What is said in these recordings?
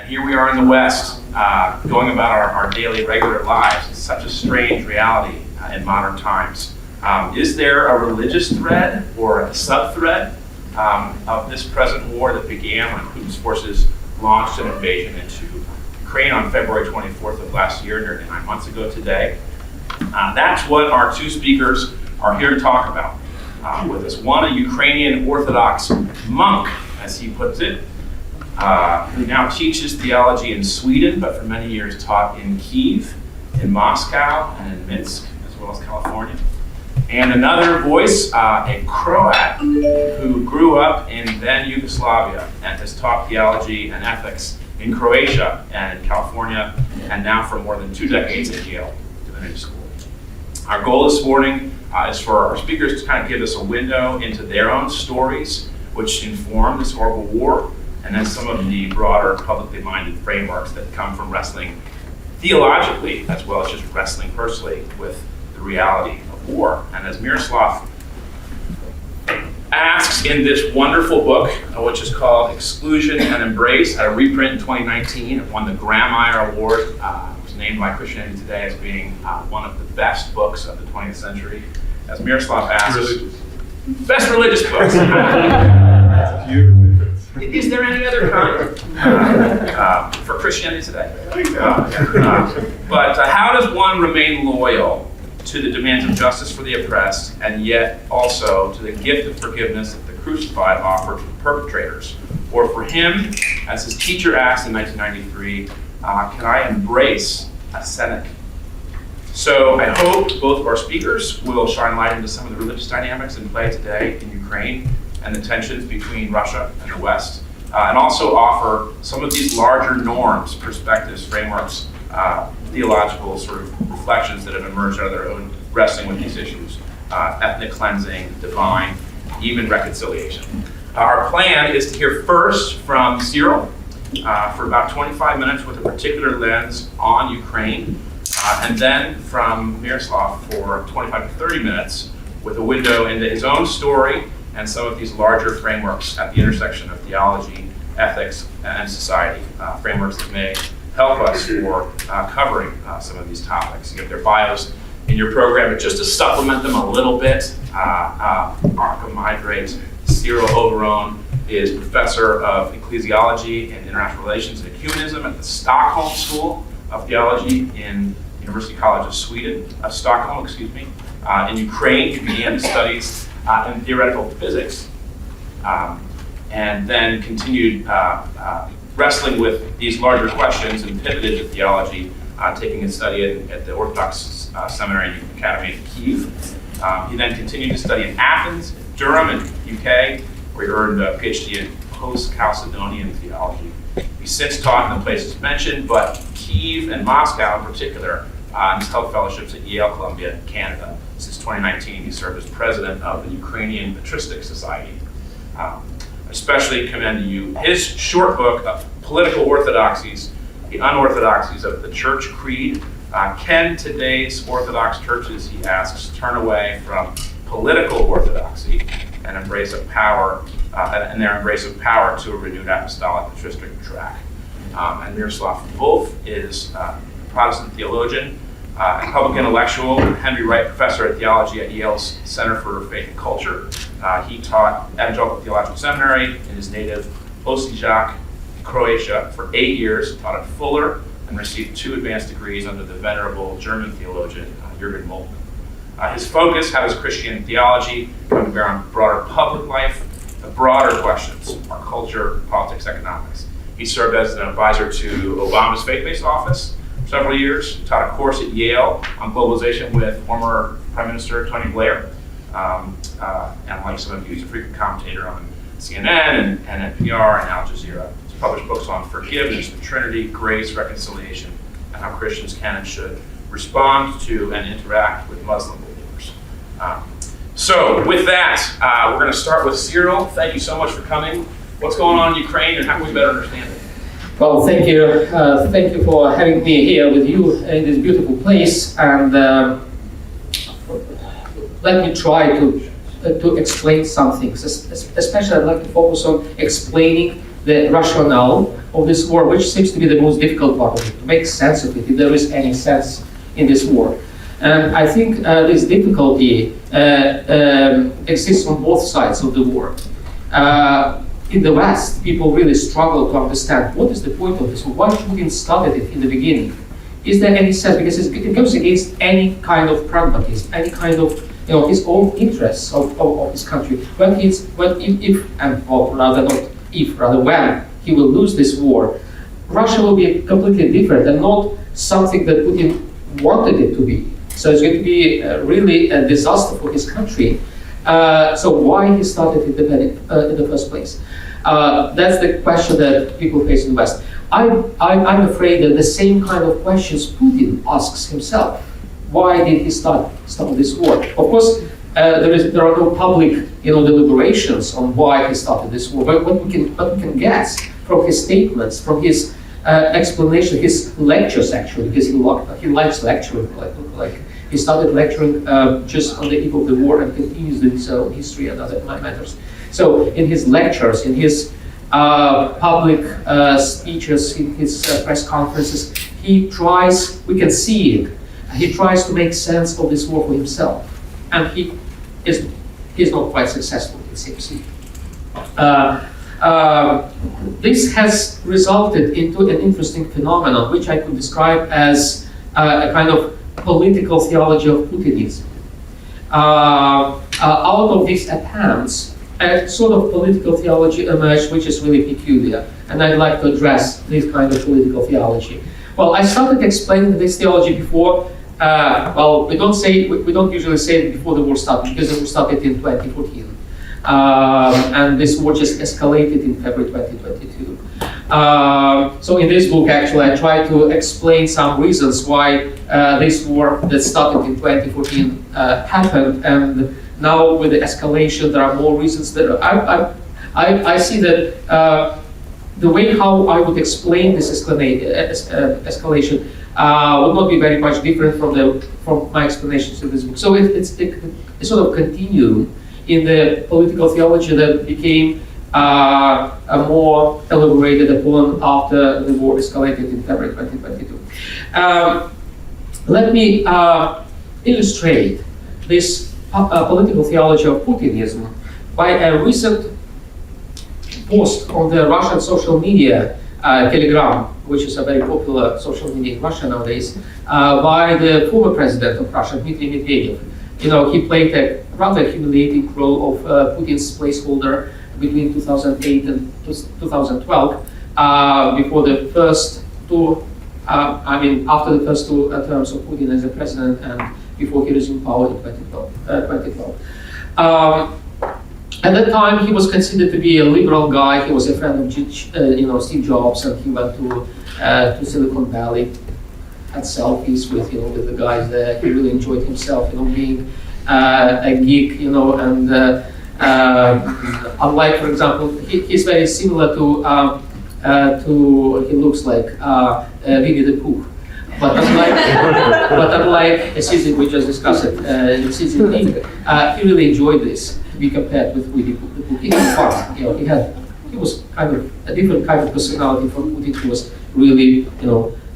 And here we are in the West, going about our daily, regular lives. It's such a strange reality in modern times. Is there a religious thread or a sub-thread of this present war that began when Putin's forces launched an invasion into Ukraine on February 24th of last year, nearly 9 months ago today? That's what our two speakers are here to talk about with us. One, a Ukrainian Orthodox monk, as he puts it, who now teaches theology in Sweden, but for many years taught in Kiev, in Moscow, and in Minsk, as well as California. And another voice, a Croat who grew up in then Yugoslavia and has taught theology and ethics in Croatia and in California, and now for more than 2 decades at Yale Divinity School. Our goal this morning is for our speakers to kind of give us a window into their own stories, which inform this horrible war, and then some of the broader publicly minded frameworks that come from wrestling theologically, as well as just wrestling personally with the reality of war. And as Miroslav asks in this wonderful book, which is called Exclusion and Embrace, had a reprint in 2019. It won the Grammire Award. It was named by Christianity Today as being one of the best books of the 20th century. As Miroslav asks, best religious books. Is there any other kind for Christianity Today? But how does one remain loyal to the demands of justice for the oppressed, and yet also to the gift of forgiveness that the crucified offered to the perpetrators? Or for him, as his teacher asked in 1993, can I embrace a cynic? So I hope both of our speakers will shine light into some of the religious dynamics in play today in Ukraine and the tensions between Russia and the West, and also offer some of these larger norms, perspectives, frameworks, theological sort of reflections that have emerged out of their own wrestling with these issues, ethnic cleansing, divine, even reconciliation. Our plan is to hear first from Cyril for about 25 minutes with a particular lens on Ukraine, and then from Miroslav for 25 to 30 minutes with a window into his own story and some of these larger frameworks at the intersection of theology, ethics, and society, frameworks that may help us for covering some of these topics. You get their bios in your program, but just to supplement them a little bit, Markham Hydrate, Cyril Overoen is professor of ecclesiology and international relations and ecumenism at the Stockholm School of Theology in University College of Stockholm, in Ukraine. He began his studies in theoretical physics, and then continued wrestling with these larger questions and pivoted to theology, taking a study at the Orthodox Seminary and Academy in Kiev. He then continued to study in Athens, Durham, and UK, where he earned a PhD in post-Chalcedonian theology. He's since taught in the places mentioned, but Kiev and Moscow in particular, and he's held fellowships at Yale, Columbia, and Canada. Since 2019, he served as president of the Ukrainian Patristic Society. Especially commend to you his short book of political orthodoxies, the unorthodoxies of the church creed. Can today's Orthodox churches, he asks, turn away from political orthodoxy and embrace of power, and their embrace of power to a renewed apostolic patristic track? And Miroslav Volf is a Protestant theologian, and public intellectual, Henry Wright Professor of Theology at Yale's Center for Faith and Culture. He taught Evangelical Theological Seminary in his native Osijek, Croatia, for 8 years, taught at Fuller, and received 2 advanced degrees under the venerable German theologian Jürgen Moltmann. His focus, how does Christian theology come to bear on broader public life, the broader questions, our culture, politics, economics. He served as an advisor to Obama's faith-based office for several years, taught a course at Yale on globalization with former Prime Minister Tony Blair, and like some of you, he's a frequent commentator on CNN and NPR and Al Jazeera. He's published books on forgiveness, the Trinity, grace, reconciliation, and how Christians can and should respond to and interact with Muslim believers. So with that, we're going to start with Cyril. Thank you so much for coming. What's going on in Ukraine, and how can we better understand it? Well, thank you. Thank you for having me here with you in this beautiful place. And let me try to explain some things. Especially, I'd like to focus on explaining the rationale of this war, which seems to be the most difficult part of it, to make sense of it, if there is any sense in this war. And I think this difficulty exists on both sides of the war. In the West, people really struggle to understand what is the point of this war, why Putin started it in the beginning. Is there any sense? Because it goes against any kind of pragmatism, any kind of his own interests of his country. When he will lose this war, Russia will be completely different and not something that Putin wanted it to be. So it's going to be really a disaster for his country. So why he started it in the first place? That's the question that people face in the West. I'm afraid that the same kind of questions Putin asks himself. Why did he start this war? Of course, there are no public deliberations on why he started this war. But what we can guess from his statements, from his explanation, his lectures actually, because he likes lecturing. Like he started lecturing just on the eve of the war and continues doing so in history and other matters. So in his lectures, in his public speeches, in his press conferences, he tries, we can see it, he tries to make sense of this war for himself. And he's not quite successful, it seems. This has resulted into an interesting phenomenon, which I could describe as a kind of political theology of Putinism. Out of these attempts, a sort of political theology emerged, which is really peculiar, and I'd like to address this kind of political theology. Well, I started explaining this theology before. Well, we don't usually say it before the war started, because the war started in 2014, and this war just escalated in February 2022. So in this book, actually, I try to explain some reasons why this war that started in 2014 happened, and now with the escalation, there are more reasons that I see that the way how I would explain this escalation would not be very much different from my explanations in this book. So it's a sort of continuum in the political theology that became more elaborated upon after the war escalated in February 2022. Let me illustrate this political theology of Putinism by a recent post on the Russian social media, Telegram, which is a very popular social media in Russia nowadays, by the former president of Russia, Dmitry Medvedev. He played a rather humiliating role of Putin's placeholder between 2008 and 2012, before the first two, after the first two terms of Putin as a president and before he resumed power in 2012. At that time, he was considered to be a liberal guy. He was a friend of Steve Jobs, and he went to Silicon Valley, had selfies with the guys there. He really enjoyed himself, being a geek, and unlike, for example, he's very similar to he looks like Winnie the Pooh. But unlike Xi Jinping, we just discussed it, Xi Jinping, he really enjoyed this to be compared with Winnie the Pooh. He had fun. He was kind of a different kind of personality from Putin, who was really,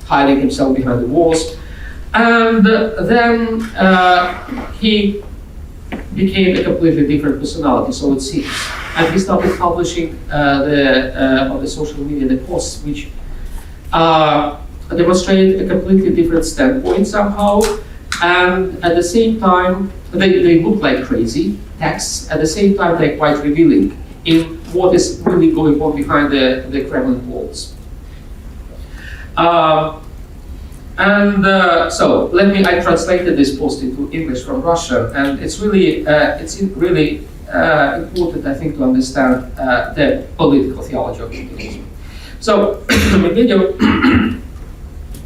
hiding himself behind the walls. And then he became a completely different personality, so it seems. And he started publishing on the social media the posts which demonstrate a completely different standpoint somehow, and at the same time they look like crazy texts. At the same time, they're quite revealing in what is really going on behind the Kremlin walls. So I translated this post into English from Russian, and it's really important, I think, to understand the political theology of Putinism. So Medvedev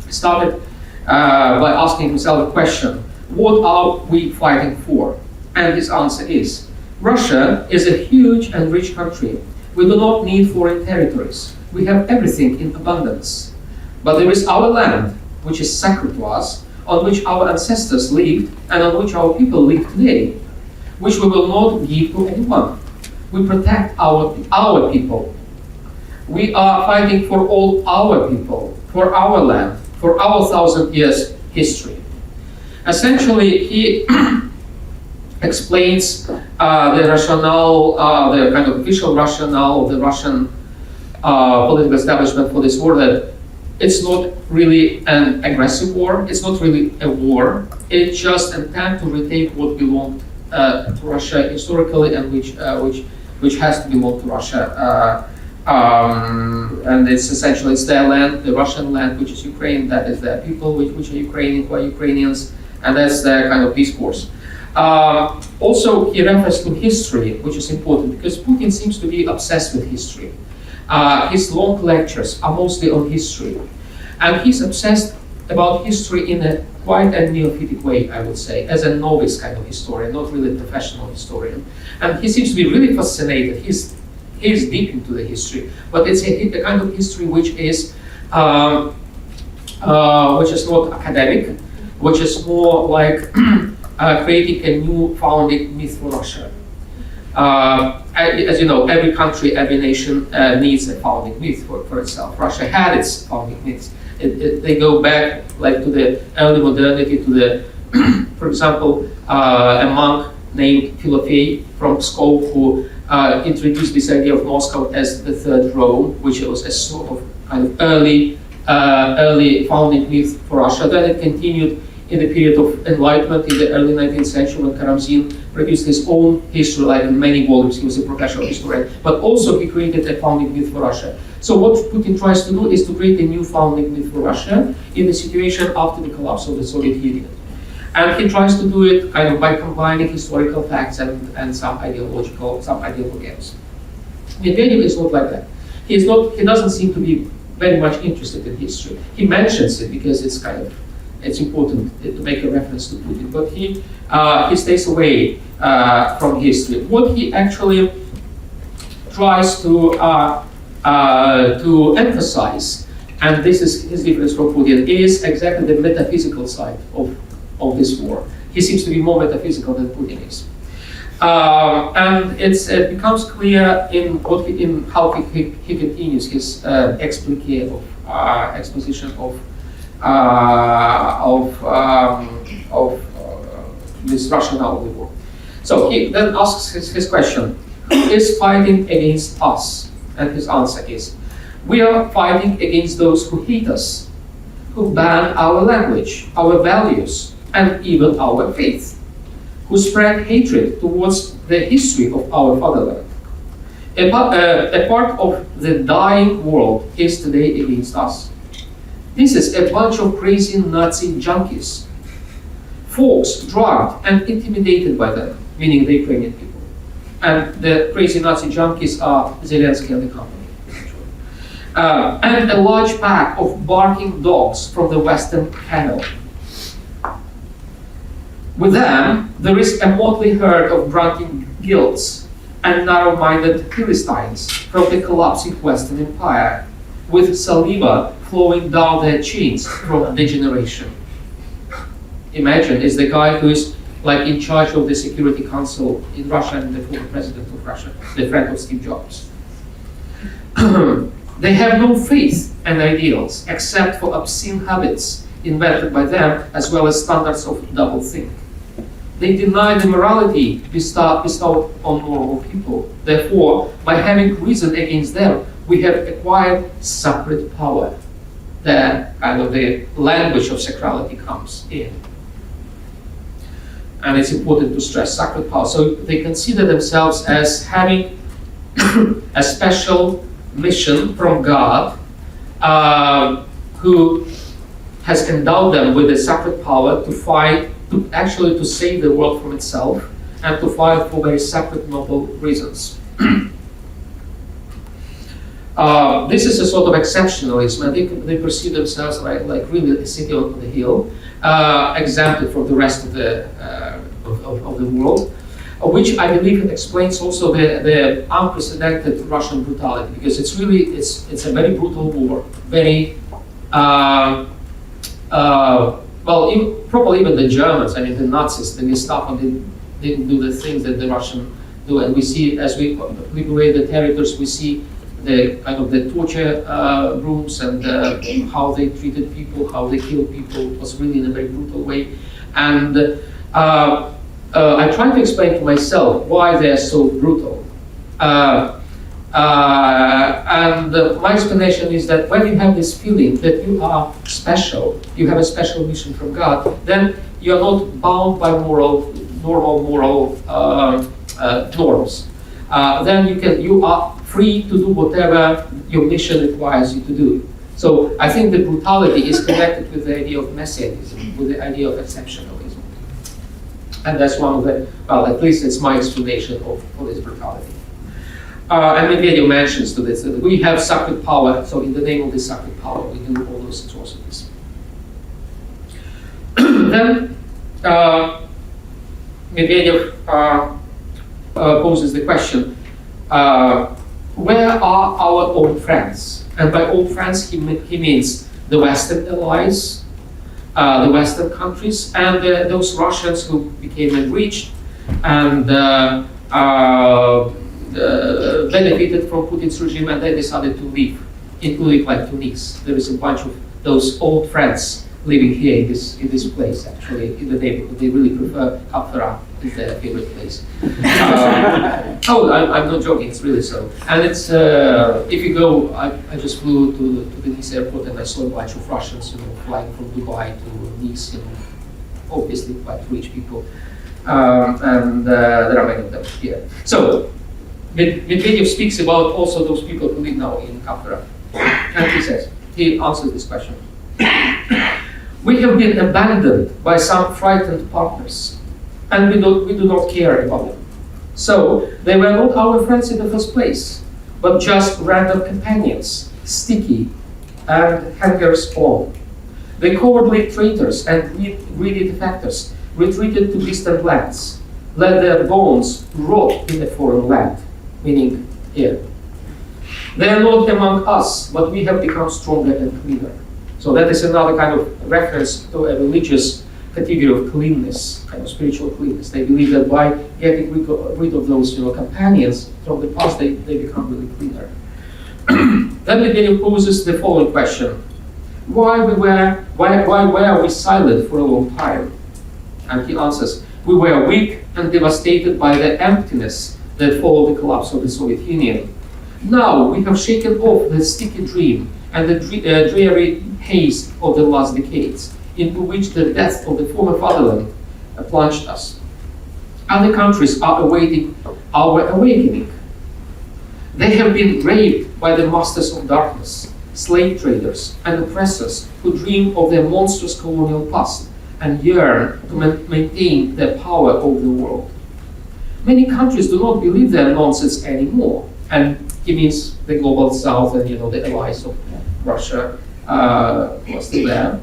started by asking himself a question: what are we fighting for? And his answer is: Russia is a huge and rich country. We do not need foreign territories. We have everything in abundance. But there is our land, which is sacred to us, on which our ancestors lived and on which our people live today, which we will not give to anyone. We protect our people. We are fighting for all our people, for our land, for our 1,000 years history. Essentially, he explains the rationale, the kind of official rationale of the Russian political establishment for this war, that it's not really an aggressive war, it's not really a war, it's just an attempt to retake what belonged to Russia historically and which has to belong to Russia. And it's essentially, it's their land, the Russian land, which is Ukraine, that is their people, which are Ukrainian, who are Ukrainians, and that's their kind of peace course. Also, he refers to history, which is important because Putin seems to be obsessed with history. His long lectures are mostly on history, and he's obsessed about history in a quite a neophytic way, I would say, as a novice kind of historian, not really a professional historian. And he seems to be really fascinated. He's deep into the history, but it's a kind of history which is not academic, which is more like creating a new founding myth for Russia. As you know, every country, every nation needs a founding myth for itself. Russia had its founding myths. They go back like to the early modernity, to the, for example, a monk named Philofey from Pskov who introduced this idea of Moscow as the third Rome, which was a sort of kind of early founding myth for Russia. Then it continued in the period of Enlightenment in the early 19th century when Karamzin produced his own history, like in many volumes. He was a professional historian, but also he created a founding myth for Russia. So what Putin tries to do is to create a new founding myth for Russia in the situation after the collapse of the Soviet Union. And he tries to do it kind of by combining historical facts and some ideological games. Medvedev is not like that. He doesn't seem to be very much interested in history. He mentions it because it's important to make a reference to Putin, but he stays away from history. What he actually tries to emphasize, and this is his difference from Putin, is exactly the metaphysical side of this war. He seems to be more metaphysical than Putin is. And it becomes clear in how he continues his exposition of this rationale of the war. So he then asks his question, who is fighting against us? And his answer is, we are fighting against those who hate us, who ban our language, our values, and even our faith, who spread hatred towards the history of our fatherland. A part of the dying world is today against us. This is a bunch of crazy Nazi junkies, folks drugged and intimidated by them, meaning the Ukrainian people. And the crazy Nazi junkies are Zelensky and the company. And a large pack of barking dogs from the Western Canal. With them, there is a motley herd of drunken guilds and narrow-minded Philistines from the collapsing Western Empire, with saliva flowing down their cheeks from degeneration. Imagine, is the guy who is like in charge of the Security Council in Russia and the former president of Russia, the friend of Steve Jobs. They have no faith and ideals except for obscene habits invented by them, as well as standards of doublethink. They deny the morality bestowed on normal people. Therefore, by having reason against them, we have acquired sacred power. There, kind of the language of sacrality comes in. And it's important to stress sacred power. So they consider themselves as having a special mission from God, who has endowed them with the sacred power to fight, to save the world from itself, and to fight for very sacred, noble reasons. This is a sort of exceptionalism, and they perceive themselves like really a city on the hill, exempted from the rest of the world, which I believe explains also the unprecedented Russian brutality, because it's a very brutal war, very probably even the Germans, I mean the Nazis, the Gestapo didn't do the things that the Russians do, and we see as we liberate the territories, we see the kind of the torture rooms and how they treated people, how they killed people. It was really in a very brutal way. And I tried to explain to myself why they're so brutal. My explanation is that when you have this feeling that you are special, you have a special mission from God, then you're not bound by normal moral norms. Then you are free to do whatever your mission requires you to do. So I think the brutality is connected with the idea of messianism, with the idea of exceptionalism. And that's one of the, well, at least it's my explanation of this brutality. And Medvedev mentions to this that we have sacred power, so in the name of this sacred power, we do all those atrocities. Then Medvedev poses the question, where are our old friends? And by old friends, he means the Western allies, the Western countries, and those Russians who became enriched and benefited from Putin's regime, and they decided to leave, including like Tunis. There is a bunch of those old friends living here in this place, actually, in the neighborhood. They really prefer Kapfara is their favorite place. I'm not joking, it's really so. And it's, if you go, I just flew to the Nice airport and I saw a bunch of Russians, flying from Dubai to Nice, obviously quite rich people. And there are many of them here. So, Medvedev speaks about also those people who live now in Kapfara. And he answers this question. We have been abandoned by some frightened partners, and we do not care about them. So, they were not our friends in the first place, but just random companions, sticky and hangers-on. The cowardly traitors and greedy defectors retreated to distant lands, let their bones rot in a foreign land, meaning here. They are not among us, but we have become stronger and cleaner. So that is another kind of reference to a religious category of cleanness, kind of spiritual cleanness. They believe that by getting rid of those companions from the past, they become really cleaner. Then Medvedev poses the following question: why were we silent for a long time? And he answers, we were weak and devastated by the emptiness that followed the collapse of the Soviet Union. Now we have shaken off the sticky dream and the dreary haze of the last decades, into which the death of the former fatherland plunged us. Other countries are awaiting our awakening. They have been raped by the masters of darkness, slave traders and oppressors who dream of their monstrous colonial past and yearn to maintain their power over the world. Many countries do not believe their nonsense anymore, and he means the global south and the allies of Russia who are still there.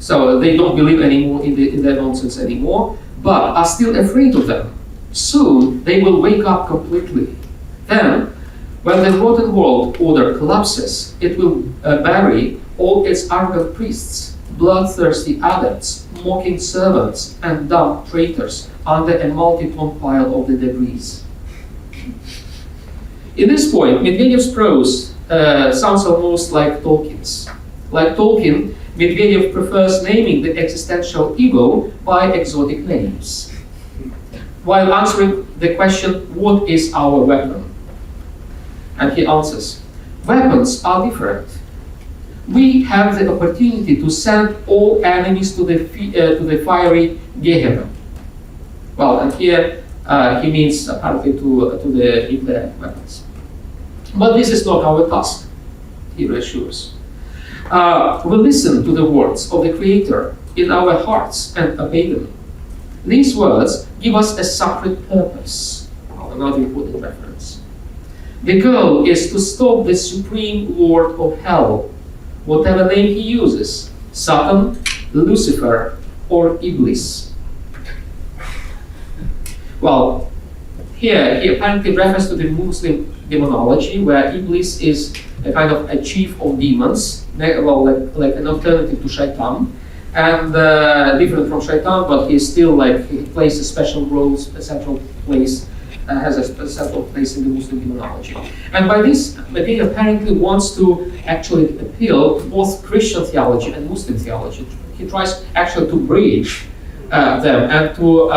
So they don't believe anymore in their nonsense anymore, but are still afraid of them. Soon they will wake up completely. Then, when the rotten world order collapses, it will bury all its arrogant priests, bloodthirsty adepts, mocking servants, and dumb traitors under a multi-ton pile of the debris. In this point, Medvedev's prose sounds almost like Tolkien's. Like Tolkien, Medvedev prefers naming the existential ego by exotic names, while answering the question, what is our weapon? And he answers, weapons are different. We have the opportunity to send all enemies to the fiery Gehenna. Well, and here he means apparently to the nuclear weapons. But this is not our task, he reassures. We listen to the words of the Creator in our hearts and obey them. These words give us a sacred purpose. Another important reference. The goal is to stop the supreme lord of hell, whatever name he uses, Satan, Lucifer, or Iblis. Well, here he apparently refers to the Muslim demonology, where Iblis is a kind of a chief of demons, like an alternative to Shaitan, and different from Shaitan, but he's still he plays a special role, a central place has a central place in the Muslim demonology. And by this, Medvedev apparently wants to actually appeal to both Christian theology and Muslim theology. He tries actually to bridge them and to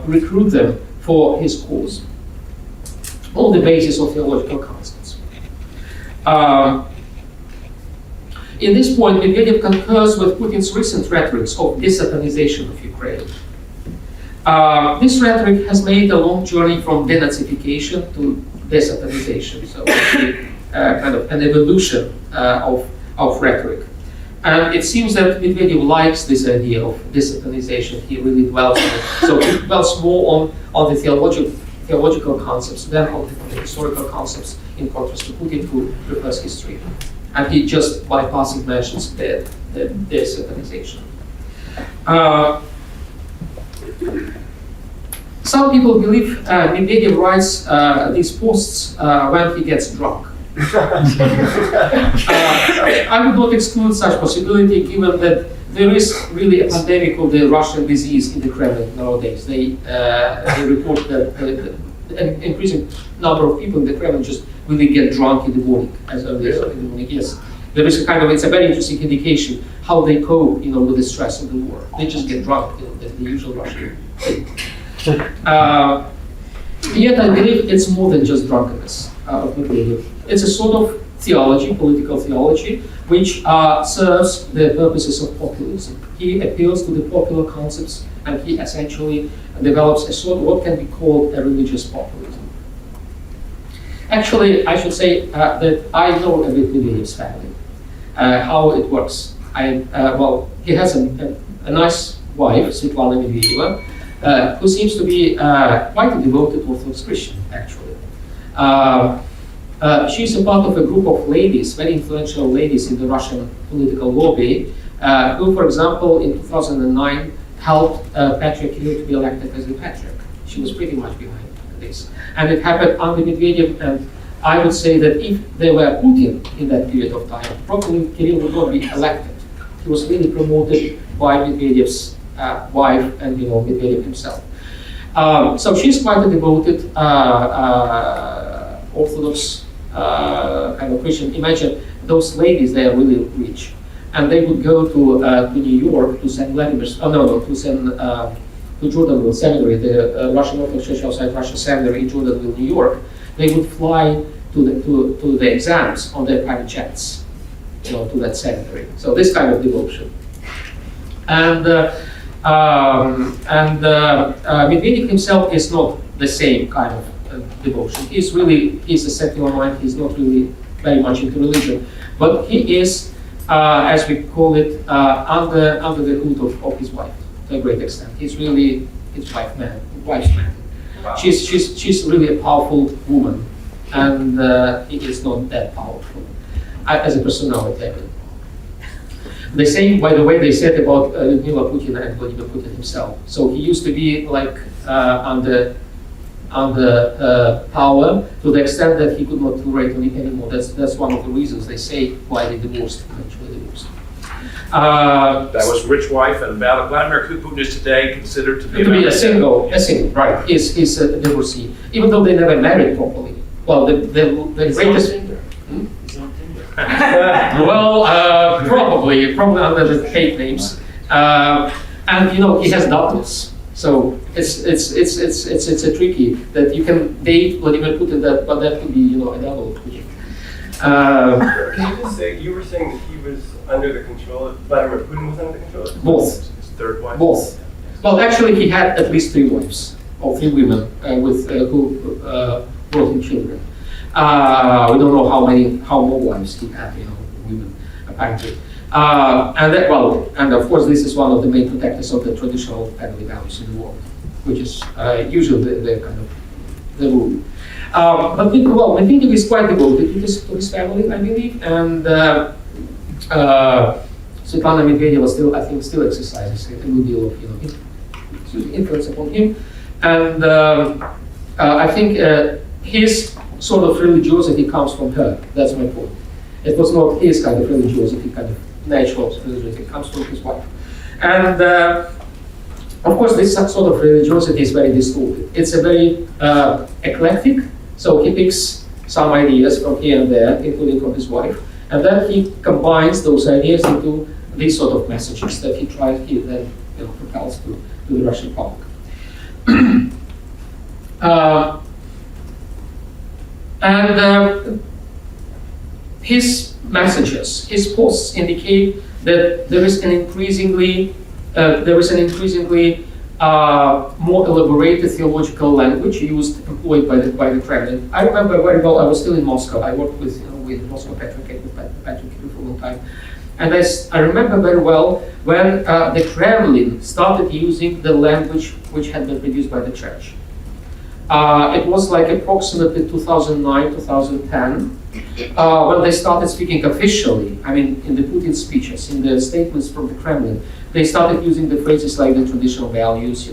recruit them for his cause on the basis of theological concepts. In this point, Medvedev concurs with Putin's recent rhetorics of desatanization of Ukraine. This rhetoric has made a long journey from denazification to desatanization, so kind of an evolution of rhetoric. And it seems that Medvedev likes this idea of desatanization. He really dwells on it. So he dwells more on the theological concepts than on the historical concepts, in contrast to Putin, who prefers history. And he just bypassing mentions the desatanization. Some people believe Medvedev writes these posts when he gets drunk. I would not exclude such possibility, given that there is really a pandemic of the Russian disease in the Kremlin nowadays. They report that an increasing number of people in the Kremlin just really get drunk in the morning, as early as in the morning. Yes, there is a kind of, it's a very interesting indication how they cope, with the stress of the war. They just get drunk, the usual Russian thing. Yet I believe it's more than just drunkenness of Medvedev. It's a sort of theology, political theology, which serves the purposes of populism. He appeals to the popular concepts, and he essentially develops a sort of what can be called a religious populism. Actually, I should say that I know a bit Medvedev's family, how it works. He has a nice wife, Svetlana Medvedeva, who seems to be quite a devoted Orthodox Christian, actually. She's a part of a group of ladies, very influential ladies in the Russian political lobby, who, for example, in 2009 helped Patriarch Kirill to be elected as the Patriarch. She was pretty much behind this. And it happened under Medvedev, and I would say that if there were Putin in that period of time, probably Kirill would not be elected. He was really promoted by Medvedev's wife and Medvedev himself. So she's quite a devoted Orthodox kind of Christian. Imagine those ladies; they are really rich, and they would go to New York, to St. Vladimir's. To Jordanville Seminary, the Russian Orthodox Church outside Russia Seminary in Jordanville, New York. They would fly to the exams on their private jets, to that seminary. So this kind of devotion, and Medvedev himself is not the same kind of devotion. He's a secular mind. He's not really very much into religion, but he is, as we call it, under the hood of his wife to a great extent. He's really his wife's man. Wow. She's really a powerful woman, and he is not that powerful as a personality. I mean. The same, by the way, they said about Lyudmila Putina and Vladimir Putin himself. So he used to be like under power to the extent that he could not tolerate anymore. That's one of the reasons they say why they eventually divorced. That was rich wife, and Vladimir Putin is today considered to be a single, right? He's a divorcee, even though they never married properly. Well, the greatest. Well, probably under the fake names, and he has daughters. So it's a tricky that you can date Vladimir Putin, but that could be a double Putin. Can you just say, you were saying that he was under the control of, Vladimir Putin was under the control of? Both. His third wife? Both. Well, actually he had at least 3 wives, or 3 women who brought him children. We don't know how more wives he had, women, apparently. And of course this is one of the main protectors of the traditional family values in the world, which is usually the kind of the rule. But Medvedev is quite devoted to his family, I believe, and Svetlana Medvedeva I think still exercises a good deal of influence upon him, and I think his sort of religiosity comes from her. That's my point. It was not his kind of religiosity, kind of natural religiosity. It comes from his wife, and Of course, this sort of religiosity is very distorted. It's a very eclectic, so he picks some ideas from here and there, including from his wife, and then he combines those ideas into these sort of messages that he then propels to the Russian public. His messages, his posts indicate that there is an increasingly more elaborated theological language employed by the Kremlin. I remember very well. I was still in Moscow. I worked with Moscow Patriarchate with Patrick for a long time, and I remember very well when the Kremlin started using the language which had been produced by the church. It was like approximately 2009, 2010, when they started speaking officially. I mean, in the Putin speeches, in the statements from the Kremlin, they started using the phrases like the traditional values,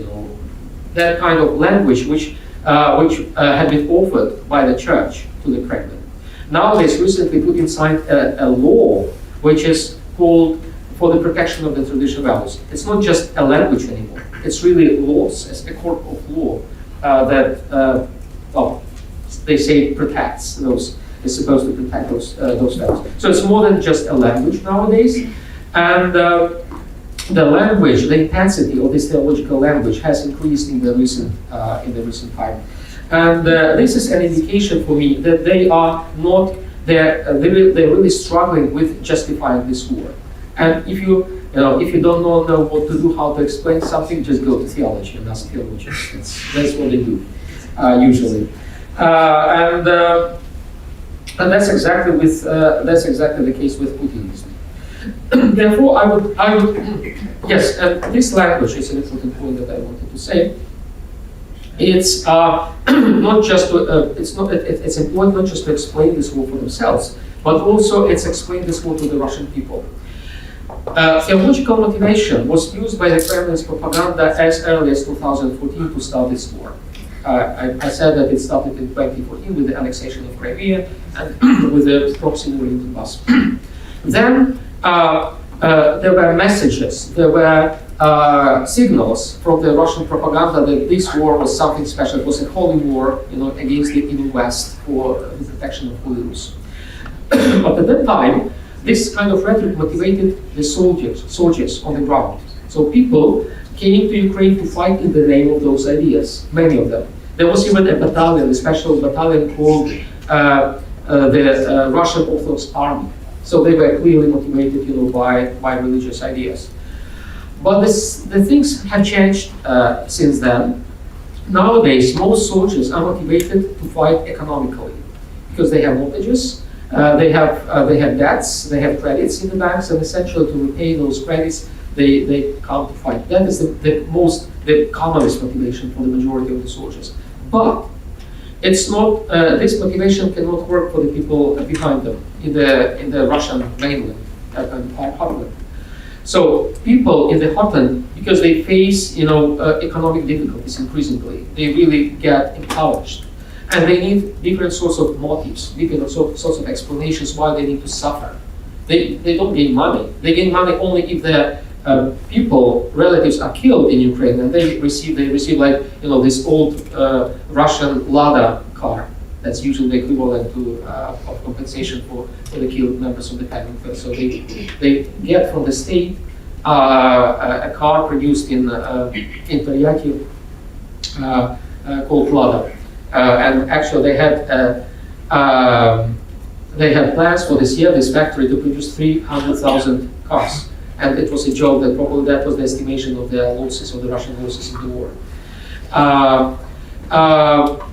that kind of language which had been offered by the church to the Kremlin. Nowadays, recently Putin signed a law which is called for the protection of the traditional values. It's not just a language anymore. It's really laws, as a court of law that, they say protects those. Is supposed to protect those values. So it's more than just a language nowadays, and the language, the intensity of this theological language has increased in the recent time, and this is an indication for me that they're really struggling with justifying this war. And if you don't know what to do, how to explain something, just go to theology and ask theologians. That's what they do usually, and that's exactly the case with Putinism. Therefore, I would yes, and this language is an important point that I wanted to say. It's not just it's important not just to explain this war for themselves, but also it's explained this war to the Russian people. Theological motivation was used by the Kremlin's propaganda as early as 2014 to start this war. I said that it started in 2014 with the annexation of Crimea and with the proxy war in Donbass. Then there were messages, there were signals from the Russian propaganda that this war was something special. It was a holy war, against the evil West for the protection of Holy Rus. But at that time, this kind of rhetoric motivated the soldiers on the ground. So people came to Ukraine to fight in the name of those ideas, many of them. There was even a battalion, a special battalion called the Russian Orthodox Army. So they were clearly motivated, by religious ideas. But the things have changed since then. Nowadays, most soldiers are motivated to fight economically because they have mortgages, they have debts, they have credits in the banks, and essentially to repay those credits, they come to fight. That is the commonest motivation for the majority of the soldiers. But it's not. This motivation cannot work for the people behind them in the Russian mainland and heartland. So people in the heartland, because they face economic difficulties increasingly, they really get impoverished, and they need different sorts of motives, different sorts of explanations why they need to suffer. They don't gain money. They gain money only if their relatives are killed in Ukraine, and they receive like this old Russian Lada car. That's usually the equivalent of compensation for the killed members of the family. So they get from the state a car produced in Tariaki called Lada, and actually they had plans for this year, this factory, to produce 300,000 cars. And it was a joke that probably that was the estimation of the losses, of the Russian losses in the war.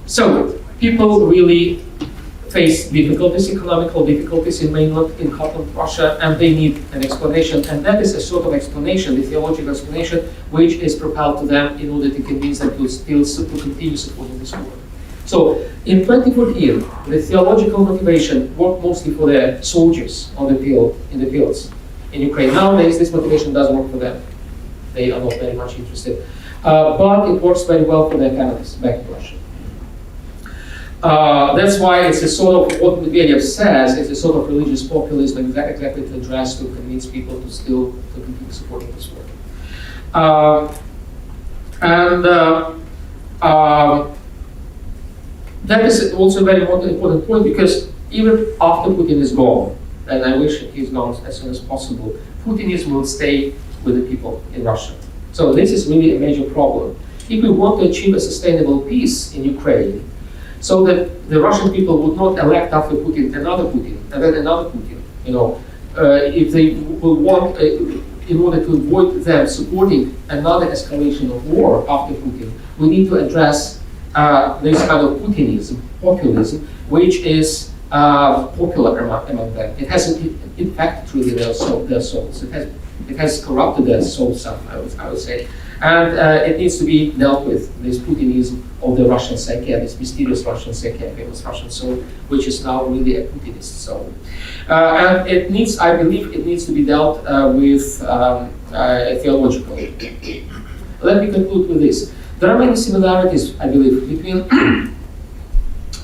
So people really face difficulties, economical difficulties in mainland, in heartland Russia, and they need an explanation. And that is a sort of explanation, the theological explanation, which is propelled to them in order to convince them to continue supporting this war. So in 2014, the theological motivation worked mostly for the soldiers on the field, in the fields. In Ukraine nowadays, this motivation doesn't work for them. They are not very much interested. But it works very well for their families back in Russia. That's why it's a sort of, what Medvedev says, it's a sort of religious populism exactly to address, to convince people to continue supporting this war. And that is also a very important point, because even after Putin is gone, and I wish he's gone as soon as possible, Putinism will stay with the people in Russia. So this is really a major problem. If we want to achieve a sustainable peace in Ukraine, so that the Russian people would not elect after Putin another Putin, and then another Putin, if they will want, in order to avoid them supporting another escalation of war after Putin, we need to address this kind of Putinism, populism, which is popular among them. It has infected really their souls. It has corrupted their souls some, I would say. And it needs to be dealt with, this Putinism of the Russian psyche, this mysterious Russian psyche, famous Russian soul, which is now really a Putinist soul. And it needs, I believe, it needs to be dealt with theologically. Let me conclude with this. There are many similarities, I believe, between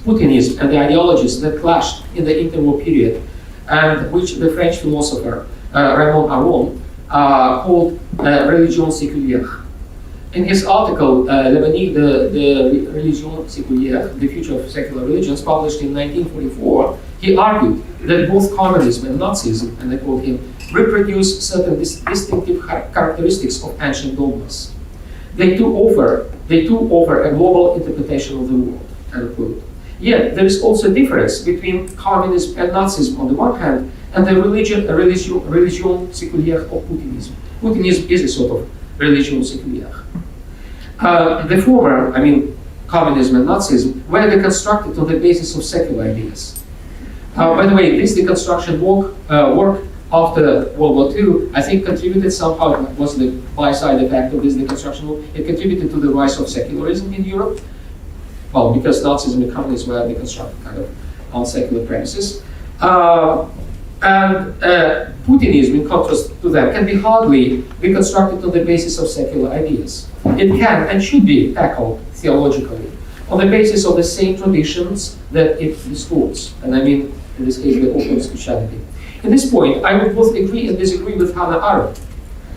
Putinism and the ideologies that clashed in the interwar period, and which the French philosopher Raymond Aron called religion séculière. In his article, L'avenir de religion séculière, The Future of Secular Religions, published in 1944, he argued that both communism and Nazism, and I quote him, reproduce certain distinctive characteristics of ancient dogmas. They too offer a global interpretation of the world, end quote. Yet there is also a difference between communism and Nazism on the one hand, and the religion séculière of Putinism. Putinism is a sort of religion séculière. The former, I mean, communism and Nazism, were deconstructed on the basis of secular ideas. By the way, this deconstruction work after World War II, I think contributed somehow, was the by-side effect of this deconstruction work, it contributed to the rise of secularism in Europe. Well, because Nazism and communism were deconstructed kind of on secular premises. And Putinism, in contrast to them, can be hardly reconstructed on the basis of secular ideas. It can and should be tackled theologically on the basis of the same traditions that it distorts, and I mean, in this case, the Orthodox Christianity. In this point, I would both agree and disagree with Hannah Arendt.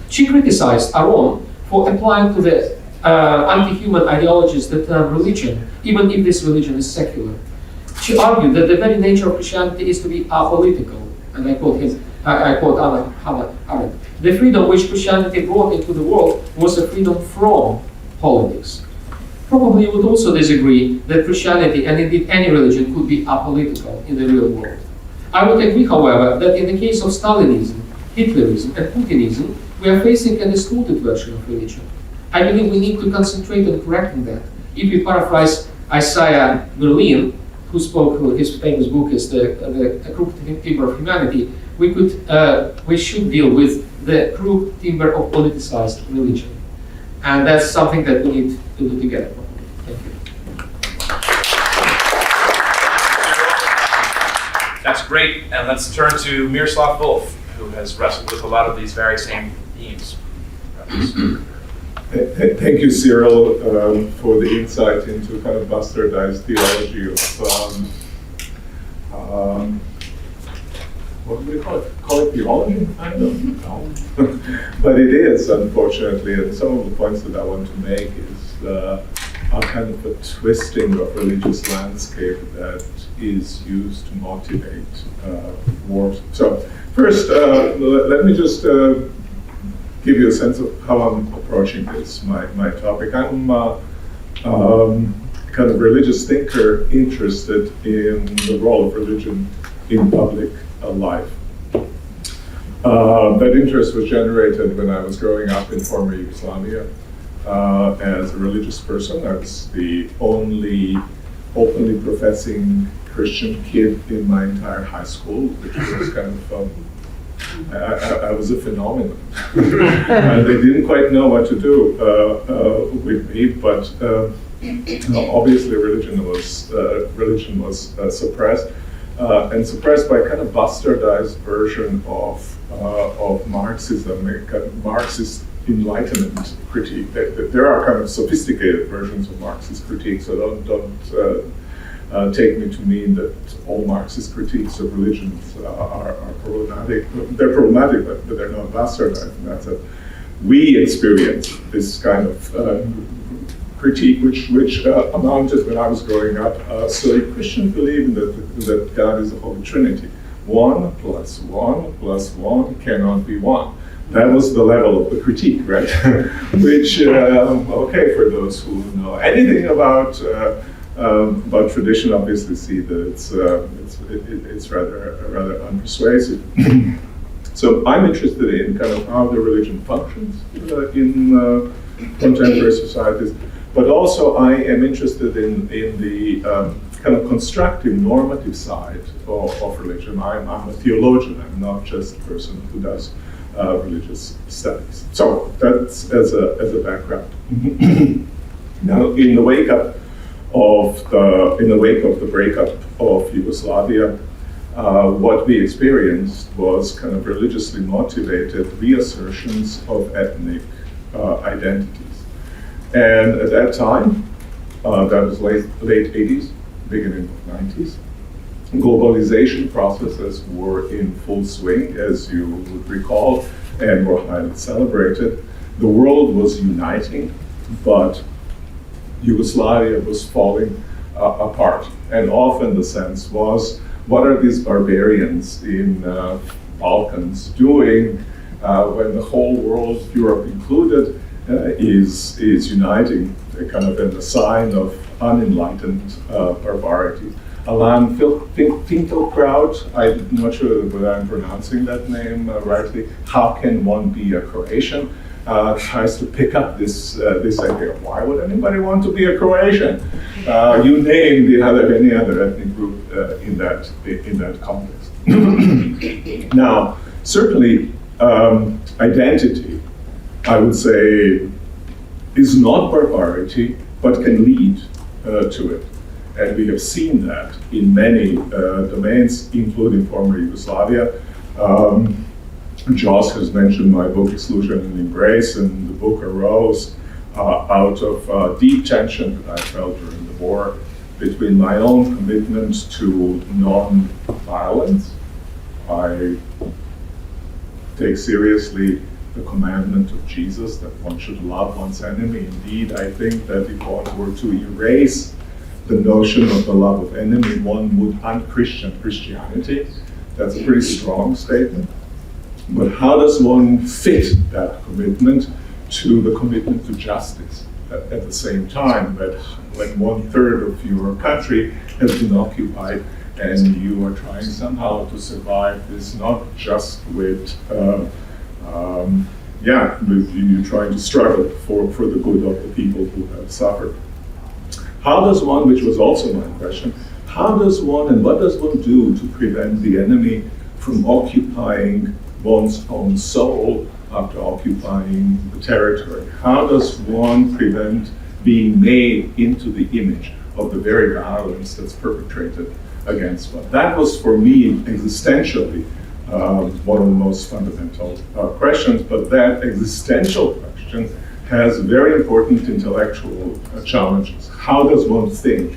She criticized Aron for applying to the anti-human ideologies the term religion, even if this religion is secular. She argued that the very nature of Christianity is to be apolitical, and I quote Hannah Arendt. The freedom which Christianity brought into the world was a freedom from politics. Probably you would also disagree that Christianity, and indeed any religion, could be apolitical in the real world. I would agree, however, that in the case of Stalinism, Hitlerism, and Putinism, we are facing a distorted version of religion. I believe we need to concentrate on correcting that. If we paraphrase Isaiah Berlin, who spoke, his famous book is the Crooked Timber of Humanity, we should deal with the crooked timber of politicized religion. And that's something that we need to do together. Thank you. That's great, and let's turn to Miroslav Volf, who has wrestled with a lot of these very same themes. Thank you, Cyril, for the insight into kind of bastardized theology of, what do we call it? Call it theology? I don't know. But it is, unfortunately, and some of the points that I want to make is a kind of a twisting of religious landscape that is used to motivate wars. So first, let me just give you a sense of how I'm approaching this, my topic. I'm kind of religious thinker interested in the role of religion in public life. That interest was generated when I was growing up in former Yugoslavia. As a religious person, I was the only openly professing Christian kid in my entire high school, which was kind of I was a phenomenon. And they didn't quite know what to do with me, but obviously religion was suppressed, and suppressed by a kind of bastardized version of Marxism, a kind of Marxist Enlightenment critique. There are kind of sophisticated versions of Marxist critique, so don't take me to mean that all Marxist critiques of religions are problematic. They're problematic, but they're not bastardized. And that's we experience this kind of critique which amounted when I was growing up. So Christians believe that God is the Holy Trinity. 1 plus 1 plus 1 cannot be 1. That was the level of the critique, right? Which, okay, for those who know anything about tradition, obviously see that it's rather unpersuasive. So I'm interested in kind of how the religion functions in contemporary societies, but also I am interested in the kind of constructive, normative side of religion. I'm a theologian. I'm not just a person who does religious studies. So that's as a background. Now, in the wake of the breakup of Yugoslavia, what we experienced was kind of religiously motivated reassertions of ethnic identities. And at that time, that was late 80s, beginning of 90s, globalization processes were in full swing, as you would recall, and were highly celebrated. The world was uniting, but Yugoslavia was falling apart. And often the sense was, what are these barbarians in Balkans doing when the whole world, Europe included, is uniting, kind of in a sign of unenlightened barbarity. Alan Finkelkraut, I'm not sure whether I'm pronouncing that name rightly, how can one be a Croatian? Tries to pick up this idea. Why would anybody want to be a Croatian? You name any other ethnic group in that context. Now, certainly, identity, I would say, is not barbarity, but can lead to it. And we have seen that in many domains, including former Yugoslavia. Joss has mentioned my book, Exclusion and Embrace, and the book arose out of deep tension that I felt during the war between my own commitment to non-violence. I take seriously the commandment of Jesus that one should love one's enemy. Indeed, I think that if one were to erase the notion of the love of enemy, one would unchristian Christianity. That's a pretty strong statement. But how does one fit that commitment to the commitment to justice at the same time that when 1/3 of your country has been occupied and you are trying somehow to survive this, not just with, you're trying to struggle for the good of the people who have suffered. How does one, which was also my question, how does one and what does one do to prevent the enemy from occupying one's own soul after occupying the territory? How does one prevent being made into the image of the very violence that's perpetrated against one? That was for me existentially one of the most fundamental questions, but that existential question has very important intellectual challenges. How does one think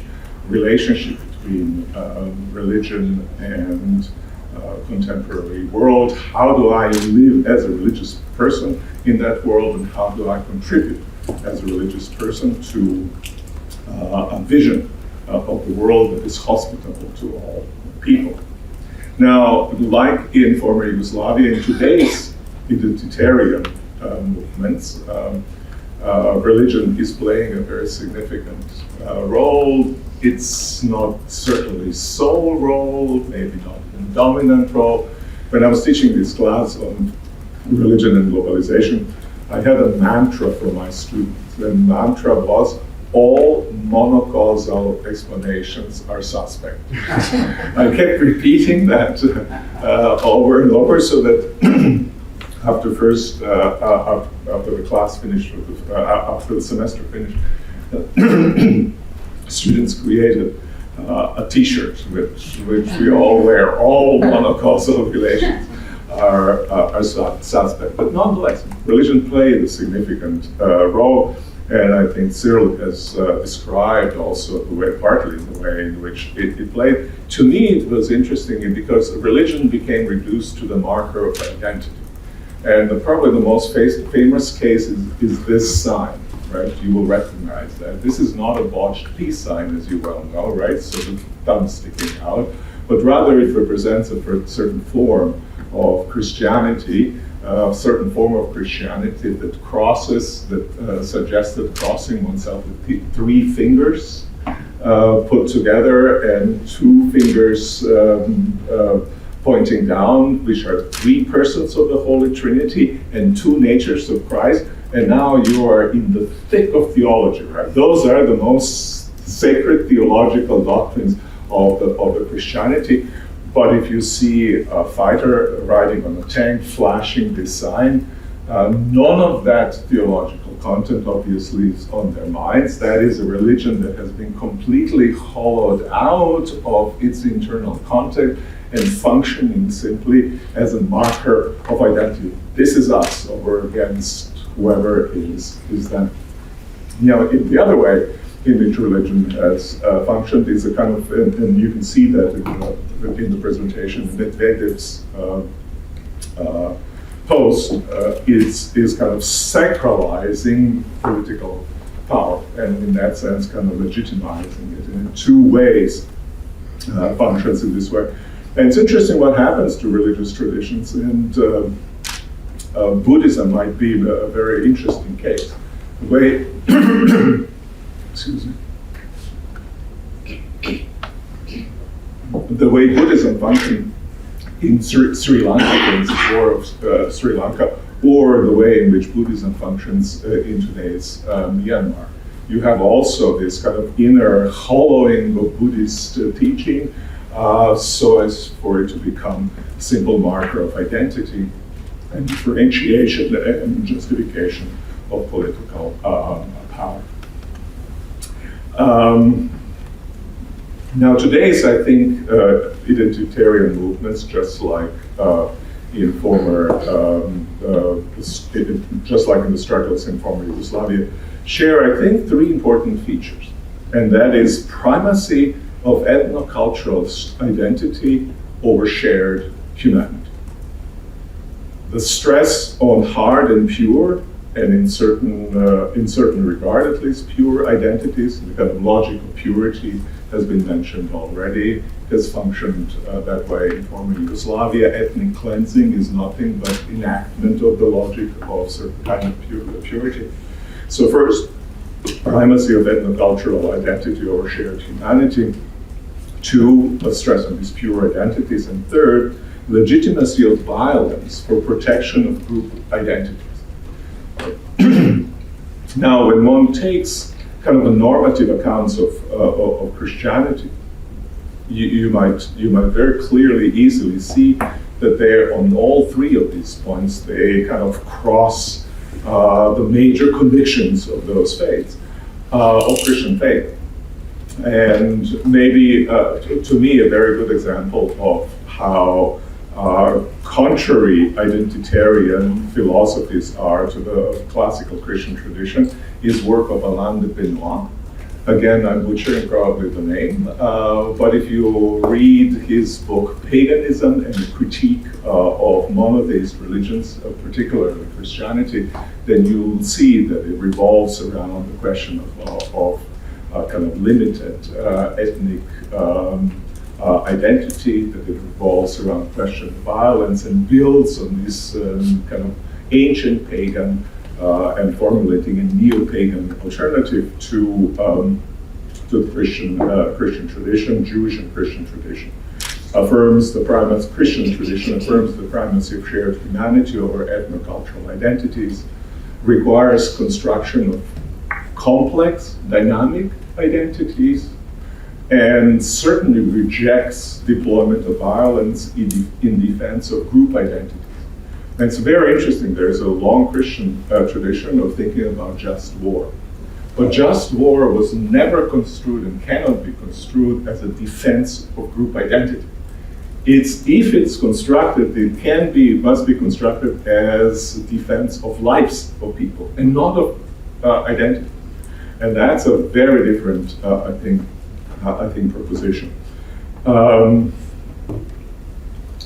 relationship between religion and contemporary world? How do I live as a religious person in that world, and how do I contribute as a religious person to a vision of the world that is hospitable to all people? Now, like in former Yugoslavia, in today's identitarian movements, religion is playing a very significant role. It's not certainly sole role, maybe not a dominant role. When I was teaching this class on religion and globalization, I had a mantra for my students. The mantra was, all monocausal explanations are suspect. I kept repeating that over and over so that after the class finished, after the semester finished, students created a T-shirt which we all wear. All monocausal relations are suspect, but nonetheless, religion played a significant role, and I think Cyril has described also the way, partly the way in which it played. To me, it was interesting because religion became reduced to the marker of identity. And probably the most famous case is this sign, right? You will recognize that. This is not a botched peace sign, as you well know, right? So the thumb sticking out, but rather it represents a certain form of Christianity, a certain form of Christianity that crosses, that suggested crossing oneself with three fingers put together and two fingers pointing down, which are three persons of the Holy Trinity and two natures of Christ. And now you are in the thick of theology, right? Those are the most sacred theological doctrines of the Christianity. But if you see a fighter riding on a tank flashing this sign, none of that theological content obviously is on their minds. That is a religion that has been completely hollowed out of its internal content and functioning simply as a marker of identity. This is us over against whoever is them. You know, in the other way in which religion has functioned is a kind of, and you can see that in the presentation, Medvedev's post is kind of sacralizing political power, and in that sense kind of legitimizing it in two ways, functions in this way. And it's interesting what happens to religious traditions, and Buddhism might be a very interesting case. The way, excuse me, the way Buddhism functioned in Sri Lanka, for instance, war of Sri Lanka, or the way in which Buddhism functions in today's Myanmar. You have also this kind of inner hollowing of Buddhist teaching, so as for it to become a simple marker of identity and differentiation and justification of political power. Now today's, I think, identitarian movements, just like in former, just like in the struggles in former Yugoslavia, share, I think, three important features. And that is primacy of ethnocultural identity over shared humanity. The stress on hard and pure, and in certain regard at least, pure identities, the kind of logic of purity has been mentioned already, has functioned that way in former Yugoslavia. Ethnic cleansing is nothing but enactment of the logic of certain kind of purity. So first, primacy of ethnocultural identity over shared humanity. Two, a stress on these pure identities. And third, legitimacy of violence for protection of group identities. Now, when one takes kind of the normative accounts of Christianity, you might very clearly, easily see that they're on all three of these points, they kind of cross the major convictions of those faiths, of Christian faith. And maybe, to me, a very good example of how contrary identitarian philosophies are to the classical Christian tradition is work of Alain de Benoit. Again, I'm butchering probably the name, but if you read his book Paganism and the Critique of Monotheist Religions, particularly Christianity, then you'll see that it revolves around the question of kind of limited ethnic identity, that it revolves around the question of violence and builds on this kind of ancient pagan and formulating a neo-pagan alternative to the Christian tradition, Jewish and Christian tradition. Affirms the primacy, Christian tradition affirms the primacy of shared humanity over ethnocultural identities, requires construction of complex, dynamic identities, and certainly rejects deployment of violence in defense of group identities. And it's very interesting, there's a long Christian tradition of thinking about just war. But just war was never construed and cannot be construed as a defense of group identity. If it's constructed, it must be constructed as a defense of lives of people and not of identity. And that's a very different, I think, proposition.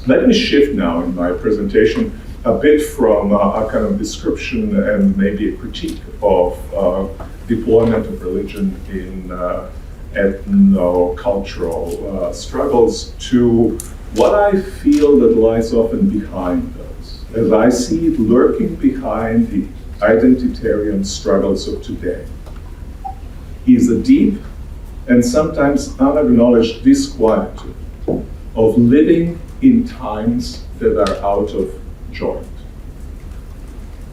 Let me shift now in my presentation a bit from a kind of description and maybe a critique of deployment of religion in ethno-cultural struggles to what I feel that lies often behind those, as I see it lurking behind the identitarian struggles of today, is a deep and sometimes unacknowledged disquietude of living in times that are out of joint.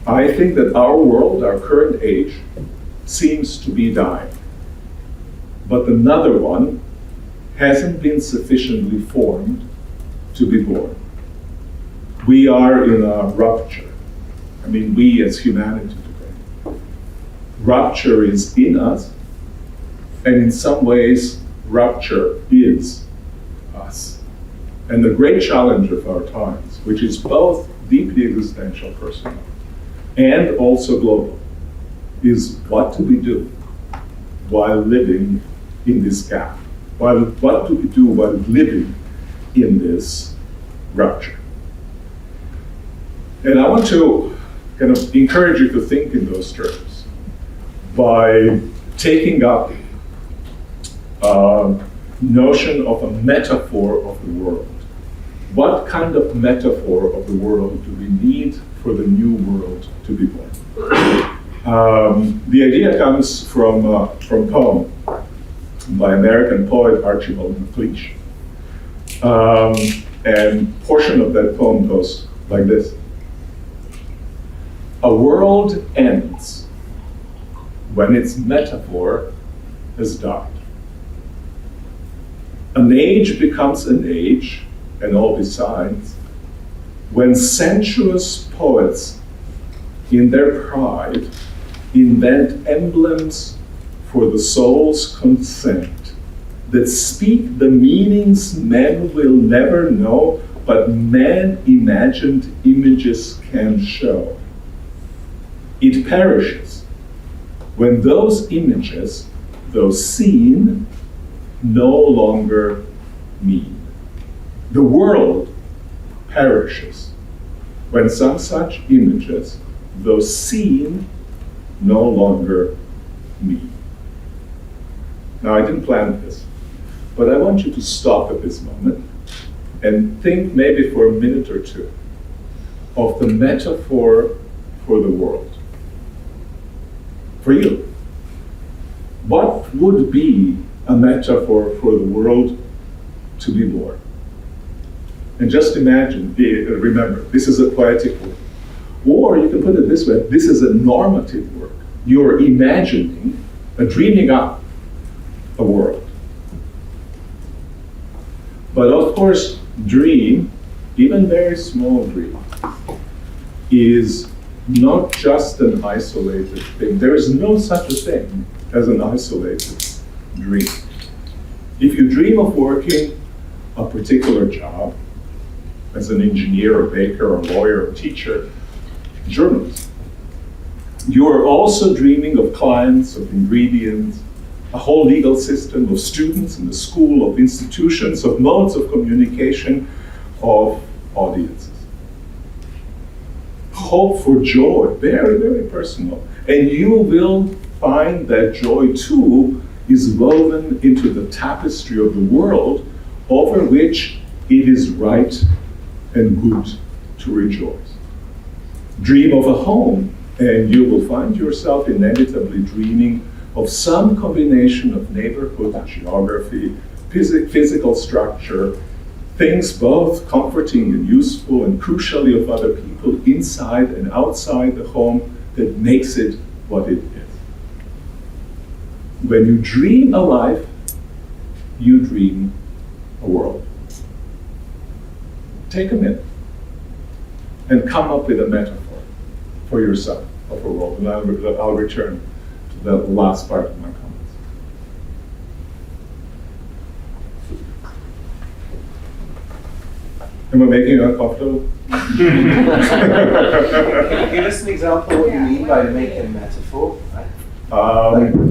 I think that our world, our current age, seems to be dying, but another one hasn't been sufficiently formed to be born. We are in a rupture. I mean, we as humanity today. Rupture is in us, and in some ways, rupture is us. And the great challenge of our times, which is both deeply existential, personal, and also global, is what do we do while living in this gap? What do we do while living in this rupture? And I want to kind of encourage you to think in those terms by taking up a notion of a metaphor of the world. What kind of metaphor of the world do we need for the new world to be born? The idea comes from a poem by American poet Archibald MacLeish. And portion of that poem goes like this. A world ends when its metaphor has died. An age becomes an age, and all besides, when sensuous poets, in their pride, invent emblems for the soul's consent that speak the meanings men will never know, but man-imagined images can show. It perishes when those images, though seen, no longer mean. The world perishes when some such images, though seen, no longer mean. Now, I didn't plan this, but I want you to stop at this moment and think maybe for a minute or two of the metaphor for the world. For you, what would be a metaphor for the world to be born? And just imagine, remember, this is a poetic work. Or you can put it this way, this is a normative work. You're imagining, dreaming up a world. But of course, dream, even very small dream, is not just an isolated thing. There is no such a thing as an isolated dream. If you dream of working a particular job, as an engineer, a baker, a lawyer, a teacher, journalist, you are also dreaming of clients, of ingredients, a whole legal system, of students in the school, of institutions, of modes of communication, of audiences. Hope for joy, very, very personal. And you will find that joy too is woven into the tapestry of the world over which it is right and good to rejoice. Dream of a home, and you will find yourself inevitably dreaming of some combination of neighborhood, geography, physical structure, things both comforting and useful, and crucially of other people inside and outside the home that makes it what it is. When you dream a life, you dream a world. Take a minute and come up with a metaphor for yourself of a world, and I'll return to the last part of my comments. Am I making you uncomfortable? Can you give us an example of what you mean by making a metaphor?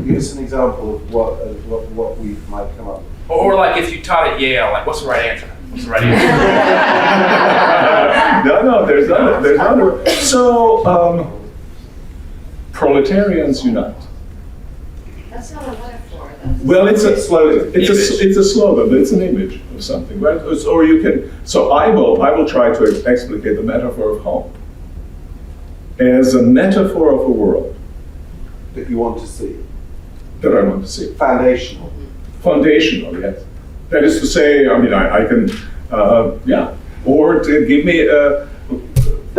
Give us an example of what we might come up with. Or like if you taught at Yale, like what's the right answer? What's the right answer? No, there's not. So, proletarians unite. That's not a metaphor. That's Well, it's a slogan. It's a slogan, but it's an image of something, right? Or you can. So I will try to explicate the metaphor of home as a metaphor of a world That you want to see. that I want to see. Foundational. Foundational, yes. That is to say, I mean, I can, yeah. Or to give me The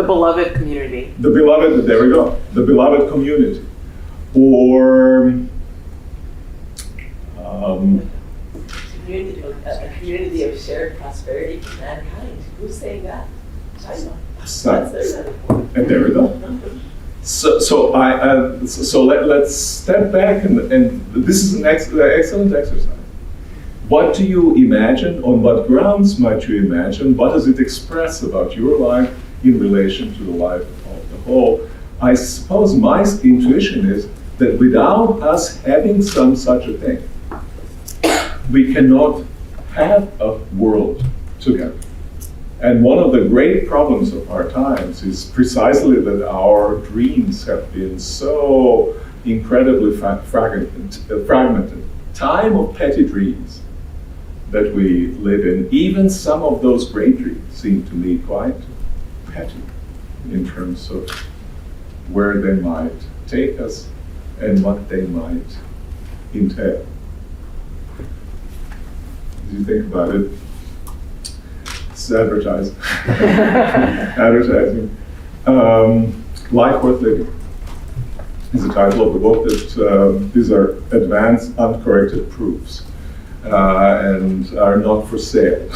beloved community. the beloved. There we go. The beloved community, or. A community of shared prosperity for mankind. Who's saying that? China. So, That's their metaphor. and there we go. So let's step back and this is an excellent exercise. What do you imagine? On what grounds might you imagine? What does it express about your life in relation to the life of the whole? I suppose my intuition is that without us having such a thing, we cannot have a world together. And one of the great problems of our times is precisely that our dreams have been so incredibly fragmented. Time of petty dreams that we live in. Even some of those great dreams seem to me quite petty in terms of where they might take us and what they might entail. As you think about it, it's advertising. Advertising. Life Worth Living is the title of the book. That these are advanced, uncorrected proofs, and are not for sale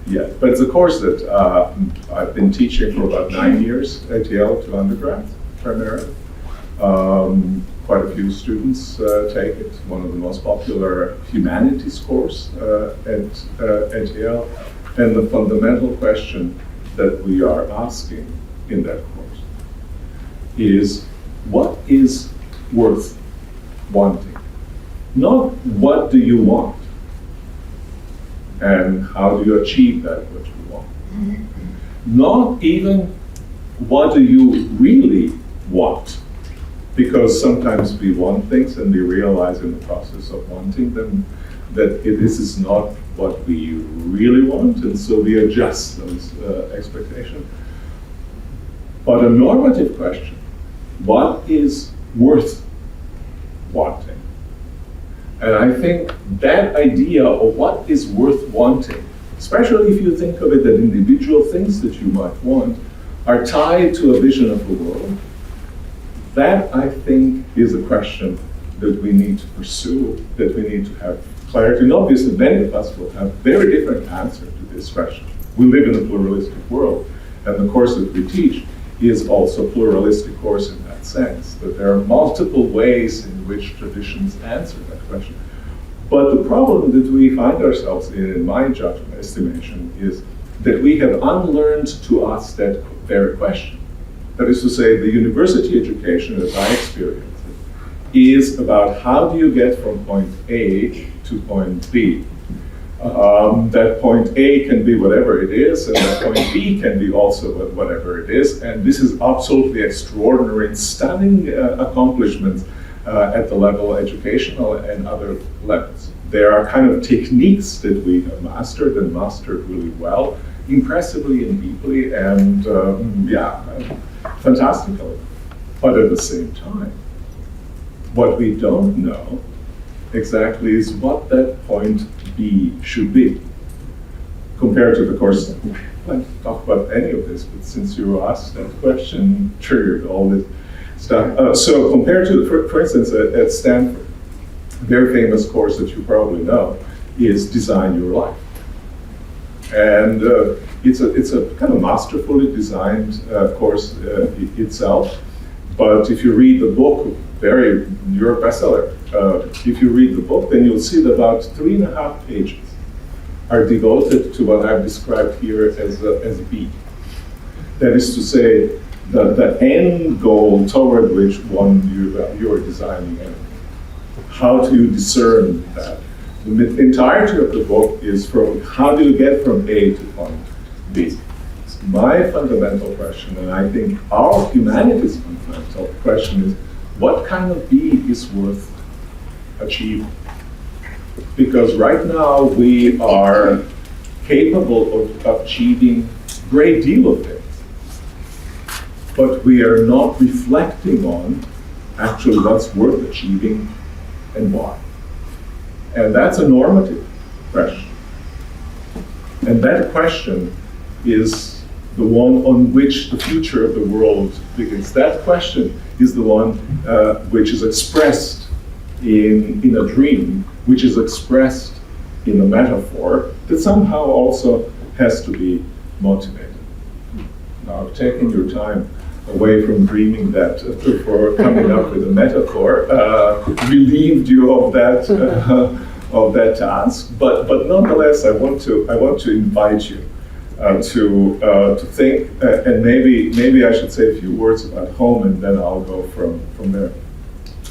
yet. But it's a course that I've been teaching for about 9 years at Yale to undergrads, primarily. Quite a few students take it. One of the most popular humanities course at Yale. And the fundamental question that we are asking in that course is, what is worth wanting? Not what do you want, and how do you achieve that what you want. Not even what do you really want, because sometimes we want things and we realize in the process of wanting them that this is not what we really want, and so we adjust those expectations. But a normative question, what is worth wanting? And I think that idea of what is worth wanting, especially if you think of it that individual things that you might want are tied to a vision of the world, that I think is a question that we need to pursue, that we need to have clarity. And obviously many of us will have very different answers to this question. We live in a pluralistic world, and the course that we teach is also a pluralistic course in that sense, that there are multiple ways in which traditions answer that question. But the problem that we find ourselves in my judgment, estimation, is that we have unlearned to ask that very question. That is to say, the university education, as I experience it, is about how do you get from point A to point B. That point A can be whatever it is, and that point B can be also whatever it is. And this is absolutely extraordinary and stunning accomplishments at the level educational and other levels. There are kind of techniques that we have mastered and mastered really well, impressively and deeply, and fantastically. But at the same time, what we don't know exactly is what that point B should be. Compared to the course, I don't talk about any of this, but since you asked that question, triggered all this stuff. So compared to, for instance, at Stanford, a very famous course that you probably know is Design Your Life. And it's a kind of masterfully designed course itself. But if you read the book, you're a bestseller. If you read the book, then you'll see that about 3.5 pages are devoted to what I've described here as B. That is to say, the end goal toward which you are designing anything. How do you discern that? The entirety of the book is from how do you get from A to point B. my fundamental question, and I think our humanity's fundamental question is, what kind of being is worth achieving? Because right now we are capable of achieving a great deal of things, but we are not reflecting on actually what's worth achieving and why. And that's a normative question. And that question is the one on which the future of the world begins. That question is the one which is expressed in a dream, which is expressed in a metaphor that somehow also has to be motivated. Now, I've taken your time away from dreaming that for coming up with a metaphor, relieved you of that task, but nonetheless, I want to invite you to think, and maybe I should say a few words about home, and then I'll go from there.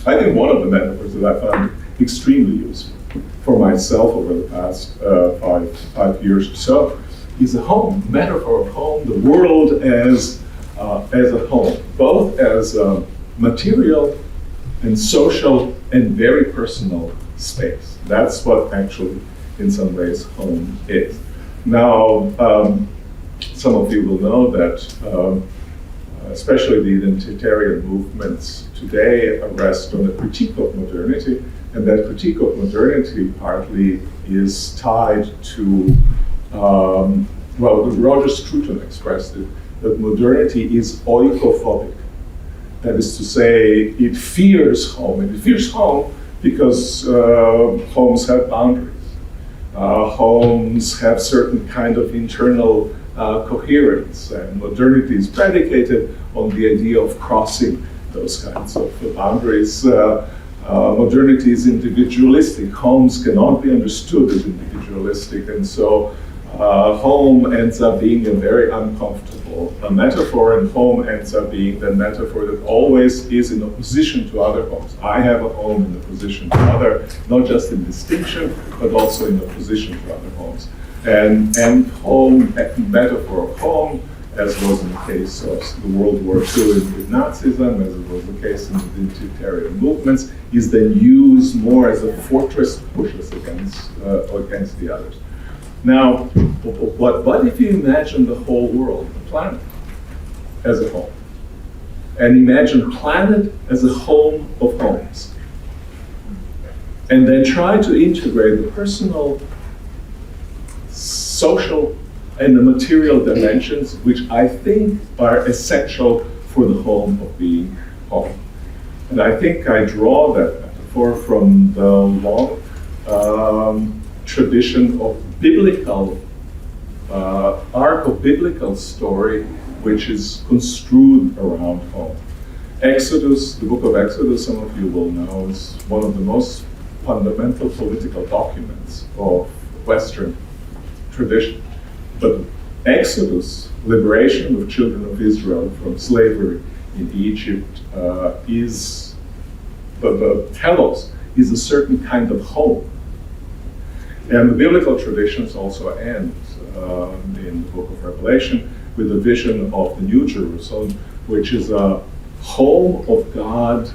I think one of the metaphors that I found extremely useful for myself over the past 5 years or so is a home metaphor of home, the world as a home, both as a material and social and very personal space. That's what actually, in some ways, home is. Now, some of you will know that especially the identitarian movements today rest on a critique of modernity, and that critique of modernity partly is tied to, Roger Scruton expressed it, that modernity is oikophobic. That is to say, it fears home, and it fears home because homes have boundaries. Homes have certain kind of internal coherence, and modernity is predicated on the idea of crossing those kinds of boundaries. Modernity is individualistic. Homes cannot be understood as individualistic, and so home ends up being a very uncomfortable metaphor, and home ends up being the metaphor that always is in opposition to other homes. I have a home in opposition to other, not just in distinction, but also in opposition to other homes. And home, metaphor of home, as was in the case of the World War II with Nazism, as it was the case in the identitarian movements, is then used more as a fortress to push us against the others. Now, what if you imagine the whole world, the planet, as a home? And imagine planet as a home of homes. And then try to integrate the personal, social, and the material dimensions, which I think are essential for the home of being home. And I think I draw that metaphor from the long tradition of biblical, arc of biblical story, which is construed around home. Exodus, the book of Exodus, some of you will know, is one of the most fundamental political documents of Western tradition. But Exodus, liberation of children of Israel from slavery in Egypt, is the telos, is a certain kind of home. And the biblical traditions also end in the book of Revelation with a vision of the New Jerusalem, which is a home of God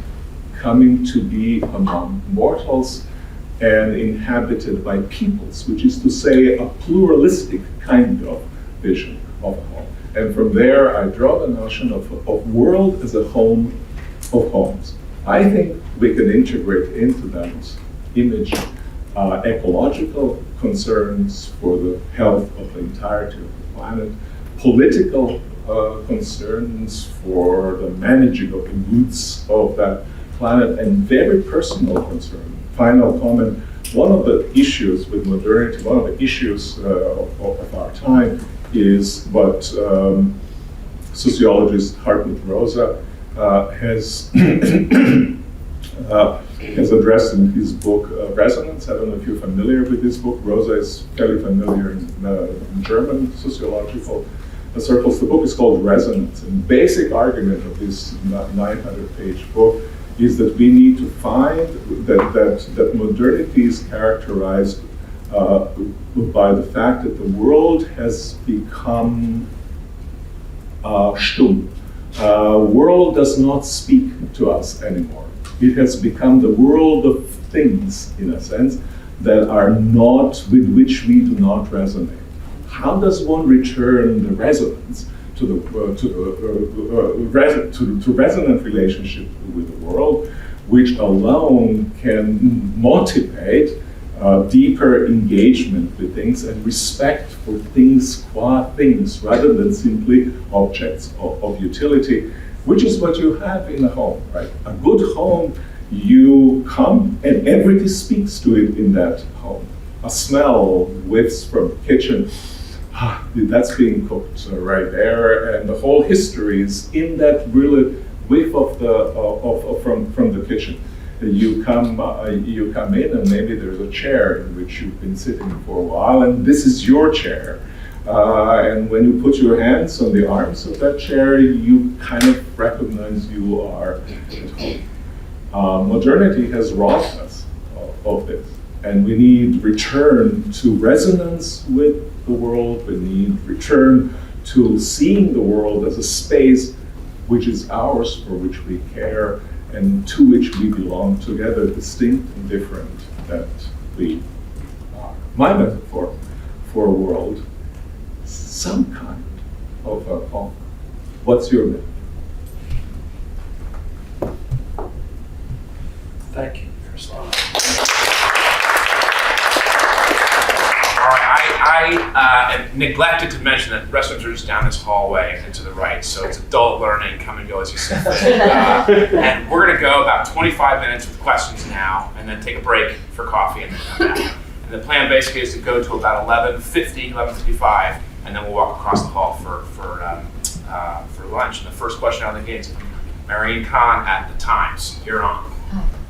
coming to be among mortals and inhabited by peoples, which is to say a pluralistic kind of vision of a home. And from there, I draw the notion of world as a home of homes. I think we can integrate into that image ecological concerns for the health of the entirety of the planet, political concerns for the managing of the moods of that planet, and very personal concern. Final comment, one of the issues with modernity, one of the issues of our time is what sociologist Hartmut Rosa has addressed in his book Resonance. I don't know if you're familiar with this book. Rosa is fairly familiar in German sociological circles. The book is called Resonance, and the basic argument of this 900-page book is that we need to find that modernity is characterized by the fact that the world has become stumm. World does not speak to us anymore. It has become the world of things, in a sense, that are not, with which we do not resonate. How does one return the resonance to the resonant relationship with the world, which alone can motivate deeper engagement with things and respect for things qua things, rather than simply objects of utility, which is what you have in a home, right? A good home, you come and everything speaks to it in that home. A smell whiffs from the kitchen, that's being cooked right there, and the whole history is in that really whiff of from the kitchen. You come in, and maybe there's a chair in which you've been sitting for a while, and this is your chair. And when you put your hands on the arms of that chair, you kind of recognize you are at home. Modernity has robbed us of this, and we need return to resonance with the world. We need return to seeing the world as a space which is ours, for which we care, and to which we belong together, distinct and different that we are. My metaphor for a world, some kind of a home. What's your metaphor? Thank you, Miroslav. All right, I neglected to mention that restrooms are just down this hallway and to the right, so it's adult learning, come and go as you see fit. And we're gonna go about 25 minutes with questions now, and then take a break for coffee and then come back. And the plan basically is to go to about 11:55, and then we'll walk across the hall for lunch. And the first question out of the gate is from Marianne Kahn at the Times. You're on.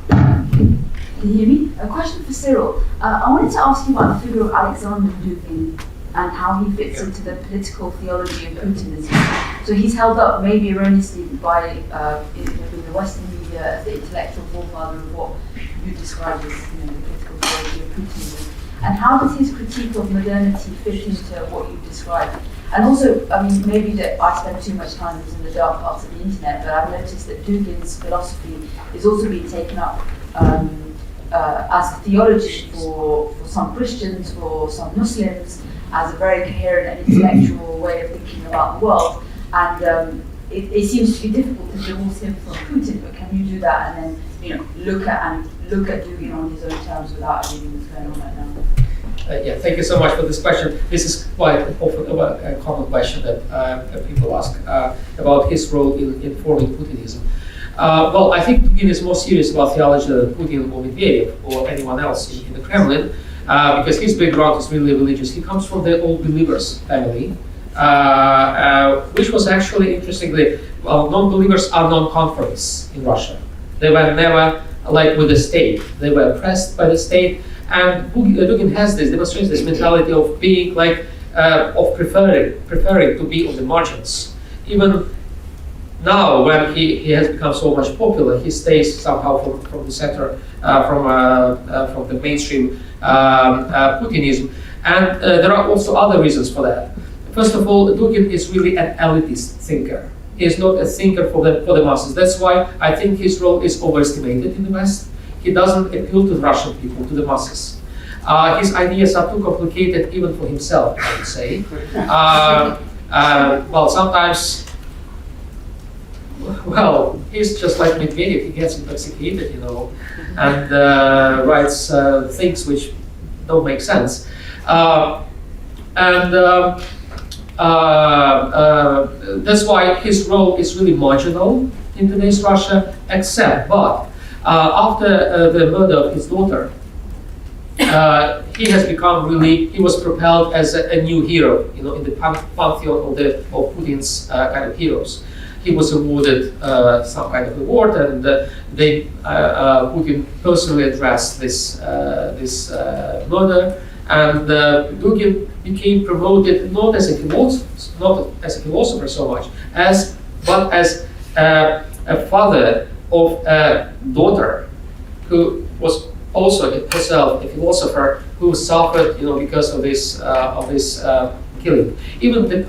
Can you hear me? A question for Cyril. I wanted to ask you about the figure of Alexander Dugin and how he fits into the political theology of Putinism. So he's held up, maybe erroneously, by in the Western media as the intellectual forefather of what you describe as the political theology of Putinism. And how does his critique of modernity fit into what you described? And also, I mean, maybe that I spend too much time in the dark parts of the internet, but I've noticed that Dugin's philosophy is also being taken up as theology for some Christians, for some Muslims, as a very coherent and intellectual way of thinking about the world. And it seems to be difficult to divorce him from Putin, but can you do that and then look at Dugin on his own terms without everything that's going on right now? Yeah, thank you so much for this question. This is quite often a common question that people ask about his role in forming Putinism. Well, I think Dugin is more serious about theology than Putin or Medvedev or anyone else in the Kremlin, because his background is really religious. He comes from the Old Believers family, which was actually, interestingly, non-believers are non-conformists in Russia. They were never like with the state. They were oppressed by the state. And Dugin demonstrates this mentality of being like, of preferring to be on the margins. Even now, when he has become so much popular, he stays somehow from the center, from the mainstream Putinism. And there are also other reasons for that. First of all, Dugin is really an elitist thinker. He is not a thinker for the masses. That's why I think his role is overestimated in the West. He doesn't appeal to the Russian people, to the masses. His ideas are too complicated even for himself, I would say. Well, sometimes, well, he's just like Medvedev. He gets intoxicated, and writes things which don't make sense. That's why his role is really marginal in today's Russia, but after the murder of his daughter, he was propelled as a new hero, in the pantheon of Putin's kind of heroes. He was awarded some kind of award, and Putin personally addressed this murder, and Dugin became promoted not as a philosopher so much, but as a father of a daughter who was also herself a philosopher who suffered, because of this killing. Even the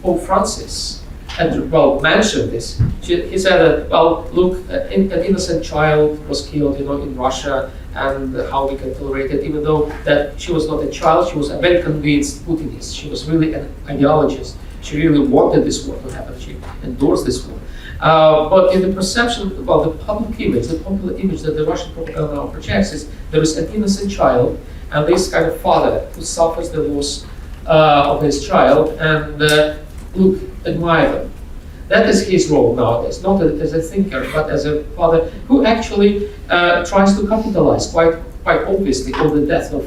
Pope Francis, mentioned this. He said that, well, look, an innocent child was killed, in Russia, and how we can tolerate it, even though that she was not a child, she was a very convinced Putinist. She was really an ideologist. She really wanted this war to happen. She endorsed this war. But in the perception about the public image, the popular image that the Russian propaganda now projects is there is an innocent child and this kind of father who suffers the loss of his child and look, admire them. That is his role nowadays, not as a thinker, but as a father who actually tries to capitalize quite obviously on the death of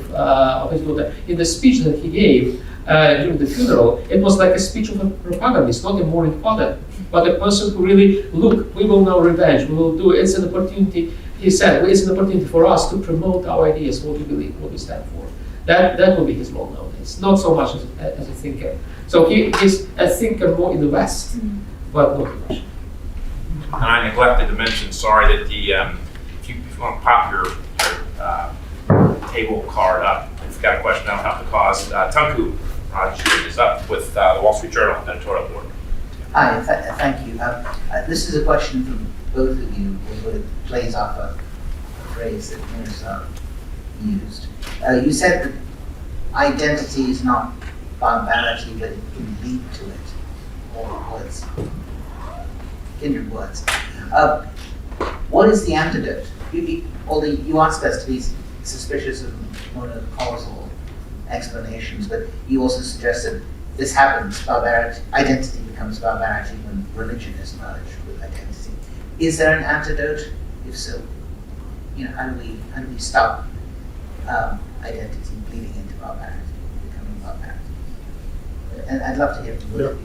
his daughter. In the speech that he gave during the funeral, it was like a speech of a propagandist, not a mourning father, but a person who really, look, we will now revenge, we will do it. It's an opportunity, he said, it's an opportunity for us to promote our ideas, what we believe, what we stand for. That will be his role nowadays, not so much as a thinker. So he is a thinker more in the West, but not in Russia. And I neglected to mention, sorry, that if you want to pop your table card up, if you've got a question on how to cause, Tunku Raj is up with the Wall Street Journal editorial board. Hi, thank you. This is a question for both of you, but it plays off a phrase that Miroslav used. You said that identity is not barbarity, but it can lead to it, or words, kindred words. What is the antidote? Although you ask us to be suspicious of monocausal explanations, but you also suggest that this happens, identity becomes barbarity when religion is merged with identity. Is there an antidote? If so, how do we stop identity bleeding into barbarity, becoming barbarity? And I'd love to hear from both of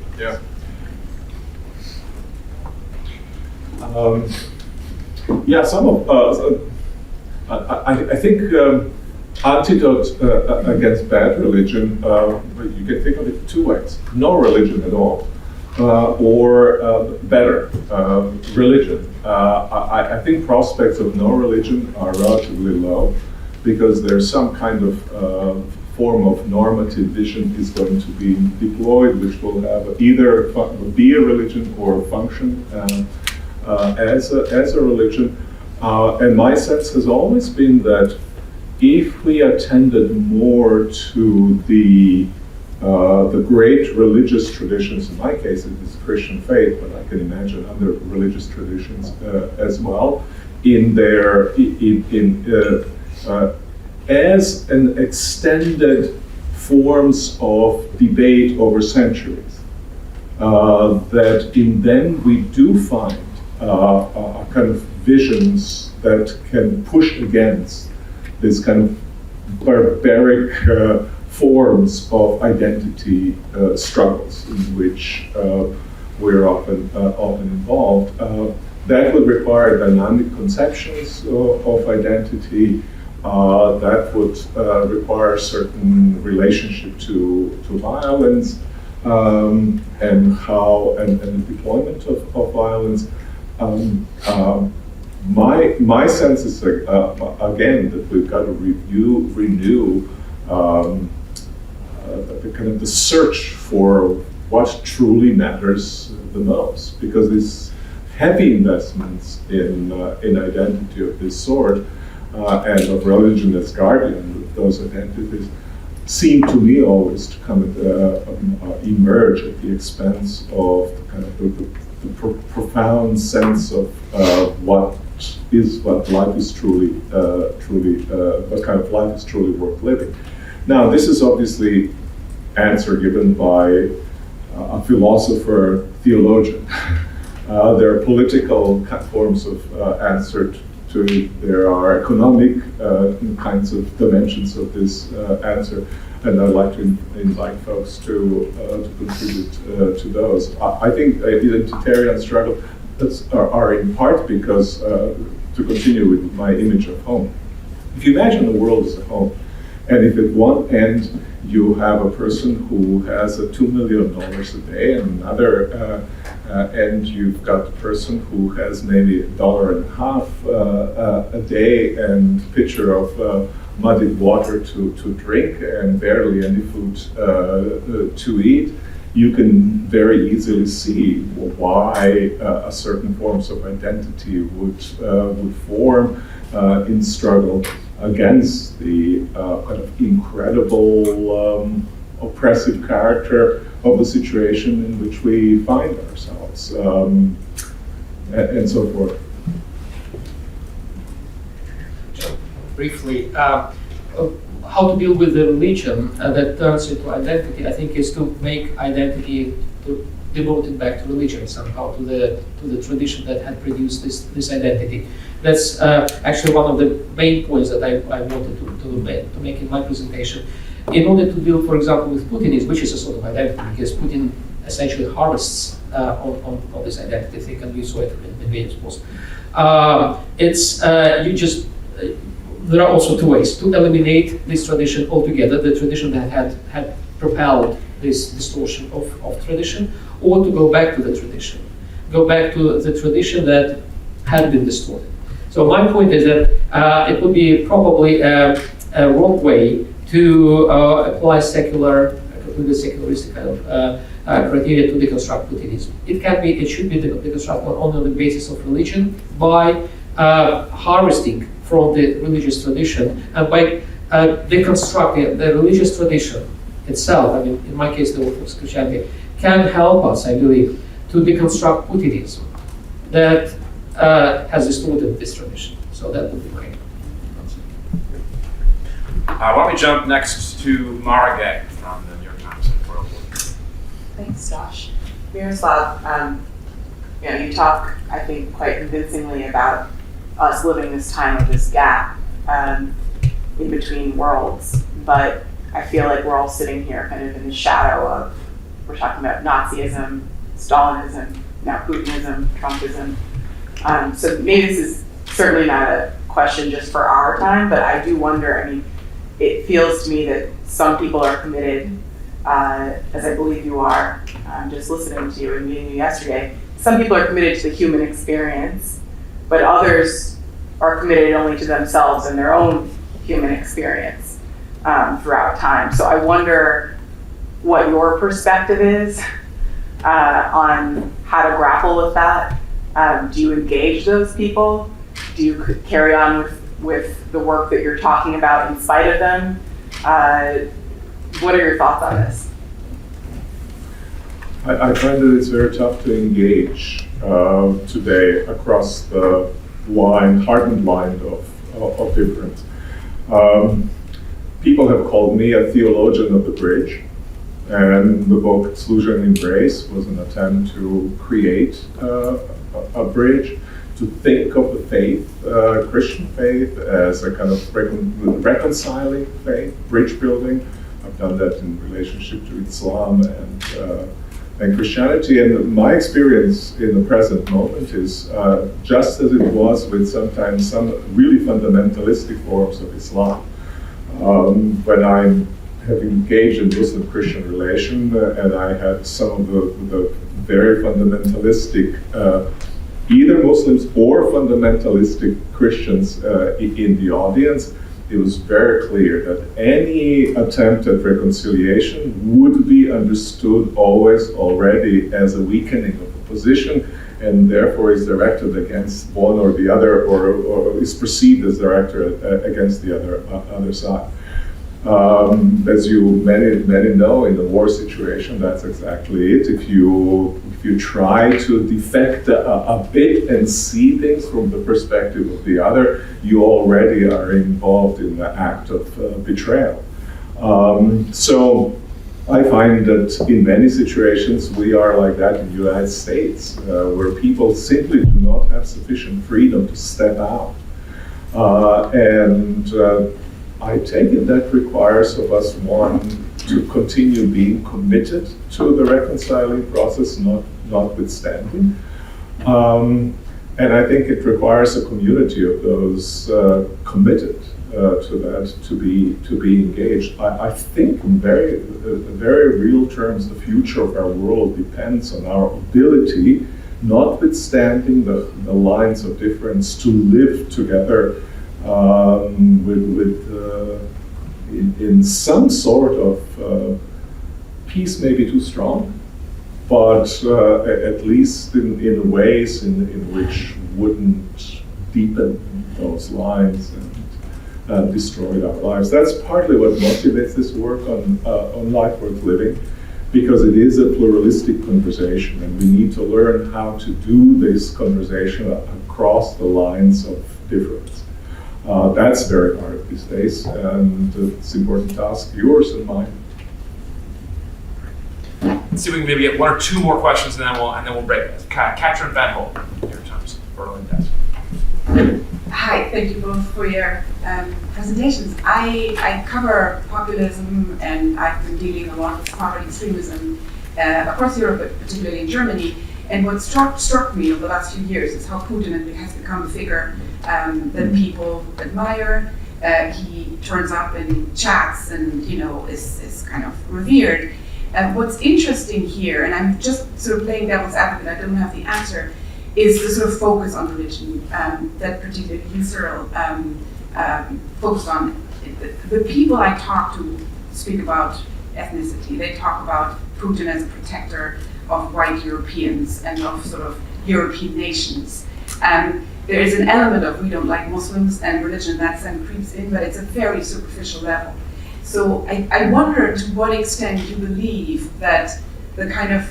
you. Some of I think antidote against bad religion, you can think of it two ways: no religion at all, or better religion. I think prospects of no religion are relatively low because there's some kind of form of normative vision is going to be deployed, which will have either be a religion or function as a religion. And my sense has always been that if we attended more to the great religious traditions, in my case it is Christian faith, but I can imagine other religious traditions as well, as an extended forms of debate over centuries, that in them we do find a kind of visions that can push against this kind of barbaric forms of identity struggles in which we're often involved. That would require dynamic conceptions of identity. That would require a certain relationship to violence and the deployment of violence. My sense is again that we've got to renew the kind of the search for what truly matters the most, because these heavy investments in identity of this sort and of religion as guardian of those identities seem to me always to come emerge at the expense of the kind of the profound sense of what life is truly, what kind of life is truly worth living. Now, this is obviously answer given by a philosopher, theologian. There are political forms of answer to it. There are economic kinds of dimensions of this answer, and I'd like to invite folks to contribute to those. I think identitarian struggle are in part because, to continue with my image of home, if you imagine the world as a home, and if at one end you have a person who has $2 million a day, and another end you've got a person who has maybe $1.50 a day and a pitcher of muddied water to drink and barely any food to eat, you can very easily see why a certain forms of identity would form in struggle against the kind of incredible oppressive character of the situation in which we find ourselves, and so forth. Briefly, how to deal with the religion that turns into identity, I think, is to make identity, to devote it back to religion somehow, to the tradition that had produced this identity. That's actually one of the main points that I wanted to make in my presentation. In order to deal, for example, with Putinism, which is a sort of identity, because Putin essentially harvests on this identity, and we saw it in various posts. There are also two ways to eliminate this tradition altogether, the tradition that had propelled this distortion of tradition, or to go back to the tradition. Go back to the tradition that had been distorted. So my point is that it would be probably a wrong way to apply completely secularistic kind of criteria to deconstruct Putinism. It should be deconstructed only on the basis of religion by harvesting from the religious tradition and by deconstructing the religious tradition itself. I mean, in my case, the Orthodox Christianity can help us, I believe, to deconstruct Putinism that has distorted this tradition. So that would be my concept. Why don't we jump next to Mara Gay from the New York Times editorial board. Thanks, Josh. Miroslav, you talk, I think, quite convincingly about us living this time of this gap in between worlds, but I feel like we're all sitting here kind of in the shadow of, we're talking about Nazism, Stalinism, now Putinism, Trumpism. So maybe this is certainly not a question just for our time, but I do wonder, I mean, it feels to me that some people are committed, as I believe you are, just listening to you and meeting you yesterday, some people are committed to the human experience, but others are committed only to themselves and their own human experience throughout time. So I wonder what your perspective is on how to grapple with that. Do you engage those people? Do you carry on with the work that you're talking about in spite of them? What are your thoughts on this? I find that it's very tough to engage today across the hardened line of difference. People have called me a theologian of the bridge, and the book Služba and Embrace was an attempt to create a bridge, to think of the faith, Christian faith, as a kind of reconciling faith, bridge building. I've done that in relationship to Islam and Christianity, and my experience in the present moment is just as it was with sometimes some really fundamentalistic forms of Islam. When I have engaged in Muslim-Christian relation, and I had some of the very fundamentalistic, either Muslims or fundamentalistic Christians in the audience, it was very clear that any attempt at reconciliation would be understood always already as a weakening of the position, and therefore is directed against one or the other, or is perceived as directed against the other side. As many know, in the war situation, that's exactly it. If you try to defect a bit and see things from the perspective of the other, you already are involved in the act of betrayal. So I find that in many situations we are like that in the United States, where people simply do not have sufficient freedom to step out. I take it that requires of us, one, to continue being committed to the reconciling process, notwithstanding. And I think it requires a community of those committed to that, to be engaged. I think in very real terms, the future of our world depends on our ability, notwithstanding the lines of difference, to live together in some sort of peace, maybe too strong, but at least in ways in which wouldn't deepen those lines and destroy our lives. That's partly what motivates this work on life worth living, because it is a pluralistic conversation, and we need to learn how to do this conversation across the lines of difference. That's very hard these days, and it's an important task, yours and mine. Let's see if we can maybe get one or two more questions, and then we'll break it. Katrin Van Holt, New York Times, Berlin Desk. Hi, thank you both for your presentations. I cover populism, and I've been dealing a lot with far-right extremism across Europe, but particularly in Germany. And what struck me over the last few years is how Putin has become a figure that people admire. He turns up in chats and, is kind of revered. What's interesting here, and I'm just sort of playing devil's advocate, I don't have the answer, is the sort of focus on religion that particularly you, Cyril, focused on. The people I talk to speak about ethnicity. They talk about Putin as a protector of white Europeans and of sort of European nations. There is an element of we don't like Muslims, and religion in that sense creeps in, but it's a very superficial level. So I wonder to what extent you believe that the kind of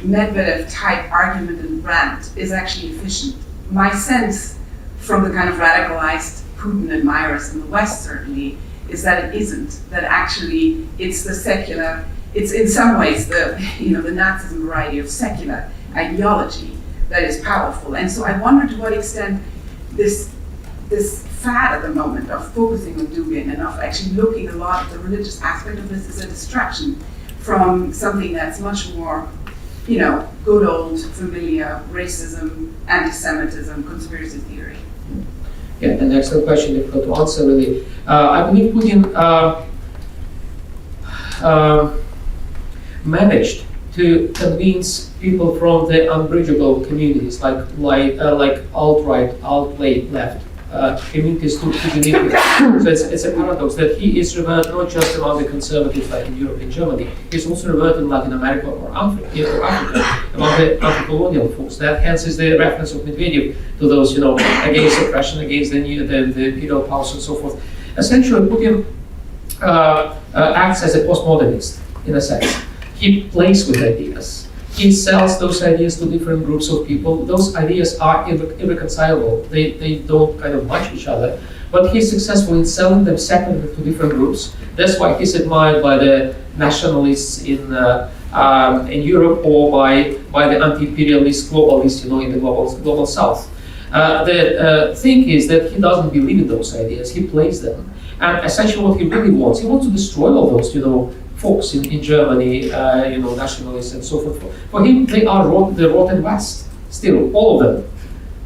Medvedev-type argument and rant is actually efficient. My sense from the kind of radicalized Putin admirers in the West certainly is that it isn't, that actually it's the secular, it's in some ways the Nazism variety of secular ideology that is powerful. And so I wonder to what extent this fad at the moment of focusing on Dugin and of actually looking a lot at the religious aspect of this is a distraction from something that's much more, good old familiar racism, anti-Semitism, conspiracy theory. Yeah, an excellent question, difficult to answer really. I believe Putin managed to convince people from the unbridgeable communities, like alt-right, alt-left communities to believe it. So it's a paradox that he is revered not just among the conservatives like in Europe and Germany, he's also revered in Latin America or Africa, among the anti-colonial folks. That hence is the reference of Medvedev to those, against oppression, against the imperial powers and so forth. Essentially, Putin acts as a postmodernist, in a sense. He plays with ideas. He sells those ideas to different groups of people. Those ideas are irreconcilable. They don't kind of match each other. But he's successful in selling them separately to different groups. That's why he's admired by the nationalists in Europe or by the anti-imperialist globalists, in the global South. The thing is that he doesn't believe in those ideas. He plays them. And essentially what he really wants, he wants to destroy all those, folks in Germany, nationalists and so forth. For him, they are the rotten West, still, all of them.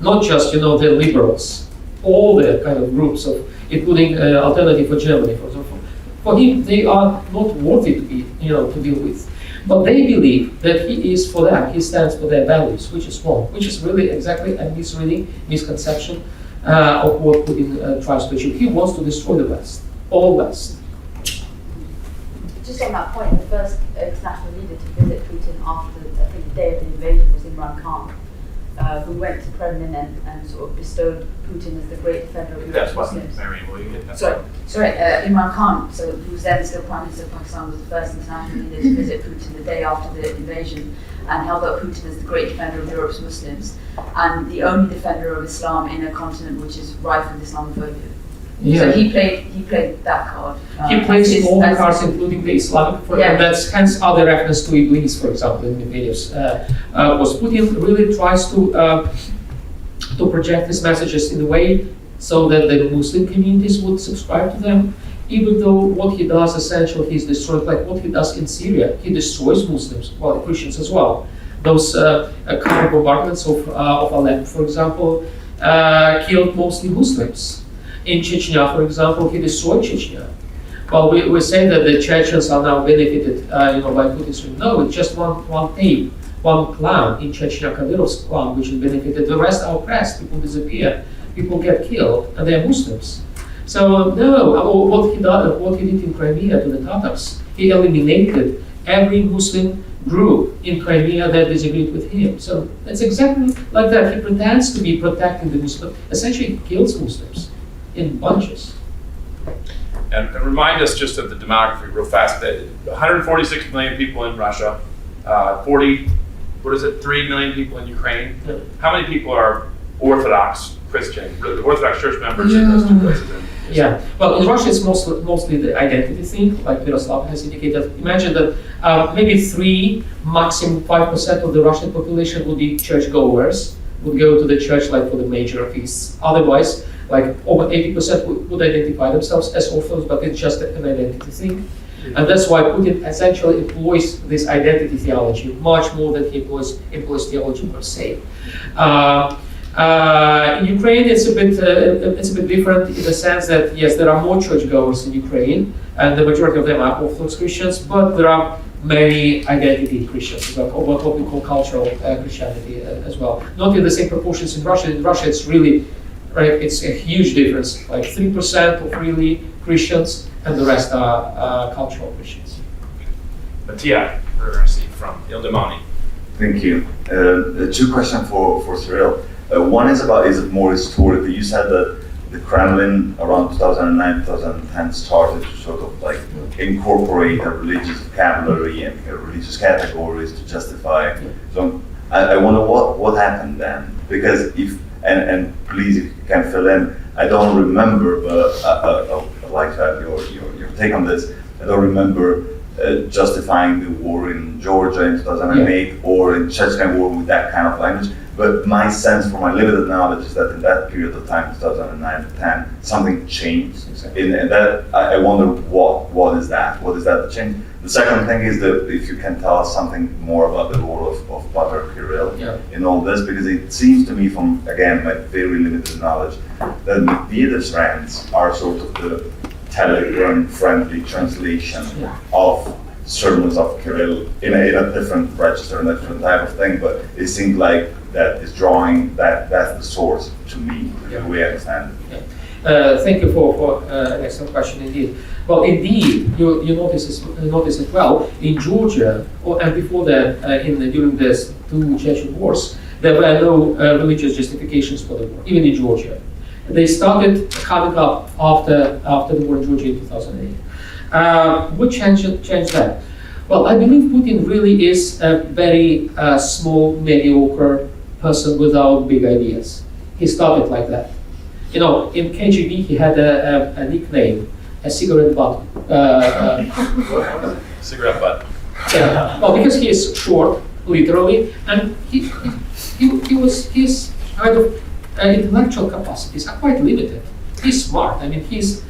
Not just, the liberals, all the kind of groups of, including Alternative for Germany, for example. For him, they are not worthy to be, to deal with. But they believe that he is for them, he stands for their values, which is wrong, which is really exactly a misconception of what Putin tries to achieve. He wants to destroy the West, all West. Just on that point, the first international leader to visit Putin after, I think, the day of the invasion was Imran Khan, who went to Kremlin and sort of bestowed Putin as the great defender of Europe's Muslims. Sorry, Imran Khan, who was then still Prime Minister of Pakistan, was the first international leader to visit Putin the day after the invasion and held up Putin as the great defender of Europe's Muslims and the only defender of Islam in a continent which is rife with Islamophobia. Yeah. So he played that card. He plays all the cards, including the Islamic, and that's hence other reference to Iblis, for example, in Medvedev's was Putin really tries to project his messages in a way so that the Muslim communities would subscribe to them, even though what he does essentially he's destroyed, like what he does in Syria, he destroys Muslims, well, Christians as well. Those counter bombardments of Aleppo, for example, killed mostly Muslims. In Chechnya, for example, he destroyed Chechnya. Well, we say that the Chechens are now benefited, by Putin's regime. No, it's just one ape, one clan in Chechnya, Kadyrov's clan, which is benefited. The rest are oppressed. People disappear. People get killed, and they're Muslims. So no, what he did in Crimea to the Tatars, he eliminated every Muslim group in Crimea that disagreed with him. So it's exactly like that. He pretends to be protecting the Muslims. Essentially, he kills Muslims in bunches. And remind us just of the demography real fast. That 146 million people in Russia, 3 million people in Ukraine. Yeah. How many people are Orthodox Christian, Orthodox Church members in those two places? Yeah, well, in Russia it's mostly the identity thing, like Miroslav has indicated. Imagine that maybe 3, maximum 5% of the Russian population would be churchgoers, would go to the church like for the major feasts. Otherwise, like over 80% would identify themselves as Orthodox, but it's just an identity thing. And that's why Putin essentially employs this identity theology much more than he employs theology per se. In Ukraine, it's a bit different in the sense that yes, there are more churchgoers in Ukraine, and the majority of them are Orthodox Christians, but there are many identity Christians, what we call cultural Christianity as well. Not in the same proportions in Russia. In Russia, it's really it's a huge difference, like 3% of really Christians, and the rest are cultural Christians. Mattia, we're going to see from Ildemani. Thank you. 2 questions for Cyril. One is about, is it more historical? You said that the Kremlin around 2009, 2010 started to sort of like incorporate a religious vocabulary and religious categories to justify. So I wonder what happened then, because if, and please if you can fill in, I don't remember, but I'd like to have your take on this. I don't remember justifying the war in Georgia in 2008 or in Chechen war with that kind of language. But my sense from my limited knowledge is that in that period of time, 2009 to 10, something changed. Exactly. And that, I wonder what is that? What is that change? The second thing is that if you can tell us something more about the role of Pater Kirill in all this, because it seems to me from, again, my very limited knowledge, that Medvedev's rants are sort of the Telegram-friendly translation of sermons of Kirill in a different register and a different type of thing, but it seems like that is drawing, that's the source to me, the way I understand it. Thank you for an excellent question indeed. Well, indeed, you notice it well. In Georgia, and before that, during these 2 Chechen wars, there were no religious justifications for the war, even in Georgia. They started coming up after the war in Georgia in 2008. What changed that? Well, I believe Putin really is a very small, mediocre person without big ideas. He started like that. You know, in KGB he had a nickname, a cigarette butt. Cigarette butt. Yeah. Well, because he is short, literally, and his kind of intellectual capacities are quite limited. He's smart. I mean, he's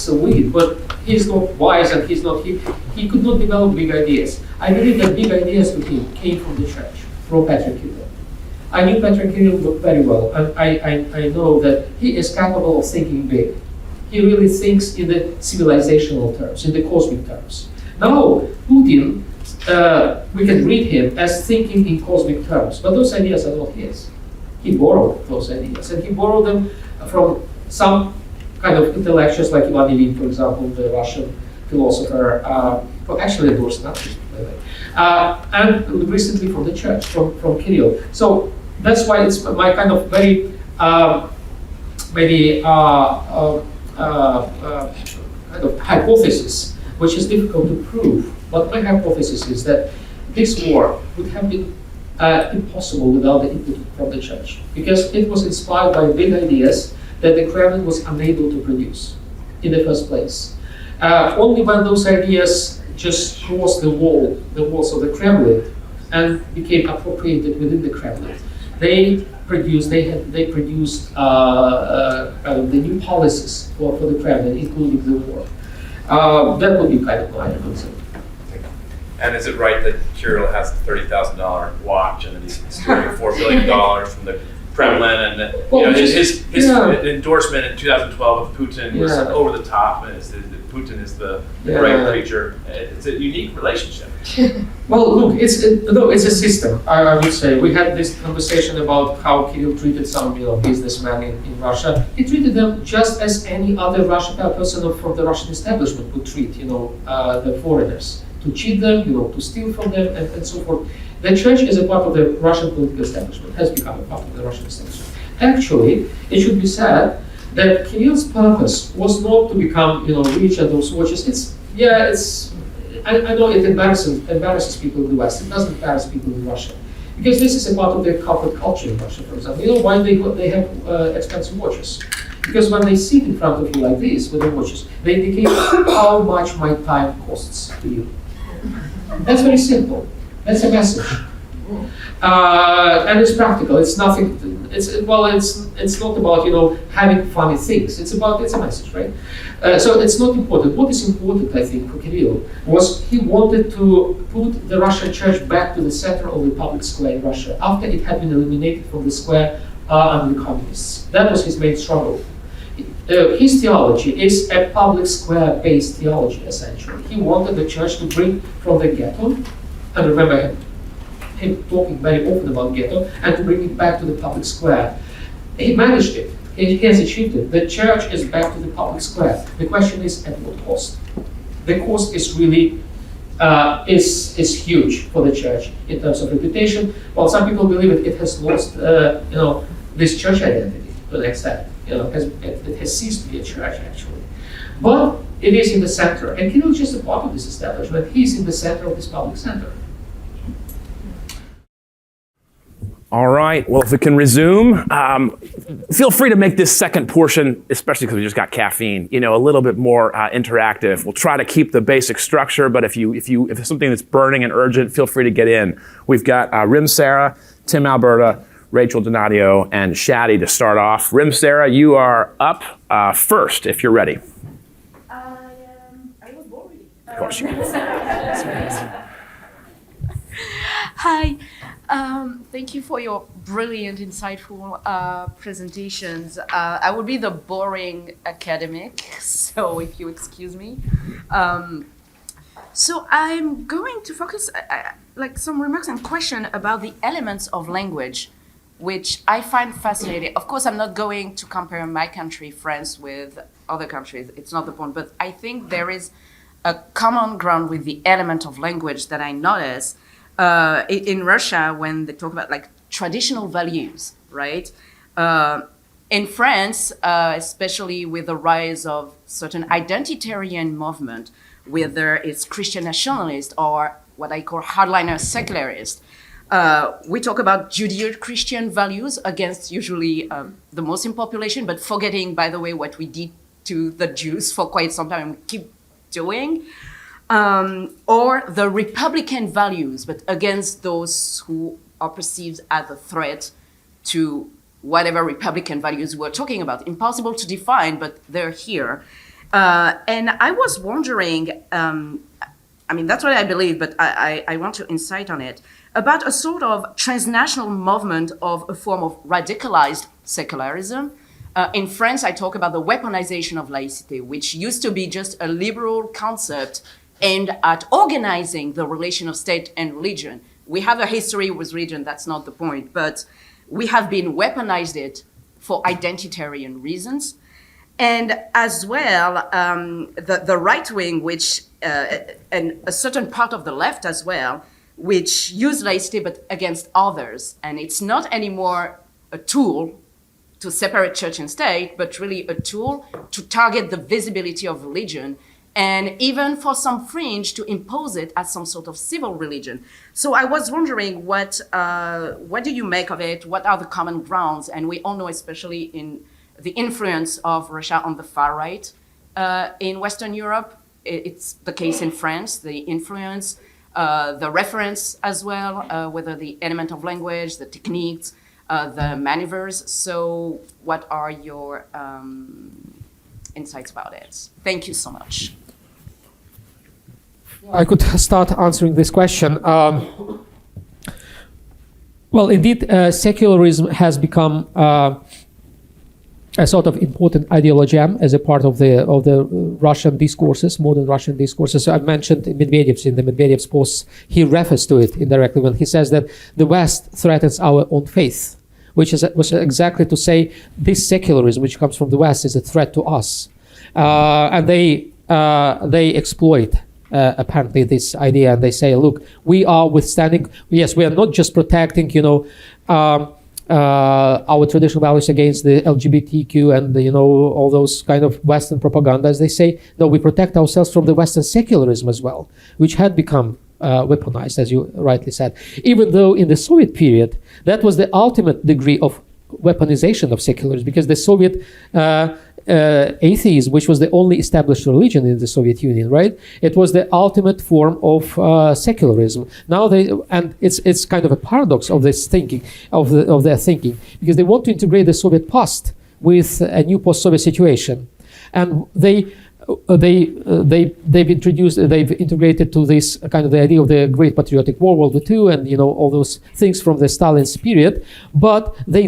witty, but he's not wise, and he could not develop big ideas. I believe that big ideas with him came from the church, from Pater Kirill. I knew Pater Kirill very well, and I know that he is capable of thinking big. He really thinks in the civilizational terms, in the cosmic terms. Now, Putin, we can read him as thinking in cosmic terms, but those ideas are not his. He borrowed those ideas, and he borrowed them from some kind of intellectuals like Ivan Ilyin, for example, the Russian philosopher, who actually endorsed Nazism, by the way, and recently from the church, from Kirill. So that's why it's my kind of very kind of hypothesis, which is difficult to prove. But my hypothesis is that this war would have been impossible without the input from the church, because it was inspired by big ideas that the Kremlin was unable to produce in the first place. Only when those ideas just crossed the walls of the Kremlin, and became appropriated within the Kremlin, they produced the new policies for the Kremlin, including the war. That would be kind of my answer. And is it right that Kirill has a $30,000 watch and that he's stealing $4 billion from the Kremlin, and that his endorsement in 2012 of Putin was over the top, and the Putin is the Yeah. great preacher. It's a unique relationship. Well, look, it's a system. I would say we had this conversation about how Kirill treated some businessmen in Russia. He treated them just as any other Russian person from the Russian establishment would treat the foreigners, to cheat them, to steal from them, and so forth. The church is a part of the Russian political establishment, has become a part of the Russian establishment. Actually, it should be said that Kirill's purpose was not to become, rich at those watches. I know it embarrasses people in the West. It doesn't embarrass people in Russia, because this is a part of their corporate culture in Russia. For example, why they have expensive watches? Because when they sit in front of you like this with their watches, they indicate how much my time costs to you. That's very simple. That's a message, and it's practical. It's nothing. It's not about having funny things. It's a message, right? So it's not important. What is important, I think, for Kirill was he wanted to put the Russian church back to the center of the public square in Russia after it had been eliminated from the square under the communists. That was his main struggle. His theology is a public square-based theology, essentially. He wanted the church to bring from the ghetto, and remember him talking very often about ghetto, and to bring it back to the public square. He managed it. He has achieved it. The church is back to the public square. The question is, at what cost? The cost is really is huge for the church in terms of reputation. While some people believe it has lost this church identity to an extent. It has ceased to be a church, actually. But it is in the center, and Kirill is just a part of this establishment. He's in the center of this public center. All right, well, if we can resume, feel free to make this second portion, especially because we just got caffeine, a little bit more interactive. We'll try to keep the basic structure, but if there's something that's burning and urgent, feel free to get in. We've got Rim Sarah, Tim Alberta, Rachel Donadio, and Shadi to start off. Rim Sarah, you are up first, if you're ready. I was born ready. Of course you can. Hi. Thank you for your brilliant, insightful presentations. I will be the boring academic, so if you excuse me. So I'm going to focus some remarks and question about the elements of language, which I find fascinating. Of course, I'm not going to compare my country, France, with other countries. It's not the point. But I think there is a common ground with the element of language that I notice in Russia when they talk about traditional values, right? In France, especially with the rise of certain identitarian movement, whether it's Christian nationalist or what I call hardliner secularist, we talk about Judeo-Christian values against usually the Muslim population, but forgetting, by the way, what we did to the Jews for quite some time and keep doing. Or the Republican values, but against those who are perceived as a threat to whatever Republican values we're talking about. Impossible to define, but they're here. And I was wondering, that's what I believe, but I want to insight on it, about a sort of transnational movement of a form of radicalized secularism. In France, I talk about the weaponization of laïcité, which used to be just a liberal concept aimed at organizing the relation of state and religion. We have a history with religion, that's not the point, but we have been weaponized it for identitarian reasons. And as well, the right wing, which, and a certain part of the left as well, which use laïcité but against others. And it's not anymore a tool to separate church and state, but really a tool to target the visibility of religion, and even for some fringe to impose it as some sort of civil religion. So I was wondering, what do you make of it? What are the common grounds? And we all know, especially in the influence of Russia on the far right in Western Europe, it's the case in France, the influence, the reference as well, whether the element of language, the techniques, the maneuvers. So what are your insights about it? Thank you so much. I could start answering this question. Well, indeed, secularism has become a sort of important ideology as a part of the Russian discourses, modern Russian discourses. So I mentioned Medvedev's in the Medvedev's posts. He refers to it indirectly when he says that the West threatens our own faith, which was exactly to say this secularism, which comes from the West, is a threat to us, and they exploit. Apparently this idea, and they say, look, we are withstanding, yes, we are not just protecting, our traditional values against the LGBTQ and all those kind of Western propaganda, as they say. No, we protect ourselves from the Western secularism as well, which had become weaponized, as you rightly said. Even though in the Soviet period, that was the ultimate degree of weaponization of secularism, because the Soviet atheism, which was the only established religion in the Soviet Union, right? It was the ultimate form of secularism. Now it's kind of a paradox of this thinking, of their thinking, because they want to integrate the Soviet past with a new post-Soviet situation, and they've integrated to this kind of the idea of the Great Patriotic War, World War II, and all those things from the Stalin's period, but they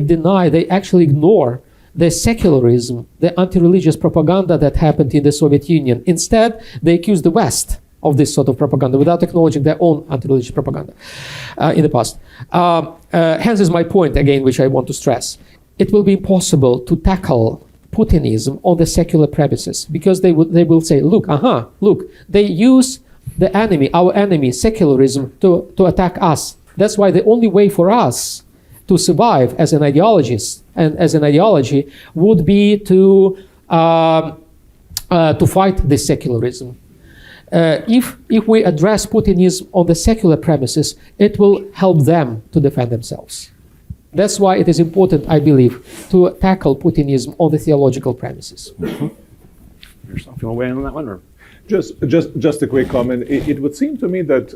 actually ignore the secularism, the anti-religious propaganda that happened in the Soviet Union. Instead, they accuse the West of this sort of propaganda without acknowledging their own anti-religious propaganda in the past. Hence is my point, again, which I want to stress. It will be impossible to tackle Putinism on the secular premises, because they will say, look, they use the enemy, our enemy, secularism, to attack us. That's why the only way for us to survive as an ideologist and as an ideology would be to fight this secularism. If we address Putinism on the secular premises, it will help them to defend themselves. That's why it is important, I believe, to tackle Putinism on the theological premises. Miroslav, you want to weigh in on that one, or? Just a quick comment. It would seem to me that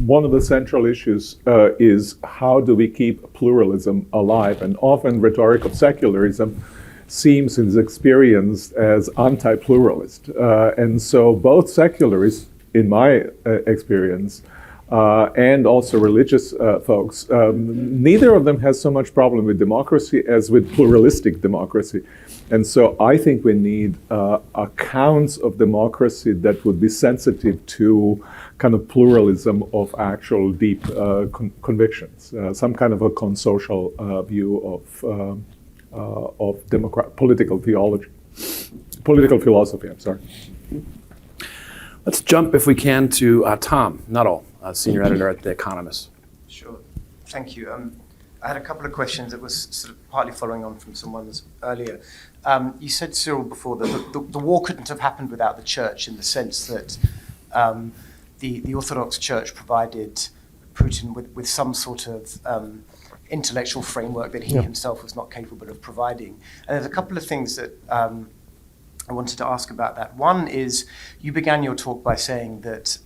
one of the central issues is how do we keep pluralism alive? And often rhetoric of secularism seems and is experienced as anti-pluralist. And so both secularists, in my experience, and also religious folks, neither of them has so much problem with democracy as with pluralistic democracy. And so I think we need accounts of democracy that would be sensitive to kind of pluralism of actual deep convictions, some kind of a consocial view of political theology, political philosophy, I'm sorry. Let's jump, if we can, to Tom Nuttall, senior editor at The Economist. Sure, thank you. I had a couple of questions that was sort of partly following on from someone's earlier. You said, Cyril, before that the war couldn't have happened without the church, in the sense that the Orthodox Church provided Putin with some sort of intellectual framework that he himself was not capable of providing. And there's a couple of things that I wanted to ask about that. One is, you began your talk by saying that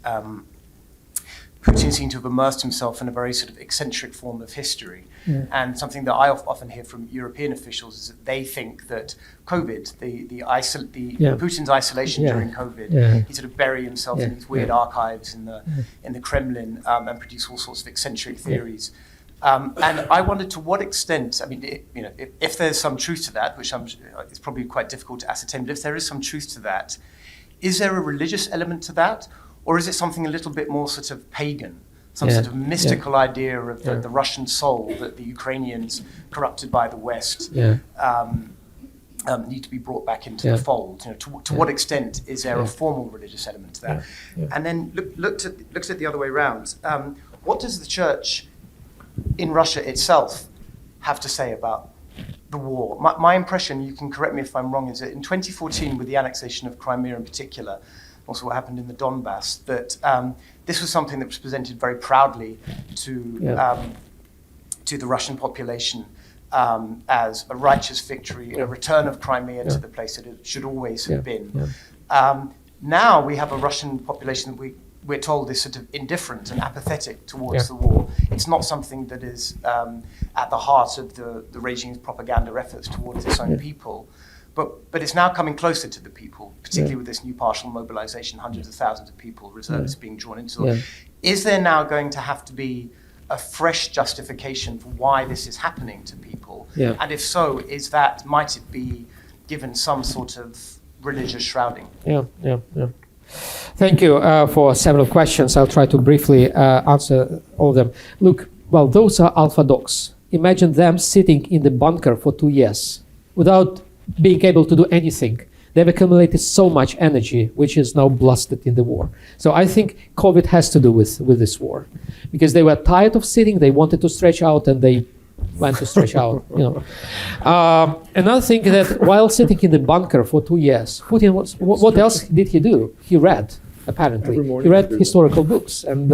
Putin seemed to have immersed himself in a very sort of eccentric form of history. Yeah. And something that I often hear from European officials is that they think that COVID, Putin's isolation during COVID, he sort of buried himself in these weird archives in the Kremlin and produced all sorts of eccentric theories. And I wondered, to what extent, I mean, if there's some truth to that, which it's probably quite difficult to ascertain, but if there is some truth to that, is there a religious element to that? Or is it something a little bit more sort of pagan, some sort of mystical idea of the Russian soul that the Ukrainians, corrupted by the West, need to be brought back into the fold? To what extent is there a formal religious element to that? And then looked at the other way around. What does the church in Russia itself have to say about the war? My impression, you can correct me if I'm wrong, is that in 2014, with the annexation of Crimea in particular, also what happened in the Donbass, that this was something that was presented very proudly to the Russian population as a righteous victory, a return of Crimea to the place that it should always have been. Now we have a Russian population that we're told is sort of indifferent and apathetic towards the war. It's not something that is at the heart of the regime's propaganda efforts towards its own people. But it's now coming closer to the people, particularly with this new partial mobilization, hundreds of thousands of people, reservists being drawn into it. Is there now going to have to be a fresh justification for why this is happening to people? And if so, might it be given some sort of religious shrouding. Yeah. Thank you for several questions. I'll try to briefly answer all of them. Look, well, those are alpha dogs. Imagine them sitting in the bunker for 2 years without being able to do anything. They've accumulated so much energy, which is now blasted in the war. So I think COVID has to do with this war, because they were tired of sitting, they wanted to stretch out, and they went to stretch out. Another thing, that while sitting in the bunker for 2 years, Putin what else did he do? He read, apparently. He read historical books, and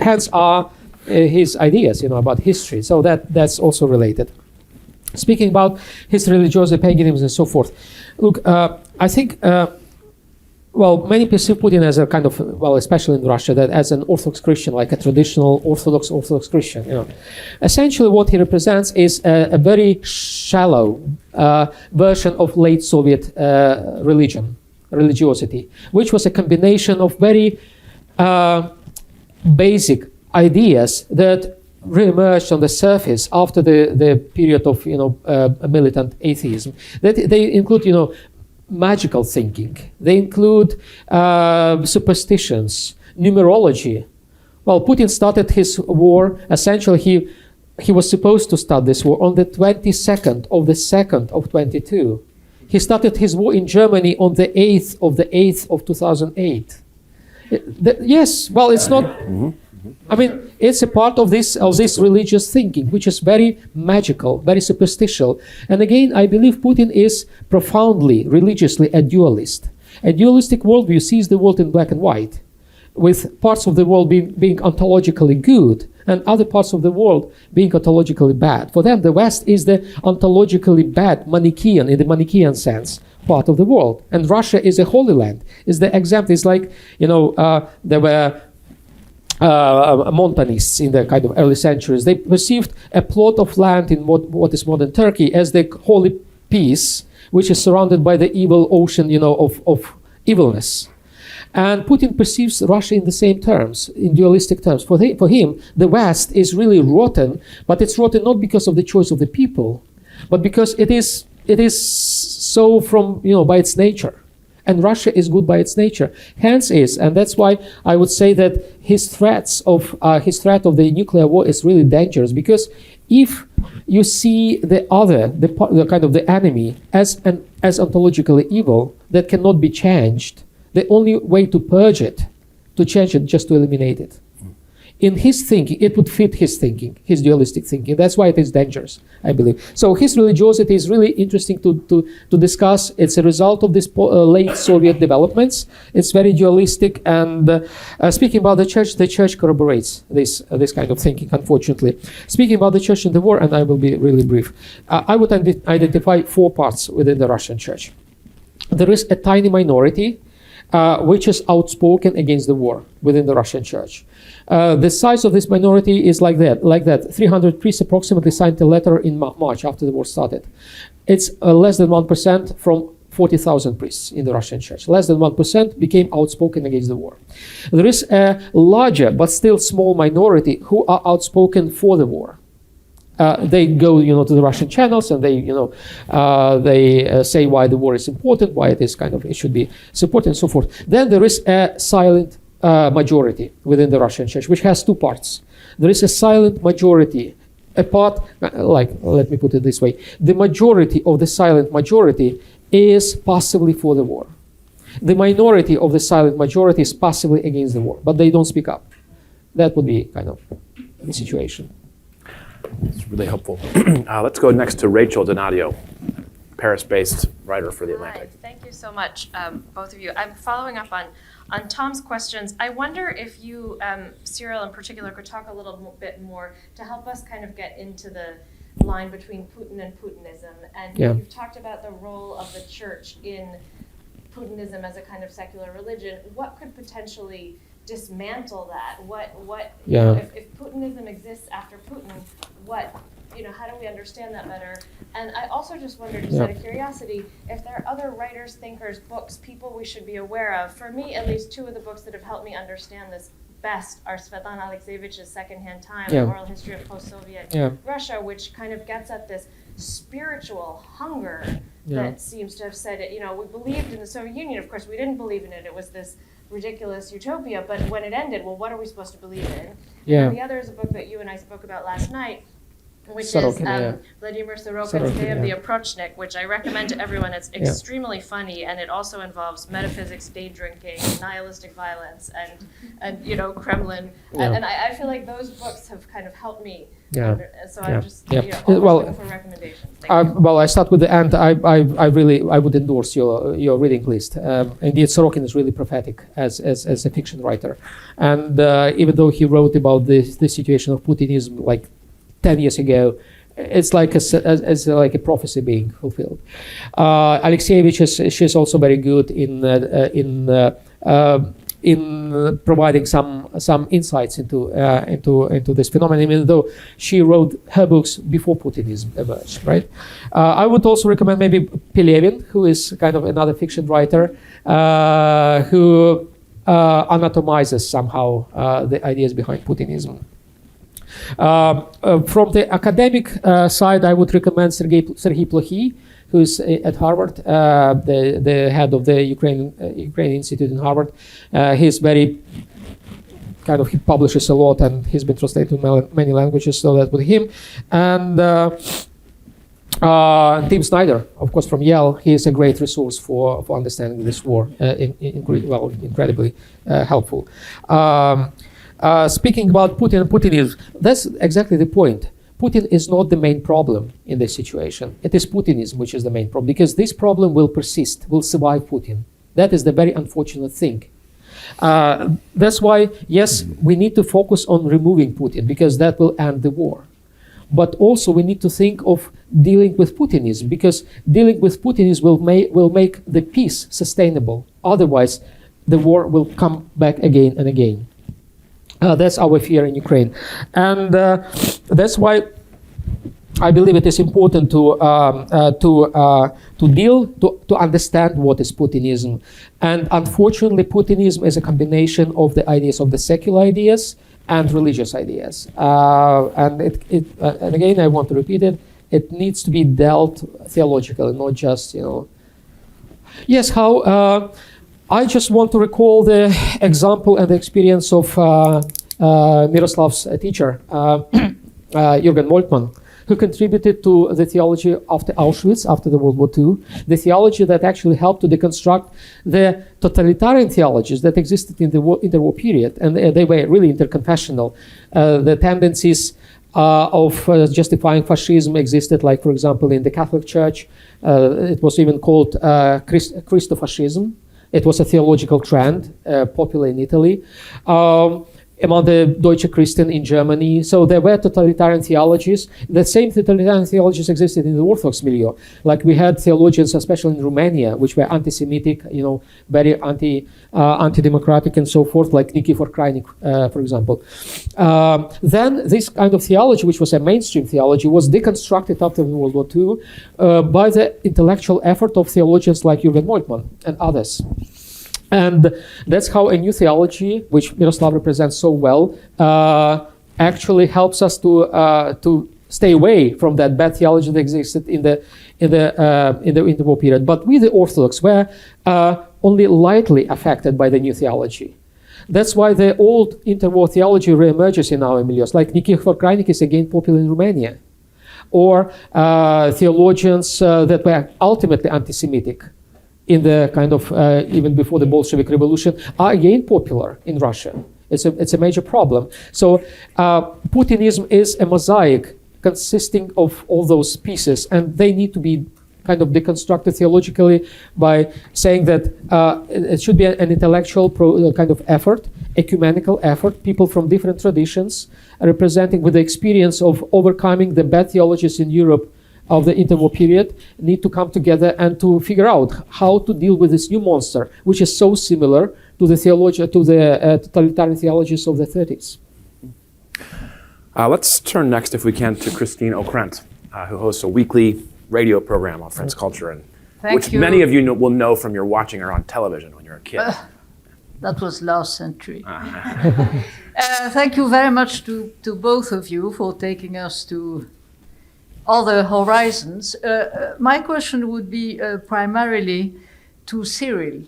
hence are his ideas, about history. So that's also related. Speaking about his religiosity, paganism, and so forth. Look, I think, many perceive Putin as a kind of, especially in Russia, that as an Orthodox Christian, like a traditional Orthodox Christian. Essentially, what he represents is a very shallow version of late Soviet religiosity, which was a combination of very basic ideas that re-emerged on the surface after the period of militant atheism. That they include magical thinking. They include superstitions, numerology. Well, Putin started his war. Essentially, he was supposed to start this war on the 22nd of the 2nd of 22. He started his war in Germany on the 8th of 2008. Yes, well, it's not. I mean, it's a part of this religious thinking, which is very magical, very superstitial. And again, I believe Putin is profoundly, religiously a dualist. A dualistic worldview sees the world in black and white, with parts of the world being ontologically good and other parts of the world being ontologically bad. For them, the West is the ontologically bad, Manichaean, in the Manichaean sense, part of the world. And Russia is a holy land. Is the example. It's like, there were Montanists in the kind of early centuries. They perceived a plot of land in what is modern Turkey as the holy piece, which is surrounded by the evil ocean, of evilness. And Putin perceives Russia in the same terms, in dualistic terms. For him, the West is really rotten, but it's rotten not because of the choice of the people, but because it is so from by its nature. And Russia is good by its nature. Hence and that's why I would say that his threat of the nuclear war is really dangerous, because if you see the kind of the enemy as ontologically evil that cannot be changed, the only way to purge it, to change it, just to eliminate it. In his thinking, it would fit his thinking, his dualistic thinking. That's why it is dangerous, I believe. So his religiosity is really interesting to discuss. It's a result of these late Soviet developments. It's very dualistic. And speaking about the church corroborates this kind of thinking, unfortunately. Speaking about the church in the war, and I will be really brief, I would identify 4 parts within the Russian church. There is a tiny minority which is outspoken against the war within the Russian church. The size of this minority is like that. 300 priests approximately signed a letter in March after the war started. It's less than 1% from 40,000 priests in the Russian church. Less than 1% became outspoken against the war. There is a larger but still small minority who are outspoken for the war. They go, to the Russian channels, and they say why the war is important, why it should be supported, and so forth. Then there is a silent majority within the Russian church, which has 2 parts. There is a silent majority, a part, let me put it this way: the majority of the silent majority is passively for the war. The minority of the silent majority is passively against the war, but they don't speak up. That would be kind of the situation. It's really helpful. Let's go next to Rachel Donadio, Paris-based writer for The Atlantic. Hi, thank you so much, both of you. I'm following up on Tom's questions. I wonder if you, Cyril in particular, could talk a little bit more to help us kind of get into the line between Putin and Putinism. And you've talked about the role of the church in Putinism as a kind of secular religion. What could potentially dismantle that? If Putinism exists after Putin, how do we understand that better? And I also just wondered, just out of curiosity, if there are other writers, thinkers, books, people we should be aware of. For me, at least 2 of the books that have helped me understand this best are Svetlana Alexievich's Secondhand Time, Yeah. An Oral History of Post-Soviet Yeah. Russia, which kind of gets at this spiritual hunger Yeah. that seems to have said it. You know, we believed in the Soviet Union. Of course, we didn't believe in it. It was this ridiculous utopia. But when it ended, well, what are we supposed to believe in? Yeah. And the other is a book that you and I spoke about last night, which is Sorokin, yeah. Vladimir Sorokin's Sorokin, Day of yeah. the Approachnik, which I recommend to everyone. It's Yeah. extremely funny, and it also involves metaphysics, day drinking, nihilistic violence, and you know, Kremlin. Yeah. And I feel like those books have kind of helped me. Yeah. So Yeah. I'm just Yeah. you know, always Well, looking for recommendations. Thank you. well, I start with the end. I really would endorse your reading list. Indeed, Sorokin is really prophetic as a fiction writer, and even though he wrote about the situation of Putinism like 10 years ago, it's like a prophecy being fulfilled. Alexievich she's also very good in providing some insights into this phenomenon, even though she wrote her books before Putinism emerged, right? I would also recommend maybe Pelevin, who is kind of another fiction writer, who anatomizes somehow the ideas behind Putinism. From the academic side, I would recommend Sergei Plokhy, who is at Harvard, the head of the Ukrainian Institute in Harvard. He's very he publishes a lot, and he's been translated to many languages, so that with him. And Tim Snyder, of course, from Yale, he is a great resource for understanding this war, incredibly helpful. Speaking about Putin and Putinism, that's exactly the point. Putin is not the main problem in this situation. It is Putinism which is the main problem, because this problem will persist, will survive Putin. That is the very unfortunate thing. That's why, yes, we need to focus on removing Putin, because that will end the war. But also we need to think of dealing with Putinism, because dealing with Putinism will make the peace sustainable. Otherwise, the war will come back again and again. That's our fear in Ukraine, and that's why I believe it is important to understand what is Putinism. And unfortunately, Putinism is a combination of the ideas of the secular ideas and religious ideas. And again, I want to repeat it. It needs to be dealt theologically, not just Yes, how. I just want to recall the example and the experience of Miroslav's teacher, Jürgen Moltmann, who contributed to the theology after Auschwitz, after the World War II, the theology that actually helped to deconstruct the totalitarian theologies that existed in the interwar period, and they were really interconfessional. The tendencies of justifying fascism existed, like, for example, in the Catholic Church. It was even called Christofascism. It was a theological trend, popular in Italy, among the Deutsche Christen in Germany. So there were totalitarian theologies. The same totalitarian theologies existed in the Orthodox milieu. Like we had theologians, especially in Romania, which were anti-Semitic, very anti-democratic and so forth, like Nikifor Krajnik, for example. Then this kind of theology, which was a mainstream theology, was deconstructed after World War II by the intellectual effort of theologians like Jürgen Moltmann and others. And that's how a new theology, which Miroslav represents so well, actually helps us to stay away from that bad theology that existed in the interwar period. But we, the Orthodox, were only lightly affected by the new theology. That's why the old interwar theology reemerges in our milieus, like Nikifor Krajnik is again popular in Romania, or theologians that were ultimately anti-Semitic in the kind of, even before the Bolshevik Revolution, are again popular in Russia. It's a major problem. So Putinism is a mosaic consisting of all those pieces, and they need to be kind of deconstructed theologically by saying that it should be an intellectual kind of effort, ecumenical effort, people from different traditions representing with the experience of overcoming the bad theologies in Europe of the interwar period need to come together and to figure out how to deal with this new monster, which is so similar to the totalitarian theologies of the 30s. Let's turn next, if we can, to Christine O'Krent, who hosts a weekly radio program on French culture, and which many of you will know from your watching her on television when you're a kid. That was last century. Thank you very much to both of you for taking us to other horizons. My question would be primarily to Cyril.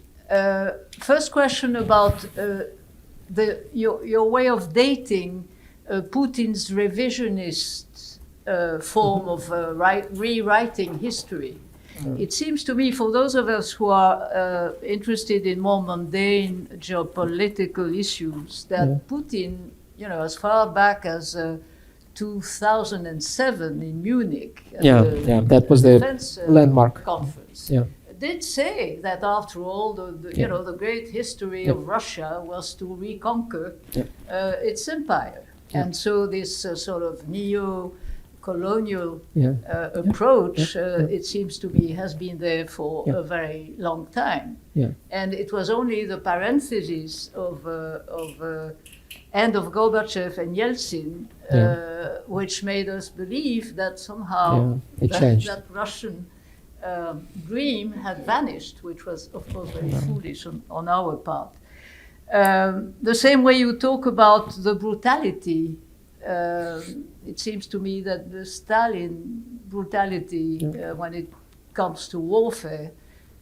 First question about your way of dating Putin's revisionist form of rewriting history. It seems to me, for those of us who are interested in more mundane geopolitical issues, that Putin, as far back as 2007 in Munich, that was the landmark conference, Yeah. did say that after all, the great history of Russia was to reconquer its empire, and so this sort of neo-colonial approach, it seems to me, has been there for a very long time, and it was only the parenthesis of end of Gorbachev and Yeltsin, which made us believe that somehow that Russian dream had vanished, which was, of course, very foolish on our part. The same way you talk about the brutality, it seems to me that the Stalin brutality, when it comes to warfare,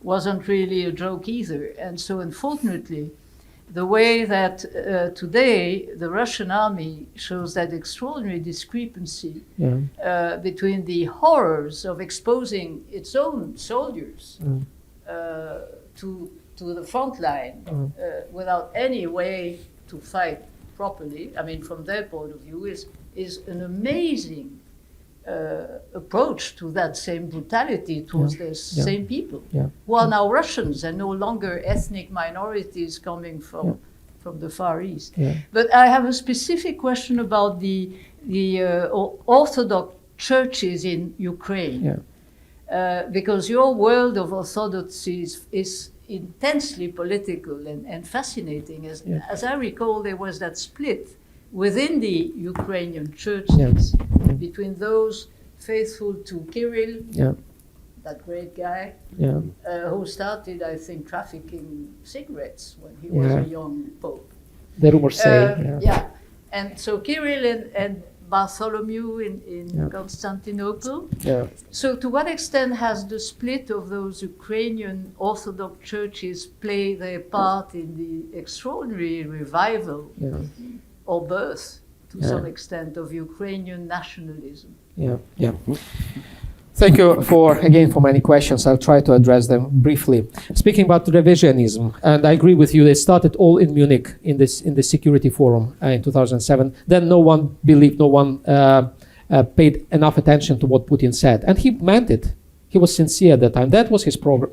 wasn't really a joke either. And so, unfortunately, the way that today the Russian army shows that extraordinary discrepancy between the horrors of exposing its own soldiers to the front line without any way to fight properly, I mean, from their point of view, is an amazing approach to that same brutality towards the same people who are now Russians and no longer ethnic minorities coming from the Far East. But I have a specific question about the Orthodox churches in Ukraine, because your world of Orthodoxy is intensely political and fascinating. As I recall, there was that split within the Ukrainian churches between those faithful to Kirill, that great guy, who started, I think, trafficking cigarettes when he was a young pope. The rumors say. And so Kirill and Bartholomew in Constantinople. So to what extent has the split of those Ukrainian Orthodox churches played their part in the extraordinary revival or birth, to some extent, of Ukrainian nationalism? Thank you for many questions. I'll try to address them briefly. Speaking about revisionism, and I agree with you, it started all in Munich in the Security Forum in 2007. Then no one believed, no one paid enough attention to what Putin said, and he meant it. He was sincere at that time. That was his program,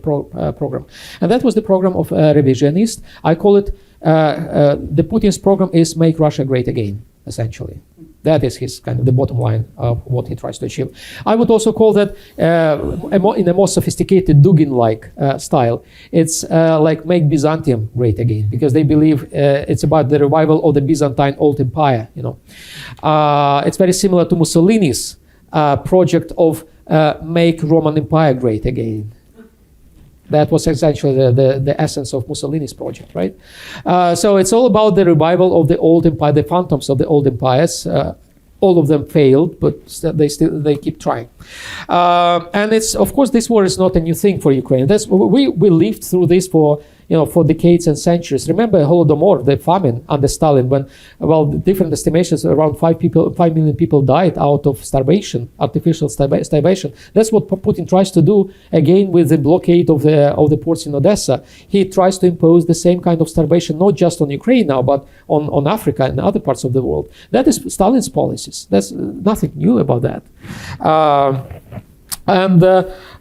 and that was the program of revisionist. I call it the Putin's program is make Russia great again, essentially. That is his kind of the bottom line of what he tries to achieve. I would also call that in a more sophisticated Dugin-like style. It's like make Byzantium great again, because they believe it's about the revival of the Byzantine old empire. It's very similar to Mussolini's project of make Roman Empire great again. That was essentially the essence of Mussolini's project, right? So it's all about the revival of the old empire, the phantoms of the old empires. All of them failed, but they keep trying. And it's, of course, this war is not a new thing for Ukraine. We lived through this for decades and centuries. Remember Holodomor, the famine under Stalin, when, different estimations, around 5 million people died out of starvation, artificial starvation. That's what Putin tries to do again with the blockade of the ports in Odessa. He tries to impose the same kind of starvation, not just on Ukraine now, but on Africa and other parts of the world. That is Stalin's policies. There's nothing new about that. And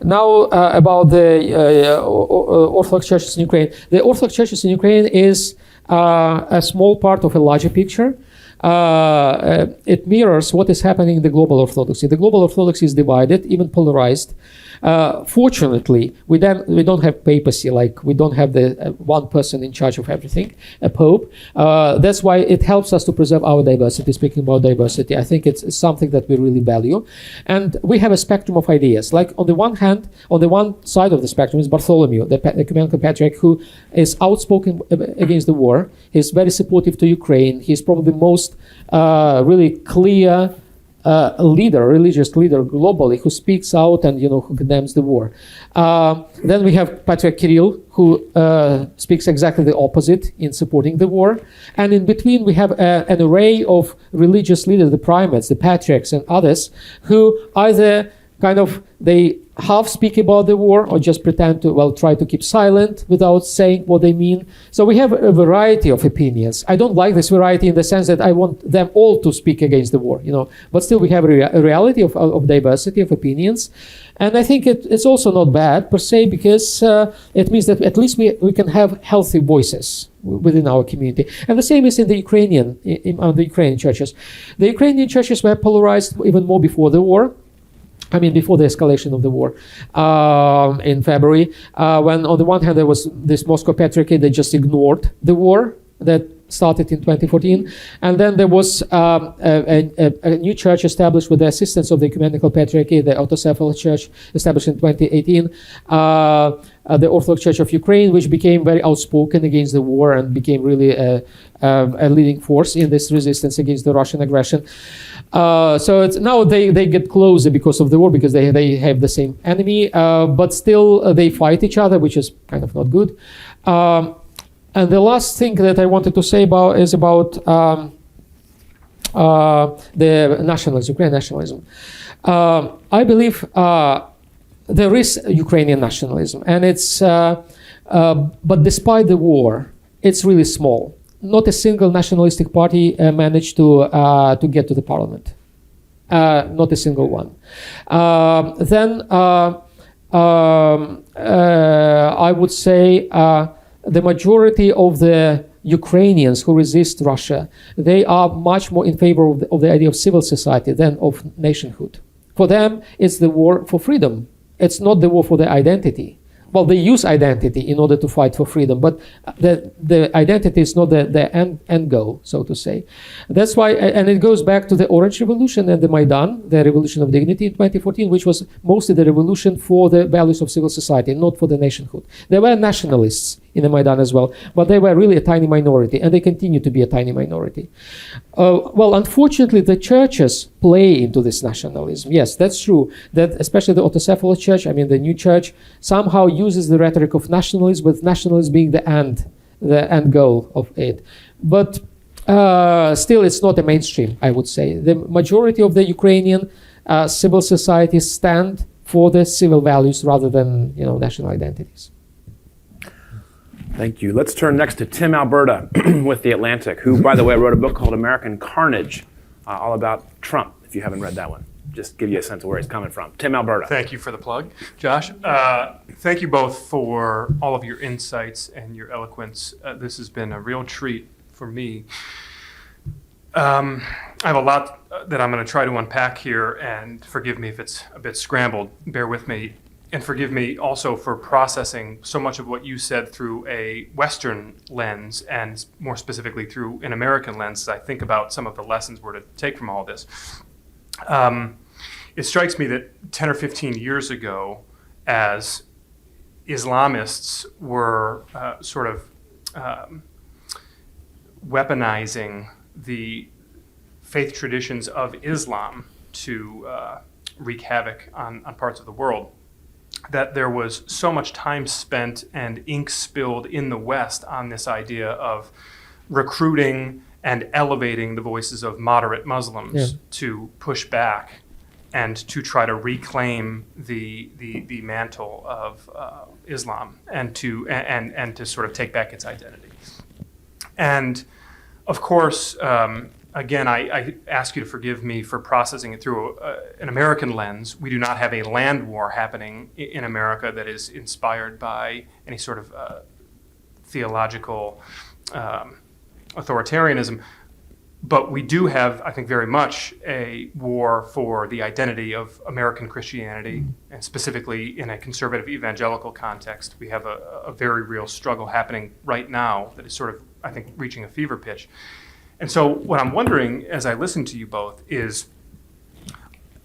now about the Orthodox churches in Ukraine. The Orthodox churches in Ukraine is a small part of a larger picture. it mirrors what is happening in the global orthodoxy. The global orthodoxy is divided, even polarized. Fortunately, we don't have papacy, like we don't have the one person in charge of everything, a pope. That's why it helps us to preserve our diversity. Speaking about diversity, I think it's something that we really value. And we have a spectrum of ideas. Like on the one hand, on the one side of the spectrum is Bartholomew, the ecumenical patriarch, who is outspoken against the war. He's very supportive to Ukraine. He's probably the most really clear religious leader globally, who speaks out and who condemns the war. Then we have Patriarch Kirill, who speaks exactly the opposite in supporting the war. And in between we have an array of religious leaders, the primates, the patriarchs, and others, who either they half speak about the war or just pretend to, try to keep silent without saying what they mean. So we have a variety of opinions. I don't like this variety in the sense that I want them all to speak against the war, but still we have a reality of diversity of opinions. And I think it's also not bad per se, because it means that at least we can have healthy voices within our community. And the same is in the Ukrainian churches. The Ukrainian churches were polarized even more before the war. Before the escalation of the war in February, when on the one hand there was this Moscow Patriarchy, they just ignored the war that started in 2014, and then there was a new church established with the assistance of the Ecumenical Patriarchy, the Autocephalous Church, established in 2018, the Orthodox Church of Ukraine, which became very outspoken against the war and became really a leading force in this resistance against the Russian aggression. So now they get closer because of the war, because they have the same enemy, but still they fight each other, which is kind of not good. And the last thing that I wanted to say is about the nationalism, Ukrainian nationalism. I believe there is Ukrainian nationalism, and it's but despite the war, it's really small. Not a single nationalistic party managed to get to the parliament. Not a single one. Then I would say the majority of the Ukrainians who resist Russia, they are much more in favor of the idea of civil society than of nationhood. For them, it's the war for freedom. It's not the war for their identity. Well, they use identity in order to fight for freedom, but the identity is not the end goal, so to say. That's why, and it goes back to the Orange Revolution and the Maidan, the Revolution of Dignity in 2014, which was mostly the revolution for the values of civil society, not for the nationhood. There were nationalists in the Maidan as well, but they were really a tiny minority, and they continue to be a tiny minority. Well, unfortunately, the churches play into this nationalism. Yes, that's true. That especially the Autocephalous Church, the new church, somehow uses the rhetoric of nationalism, with nationalism being the end goal of it. But still, it's not a mainstream, I would say. The majority of the Ukrainian civil societies stand for the civil values rather than national identities. Thank you. Let's turn next to Tim Alberta with The Atlantic, who, by the way, wrote a book called American Carnage, all about Trump, if you haven't read that one. Just give you a sense of where he's coming from. Tim Alberta. Thank you for the plug, Josh. Thank you both for all of your insights and your eloquence. This has been a real treat for me. I have a lot that I'm going to try to unpack here, and forgive me if it's a bit scrambled. Bear with me. And forgive me also for processing so much of what you said through a Western lens, and more specifically through an American lens, as I think about some of the lessons we're to take from all this. It strikes me that 10 or 15 years ago, as Islamists were weaponizing the faith traditions of Islam to wreak havoc on parts of the world, that there was so much time spent and ink spilled in the West on this idea of recruiting and elevating the voices of moderate Muslims to push back and to try to reclaim the mantle of Islam and to sort of take back its identity. And of course, again, I ask you to forgive me for processing it through an American lens. We do not have a land war happening in America that is inspired by any sort of theological authoritarianism. But we do have, I think, very much a war for the identity of American Christianity, and specifically in a conservative evangelical context. We have a very real struggle happening right now that is sort of, I think, reaching a fever pitch. And so what I'm wondering as I listen to you both is,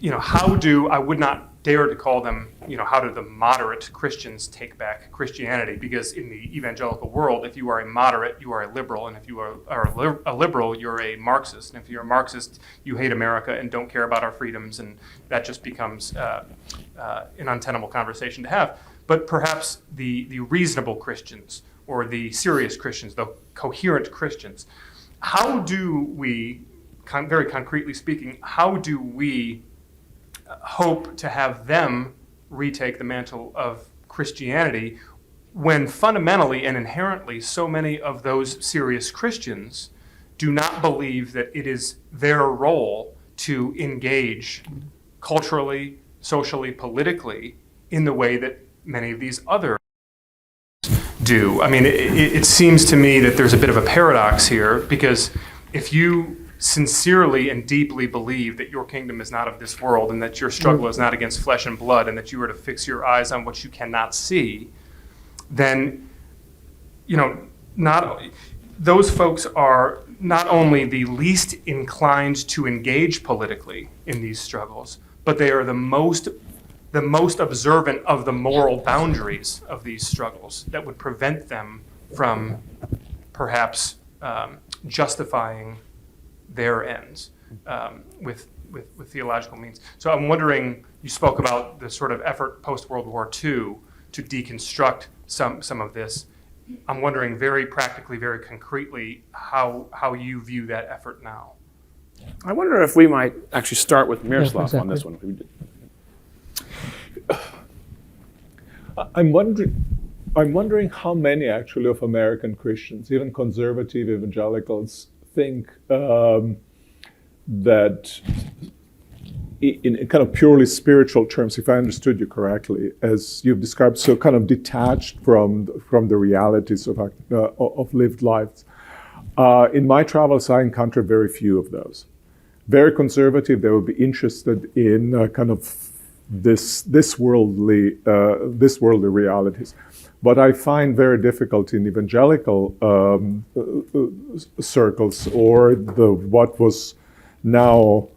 I would not dare to call them, how do the moderate Christians take back Christianity? Because in the evangelical world, if you are a moderate, you are a liberal. And if you are a liberal, you're a Marxist. And if you're a Marxist, you hate America and don't care about our freedoms. And that just becomes an untenable conversation to have. But perhaps the reasonable Christians, or the serious Christians, the coherent Christians, how do we, very concretely speaking, how do we hope to have them retake the mantle of Christianity when fundamentally and inherently so many of those serious Christians do not believe that it is their role to engage culturally, socially, politically in the way that many of these other do? I mean, it seems to me that there's a bit of a paradox here, because if you sincerely and deeply believe that your kingdom is not of this world, and that your struggle is not against flesh and blood, and that you are to fix your eyes on what you cannot see, then those folks are not only the least inclined to engage politically in these struggles, but they are the most observant of the moral boundaries of these struggles that would prevent them from perhaps justifying their ends with theological means. So I'm wondering, you spoke about the sort of effort post-World War II to deconstruct some of this. I'm wondering very practically, very concretely, how you view that effort now. I wonder if we might actually start with Miroslav on this one. I'm wondering how many actually of American Christians, even conservative evangelicals, think that in kind of purely spiritual terms, if I understood you correctly, as you've described, so kind of detached from the realities of lived lives. In my travels, I encountered very few of those. Very conservative, they would be interested in kind of this worldly realities. What I find very difficult in evangelical circles, or what was now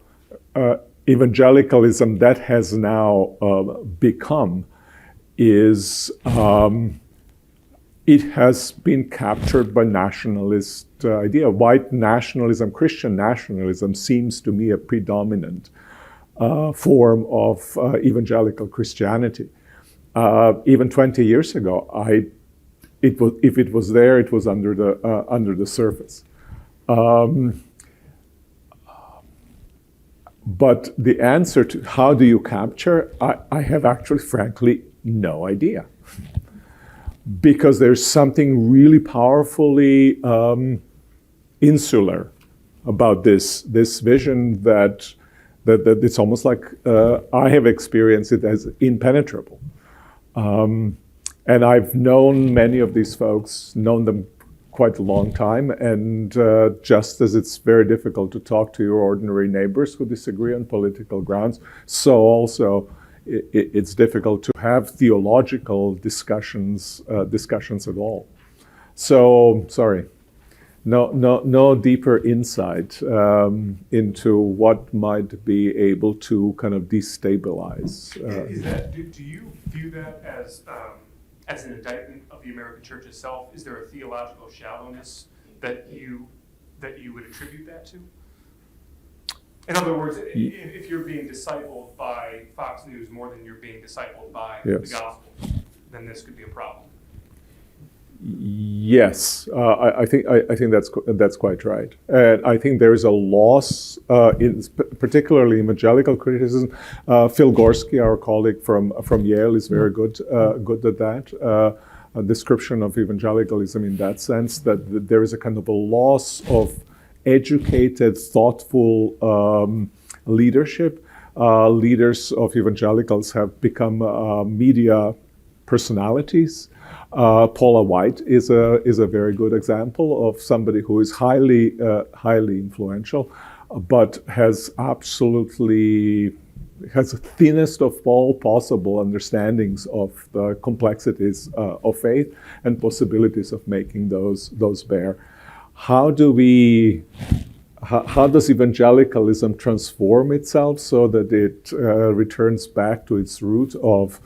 evangelicalism that has now become, is it has been captured by nationalist idea. White nationalism, Christian nationalism seems to me a predominant form of evangelical Christianity. Even 20 years ago, if it was there, it was under the surface. But the answer to how do you capture, I have actually, frankly, no idea. Because there's something really powerfully insular about this vision that it's almost like I have experienced it as impenetrable. And I've known many of these folks, known them quite a long time, and just as it's very difficult to talk to your ordinary neighbors who disagree on political grounds, so also it's difficult to have theological discussions at all. So, sorry, no deeper insight into what might be able to kind of destabilize. Do you view that as an indictment of the American church itself? Is there a theological shallowness that you would attribute that to? In other words, if you're being discipled by Fox News more than you're being discipled by the gospel, then this could be a problem. Yes, I think that's quite right, and I think there is a loss, particularly evangelical criticism. Phil Gorski, our colleague from Yale, is very good at that. A description of evangelicalism in that sense, that there is a kind of a loss of educated, thoughtful leadership. Leaders of evangelicals have become media personalities. Paula White is a very good example of somebody who is highly influential, but has the thinnest of all possible understandings of the complexities of faith and possibilities of making those bear. How does evangelicalism transform itself so that it returns back to its root of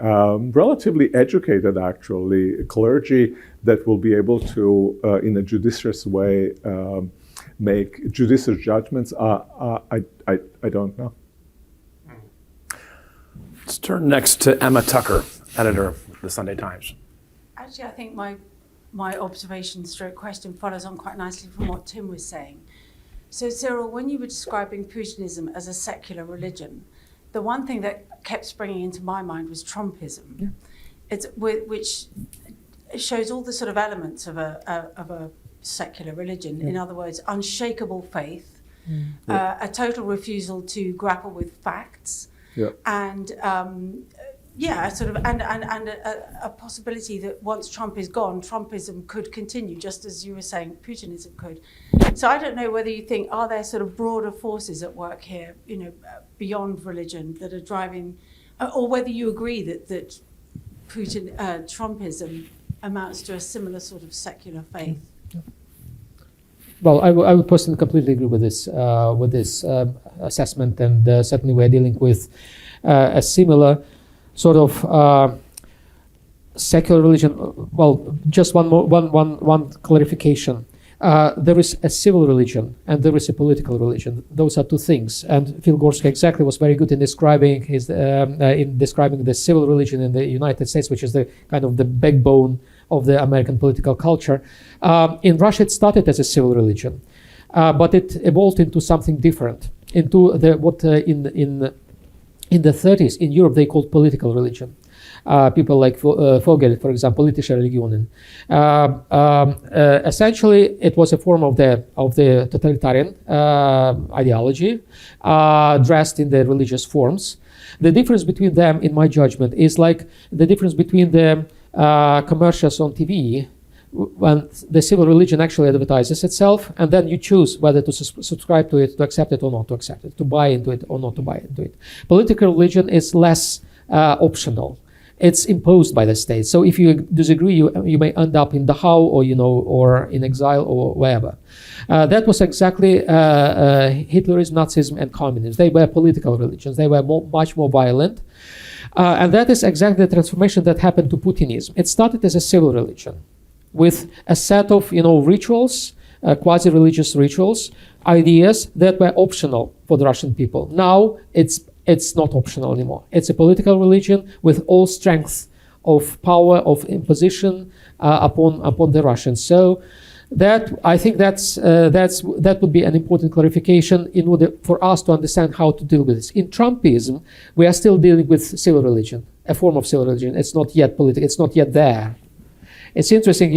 relatively educated, actually, clergy that will be able to, in a judicious way, make judicious judgments? I don't know. Let's turn next to Emma Tucker, editor of the Sunday Times. Actually, I think my observation stroke question follows on quite nicely from what Tim was saying. So Cyril, when you were describing Putinism as a secular religion, the one thing that kept springing into my mind was Trumpism, which shows all the sort of elements of a secular religion. In other words, unshakable faith, a total refusal to grapple with facts, and a possibility that once Trump is gone, Trumpism could continue, just as you were saying, Putinism could. So I don't know whether you think, are there sort of broader forces at work here, beyond religion that are driving, or whether you agree that Trumpism amounts to a similar sort of secular faith? Well, I would personally completely agree with this assessment, and certainly we're dealing with a similar sort of secular religion. Well, just one clarification. There is a civil religion and there is a political religion. Those are two things. And Phil Gorski exactly was very good in describing the civil religion in the United States, which is the kind of the backbone of the American political culture. In Russia, it started as a civil religion, but it evolved into something different, into what in the 30s in Europe they called political religion. People like Vogel, for example, politische Religionen. Essentially, it was a form of the totalitarian ideology, dressed in the religious forms. The difference between them, in my judgment, is like the difference between the commercials on TV, when the civil religion actually advertises itself, and then you choose whether to subscribe to it, to accept it or not to accept it, to buy into it or not to buy into it. Political religion is less optional. It's imposed by the state. So if you disagree, you may end up in Dachau or in exile or wherever. That was exactly Hitlerism, Nazism, and communism. They were political religions. They were much more violent. And that is exactly the transformation that happened to Putinism. It started as a civil religion with a set of rituals, quasi-religious rituals, ideas that were optional for the Russian people. Now it's not optional anymore. It's a political religion with all strength of power, of imposition upon the Russians. So I think that would be an important clarification in order for us to understand how to deal with this. In Trumpism, we are still dealing with civil religion, a form of civil religion. It's not yet political. It's not yet there. It's interesting,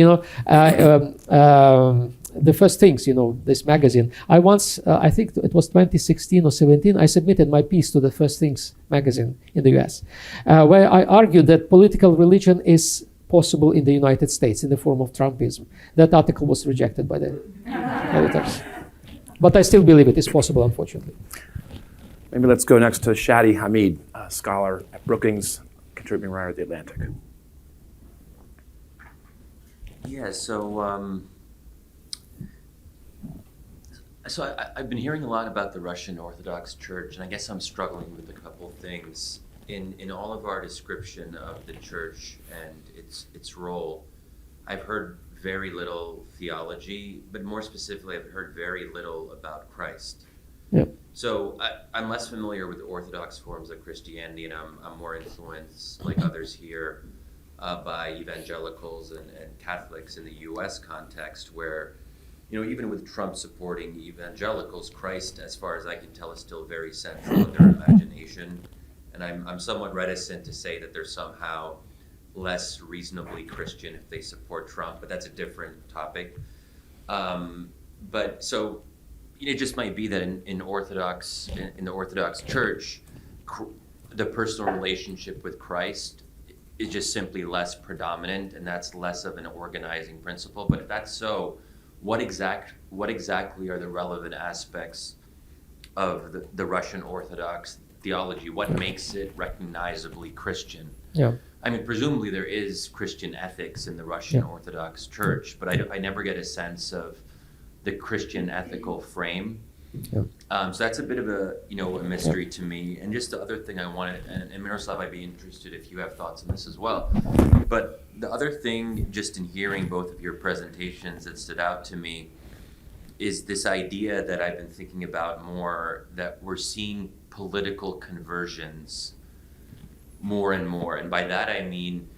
the first things, this magazine. I once, I think it was 2016 or 17, I submitted my piece to the First Things magazine in the US, where I argued that political religion is possible in the United States in the form of Trumpism. That article was rejected by the editors. But I still believe it is possible, unfortunately. Maybe let's go next to Shadi Hamid, a scholar at Brookings, contributing writer at The Atlantic. Yeah, so I've been hearing a lot about the Russian Orthodox Church, and I guess I'm struggling with a couple things. In all of our description of the church and its role, I've heard very little theology, but more specifically, I've heard very little about Christ. Yep. So I'm less familiar with the Orthodox forms of Christianity, and I'm more influenced, like others here, by evangelicals and Catholics in the U.S. context, where, even with Trump supporting evangelicals, Christ, as far as I can tell, is still very central in their imagination. And I'm somewhat reticent to say that they're somehow less reasonably Christian if they support Trump, but that's a different topic. But so, it just might be that in the Orthodox Church, the personal relationship with Christ is just simply less predominant, and that's less of an organizing principle. But if that's so, what exactly are the relevant aspects of the Russian Orthodox theology? What makes it recognizably Christian? Yeah. I mean, presumably there is Christian ethics in the Russian Orthodox Church, but I never get a sense of the Christian ethical frame. So that's a bit of a mystery to me. And just the other thing I wanted, and Miroslav, I'd be interested if you have thoughts on this as well. But the other thing, just in hearing both of your presentations, that stood out to me is this idea that I've been thinking about more, that we're seeing political conversions more and more. And by that I mean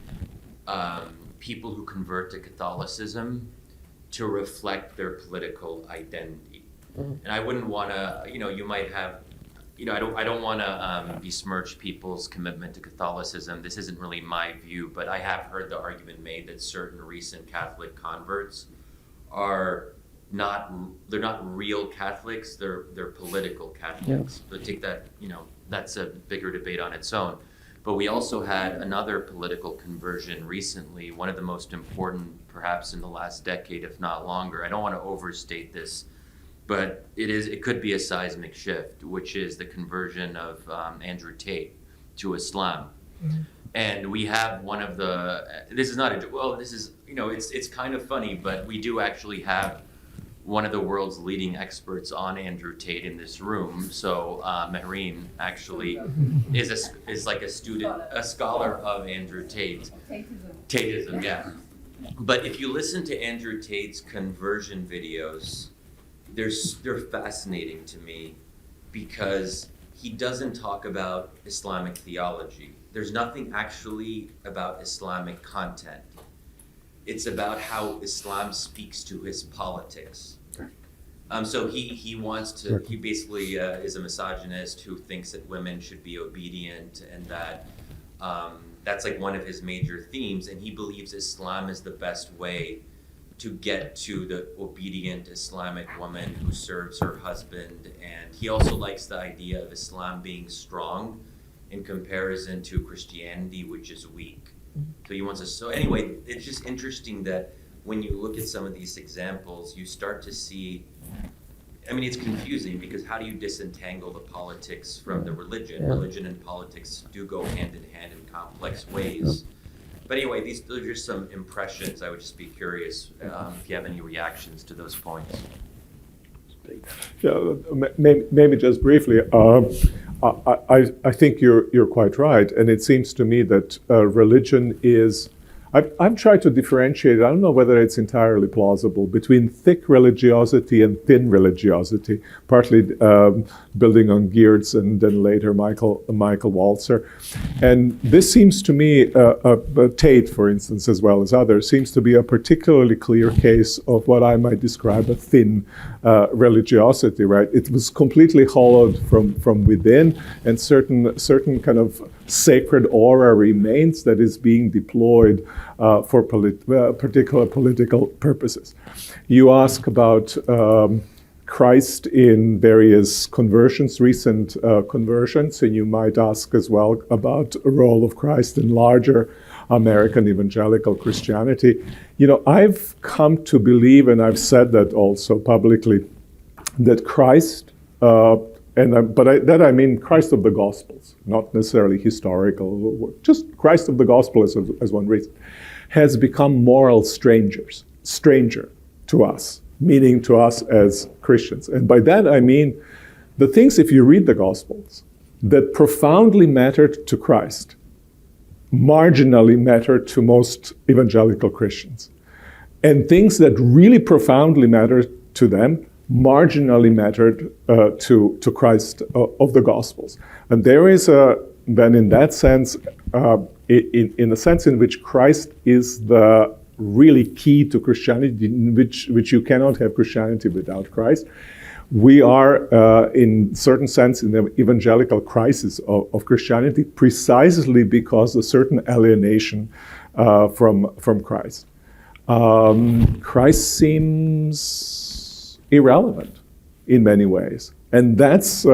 people who convert to Catholicism to reflect their political identity. And I wouldn't want to, you might have, I don't want to besmirch people's commitment to Catholicism. This isn't really my view, but I have heard the argument made that certain recent Catholic converts they're not real Catholics, they're political Catholics. So take that, that's a bigger debate on its own. But we also had another political conversion recently, one of the most important perhaps in the last decade, if not longer. I don't want to overstate this, but it could be a seismic shift, which is the conversion of Andrew Tate to Islam. And we have one of it's kind of funny, but we do actually have one of the world's leading experts on Andrew Tate in this room. So Mehreen actually is like a scholar of Andrew Tate. Tateism, yeah. But if you listen to Andrew Tate's conversion videos, they're fascinating to me because he doesn't talk about Islamic theology. There's nothing actually about Islamic content. It's about how Islam speaks to his politics. So he basically is a misogynist who thinks that women should be obedient, and that that's like one of his major themes. And he believes Islam is the best way to get to the obedient Islamic woman who serves her husband. And he also likes the idea of Islam being strong in comparison to Christianity, which is weak. So he wants us. So anyway, it's just interesting that when you look at some of these examples, you start to see, I mean, it's confusing because how do you disentangle the politics from the religion? Religion and politics do go hand in hand in complex ways. But anyway, those are just some impressions. I would just be curious if you have any reactions to those points. Yeah, maybe just briefly. I think you're quite right, and it seems to me that religion is. I've tried to differentiate. I don't know whether it's entirely plausible between thick religiosity and thin religiosity. Partly building on Geertz and then later Michael Walzer, and this seems to me, Tate, for instance, as well as others, seems to be a particularly clear case of what I might describe a thin religiosity. Right? It was completely hollowed from within, and certain kind of sacred aura remains that is being deployed for particular political purposes. You ask about Christ in various conversions, recent conversions, and you might ask as well about a role of Christ in larger American evangelical Christianity. I've come to believe, and I've said that also publicly, that Christ, I mean Christ of the Gospels, not necessarily historical, just Christ of the Gospel as one reason, has become moral stranger to us, meaning to us as Christians. And by that I mean the things, if you read the Gospels, that profoundly mattered to Christ, marginally mattered to most evangelical Christians. And things that really profoundly mattered to them marginally mattered to Christ of the Gospels. And there is then in that sense, in the sense in which Christ is the really key to Christianity, in which you cannot have Christianity without Christ, we are in certain sense in the evangelical crisis of Christianity, precisely because of certain alienation from Christ. Christ seems irrelevant in many ways. And that's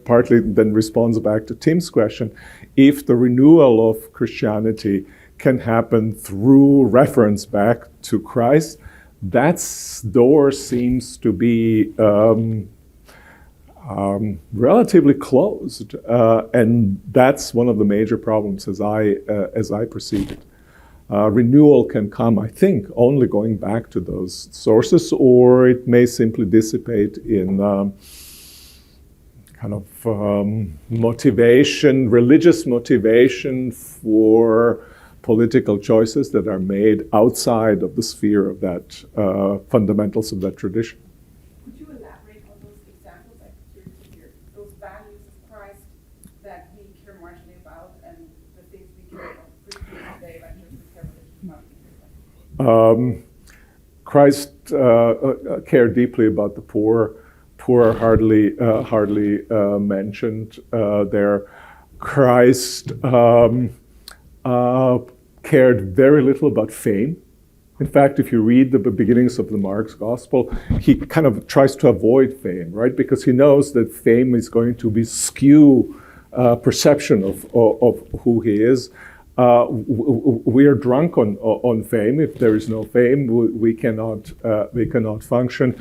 partly then responds back to Tim's question. If the renewal of Christianity can happen through reference back to Christ, that door seems to be relatively closed, and that's one of the major problems as I perceive it. Renewal can come, I think, only going back to those sources, or it may simply dissipate in kind of motivation, religious motivation for political choices that are made outside of the sphere of that fundamentals of that tradition. Could you elaborate on those examples? I'm curious to hear those values of Christ that we care marginally about, and the things we care about Christians today, like just Christ cared deeply about the poor. Poor are hardly mentioned there. Christ cared very little about fame. In fact, if you read the beginnings of the Mark's Gospel, he kind of tries to avoid fame, right? Because he knows that fame is going to be skew perception of who he is. We are drunk on fame. If there is no fame, we cannot function.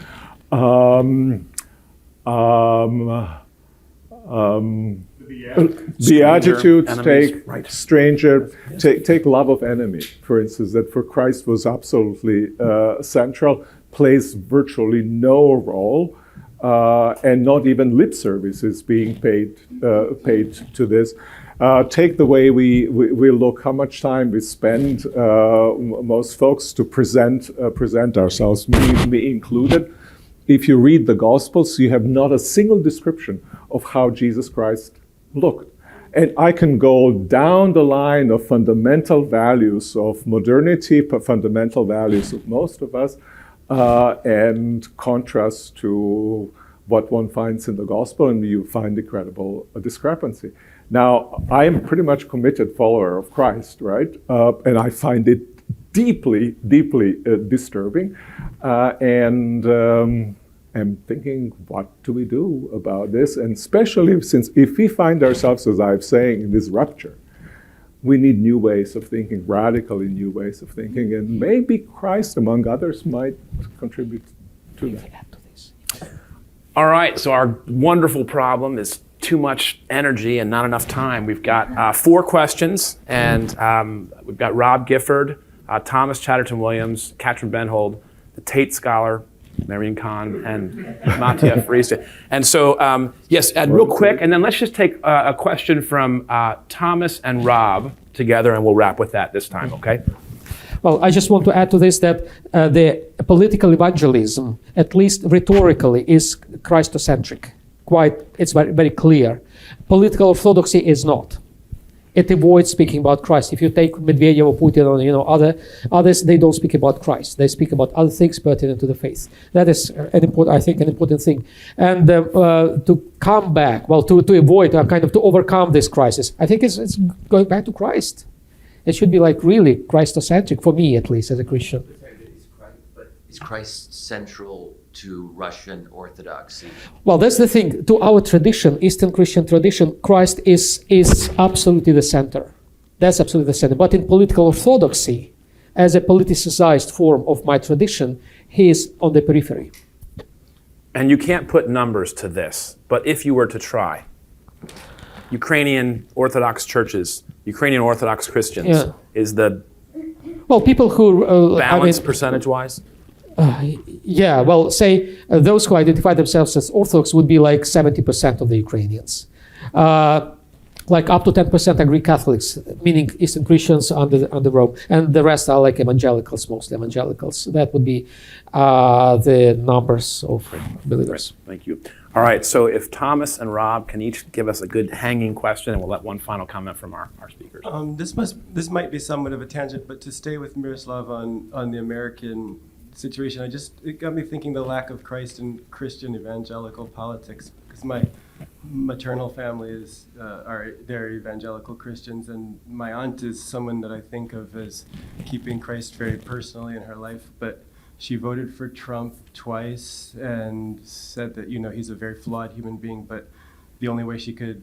Beatitudes take stranger, take love of enemy, for instance, that for Christ was absolutely central, plays virtually no role, and not even lip service is being paid to this. Take the way we look, how much time we spend, most folks, to present ourselves, me included. If you read the Gospels, you have not a single description of how Jesus Christ looked. And I can go down the line of fundamental values of modernity, fundamental values of most of us, and contrast to what one finds in the Gospel, and you find incredible discrepancy. Now, I am pretty much committed follower of Christ, right? And I find it deeply disturbing. And I'm thinking, what do we do about this? And especially since if we find ourselves, as I'm saying, in this rupture, we need new ways of thinking, radically new ways of thinking. And maybe Christ, among others, might contribute to that. All right, so our wonderful problem is too much energy and not enough time. We've got 4 questions, and we've got Rob Gifford, Thomas Chatterton Williams, Katrin Benhold, the Tate Scholar, Marian Kahn, and Mattia Friese. And so, yes, Ed, real quick, and then let's just take a question from Thomas and Rob together, and we'll wrap with that this time, okay? Well, I just want to add to this that the political evangelism, at least rhetorically, is Christocentric. It's very, very clear. Political orthodoxy is not. It avoids speaking about Christ. If you take Medvedev or Putin or others, they don't speak about Christ. They speak about other things pertinent to the faith. That is an important thing. And to come back, to avoid, to overcome this crisis, I think it's going back to Christ. It should be like really Christocentric, for me at least, as a Christian. Is Christ central to Russian Orthodoxy? Well, that's the thing. To our tradition, Eastern Christian tradition, Christ is absolutely the center. That's absolutely the center. But in political orthodoxy, as a politicized form of my tradition, he is on the periphery. And you can't put numbers to this, but if you were to try, Ukrainian Orthodox churches, Ukrainian Orthodox Christians, is the people who balance percentage-wise? Say those who identify themselves as Orthodox would be like 70% of the Ukrainians. Like up to 10% are Greek Catholics, meaning Eastern Christians under Rome, and the rest are like evangelicals, mostly evangelicals. That would be the numbers of believers. Great. Thank you. All right, so if Thomas and Rob can each give us a good hanging question, and we'll let one final comment from our speakers. This might be somewhat of a tangent, but to stay with Miroslav on the American situation, it got me thinking the lack of Christ in Christian evangelical politics, because my maternal family they're evangelical Christians, and my aunt is someone that I think of as keeping Christ very personally in her life, but she voted for Trump twice and said that he's a very flawed human being, but the only way she could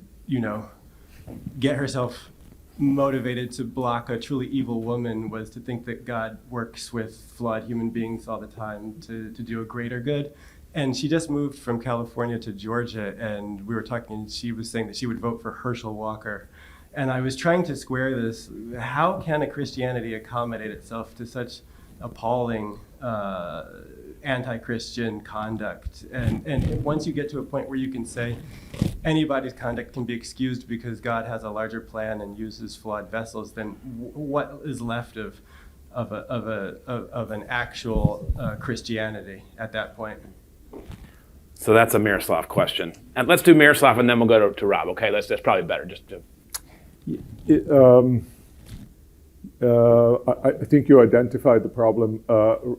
get herself motivated to block a truly evil woman was to think that God works with flawed human beings all the time to do a greater good. And she just moved from California to Georgia, and we were talking, and she was saying that she would vote for Herschel Walker. And I was trying to square this. How can a Christianity accommodate itself to such appalling anti-Christian conduct? And once you get to a point where you can say anybody's conduct can be excused because God has a larger plan and uses flawed vessels, then what is left of an actual Christianity at that point? So that's a Miroslav question. And let's do Miroslav, and then we'll go to Rob. Okay, that's probably better. I think you identified the problem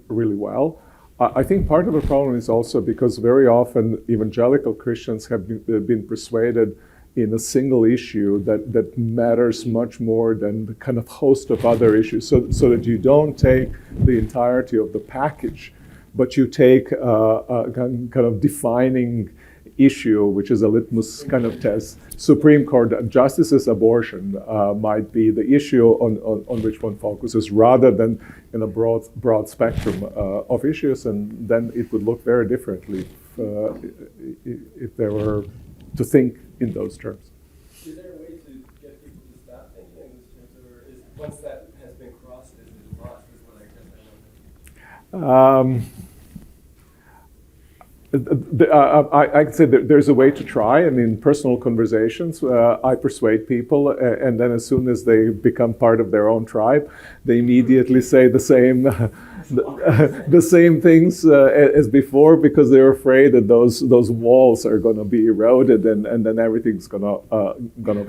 really well. I think part of the problem is also because very often evangelical Christians have been persuaded in a single issue that matters much more than the kind of host of other issues, so that you don't take the entirety of the package, but you take a kind of defining issue, which is a litmus kind of test. Supreme Court justice's abortion might be the issue on which one focuses, rather than in a broad spectrum of issues, and then it would look very differently if they were to think in those terms. Is there a way to get people to stop thinking in those terms, or is once that has been crossed, is it lost? Is what I guess I can say that there's a way to try, and in personal conversations, I persuade people, and then as soon as they become part of their own tribe, they immediately say the same things as before, because they're afraid that those walls are going to be eroded, and then everything's going to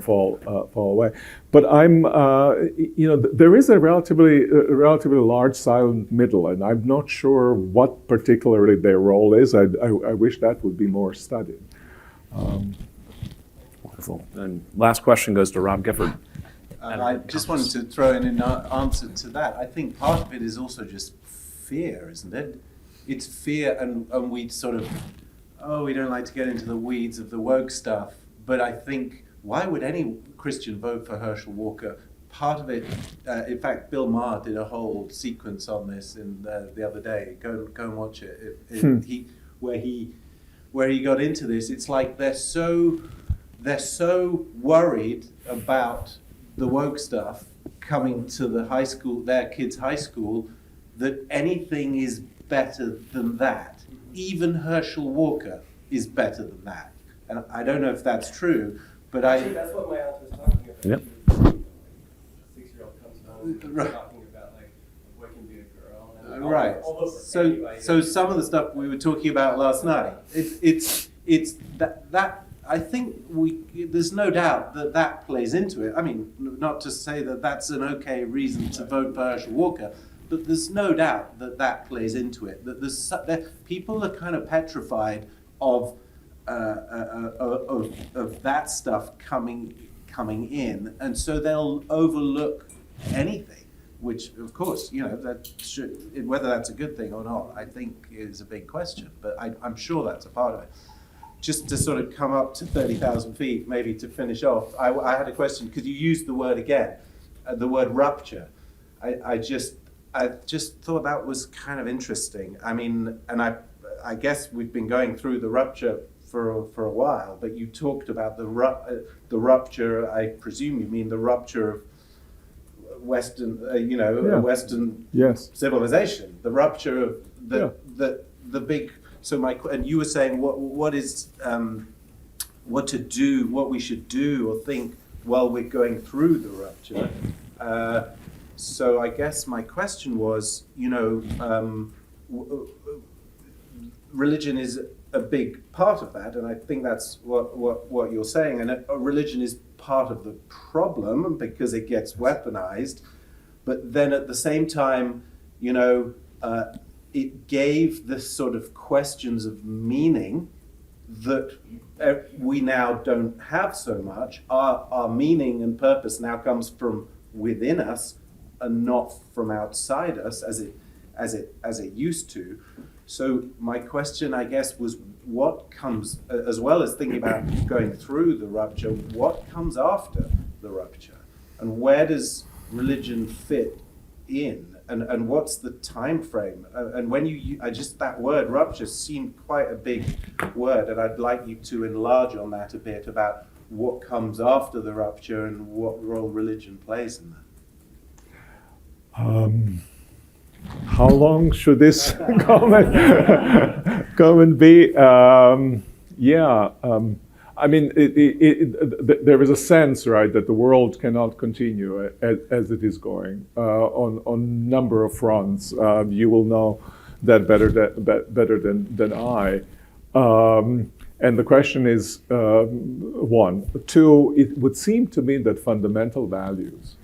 fall away. But there is a relatively large silent middle, and I'm not sure what particularly their role is. I wish that would be more studied. Wonderful. And last question goes to Rob Gifford. I just wanted to throw in an answer to that. I think part of it is also just fear, isn't it? It's fear, and we sort of, we don't like to get into the weeds of the woke stuff, but I think, why would any Christian vote for Herschel Walker? Part of it, in fact, Bill Maher did a whole sequence on this in the other day. Go and watch it. Where he got into this. It's like they're so worried about the woke stuff coming to their kids' high school, that anything is better than that. Even Herschel Walker is better than that. And I don't know if that's true, but Actually, that's what my aunt was talking about. Yep. A 6-year-old comes home and talking about like a boy can be a girl. And right. So some of the stuff we were talking about last night, it's that I think there's no doubt that plays into it. I mean, not to say that that's an okay reason to vote for Herschel Walker, but there's no doubt that plays into it. That people are kind of petrified of that stuff coming in, and so they'll overlook anything. Which, of course, whether that's a good thing or not, I think is a big question. But I'm sure that's a part of it. Just to sort of come up to 30,000 feet, maybe to finish off, I had a question, because you used the word again, the word rupture. I just thought that was kind of interesting. I mean, and I guess we've been going through the rupture for a while, but you talked about the rupture. I presume you mean the rupture of Western, Western civilization. The rupture of the big. So and you were saying what to do, what we should do or think while we're going through the rupture. So I guess my question was, religion is a big part of that, and I think that's what you're saying. And religion is part of the problem because it gets weaponized, but then at the same time, it gave the sort of questions of meaning that we now don't have so much. Our meaning and purpose now comes from within us and not from outside us as it used to. So my question, I guess, was what comes, as well as thinking about going through the rupture, what comes after the rupture? and where does religion fit in, and what's the time frame? And when that word rupture seemed quite a big word, and I'd like you to enlarge on that a bit about what comes after the rupture and what role religion plays in that. How long should this comment be? I mean, there is a sense, right, that the world cannot continue as it is going on a number of fronts. You will know that better than I. And the question is, one. Two, it would seem to me that fundamental values,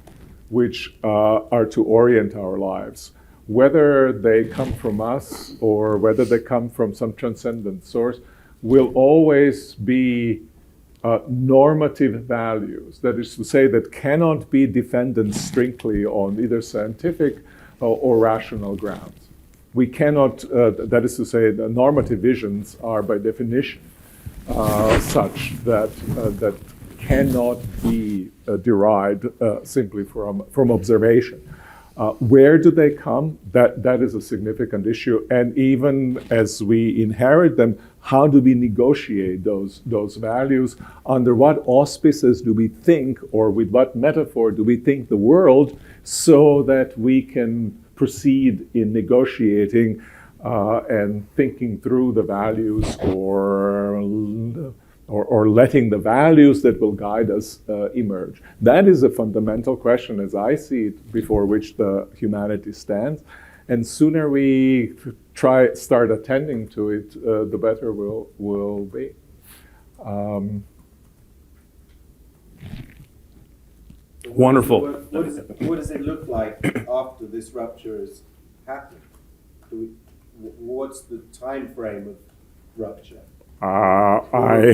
which are to orient our lives, whether they come from us or whether they come from some transcendent source, will always be normative values. That is to say, that cannot be defended strictly on either scientific or rational grounds. We cannot, that is to say, the normative visions are by definition such that cannot be derived simply from observation. Where do they come? That is a significant issue. And even as we inherit them, how do we negotiate those values? Under what auspices do we think, or with what metaphor do we think the world, so that we can proceed in negotiating and thinking through the values, or letting the values that will guide us emerge. That is a fundamental question, as I see it, before which the humanity stands. And sooner we start attending to it, the better will be. Wonderful. What does it look like after this rupture has happened? What's the time frame of rupture? I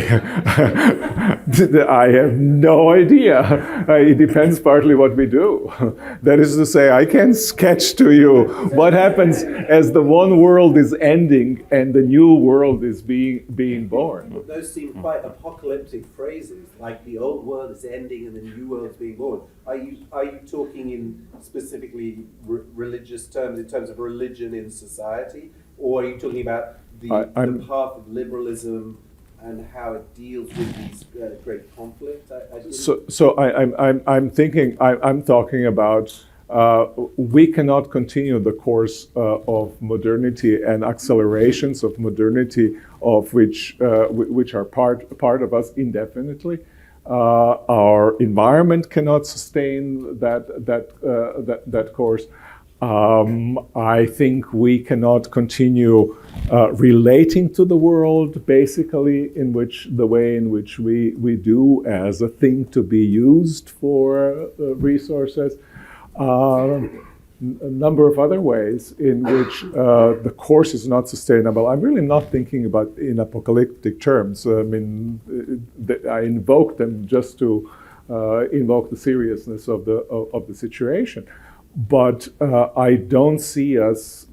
have no idea. It depends partly what we do. That is to say, I can sketch to you what happens as the one world is ending and the new world is being born. Those seem quite apocalyptic phrases, like the old world is ending and the new world is being born. Are you talking in specifically religious terms, in terms of religion in society, or are you talking about the path of liberalism and how it deals with these great conflicts? I'm talking about we cannot continue the course of modernity and accelerations of modernity, of which are part of us indefinitely. Our environment cannot sustain that course. I think we cannot continue relating to the world basically in the way in which we do, as a thing to be used for resources. A number of other ways in which the course is not sustainable. I'm really not thinking about in apocalyptic terms. I mean, I invoke them just to invoke the seriousness of the situation. But I don't see us,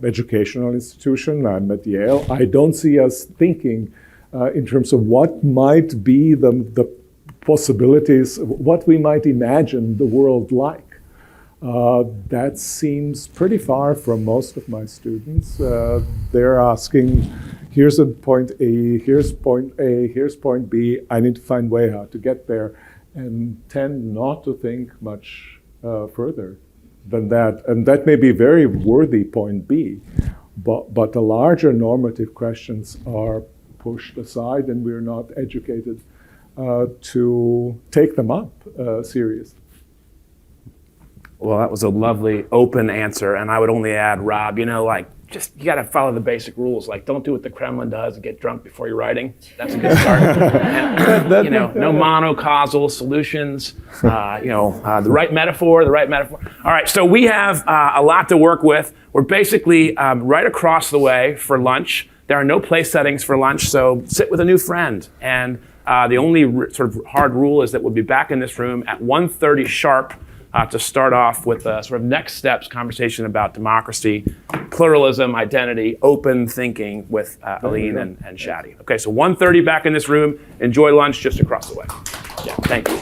educational institution, I'm at Yale, I don't see us thinking in terms of what might be the possibilities, what we might imagine the world like. That seems pretty far from most of my students. They're asking, here's point A, here's point A, here's point B, I need to find a way how to get there, and tend not to think much further than that. And that may be very worthy point B, but the larger normative questions are pushed aside, and we're not educated to take them up seriously. Well, that was a lovely open answer, and I would only add, Rob, you got to follow the basic rules. Like, don't do what the Kremlin does and get drunk before you're writing. That's a good start. And, no monocausal solutions. The right metaphor. All right, so we have a lot to work with. We're basically right across the way for lunch. There are no place settings for lunch, so sit with a new friend. And the only sort of hard rule is that we'll be back in this room at 1:30 sharp. To start off with a sort of next steps conversation about democracy, pluralism, identity, open thinking with Aline and Shadi. Okay, so 1:30 back in this room. Enjoy lunch just across the way. Yeah, thank you.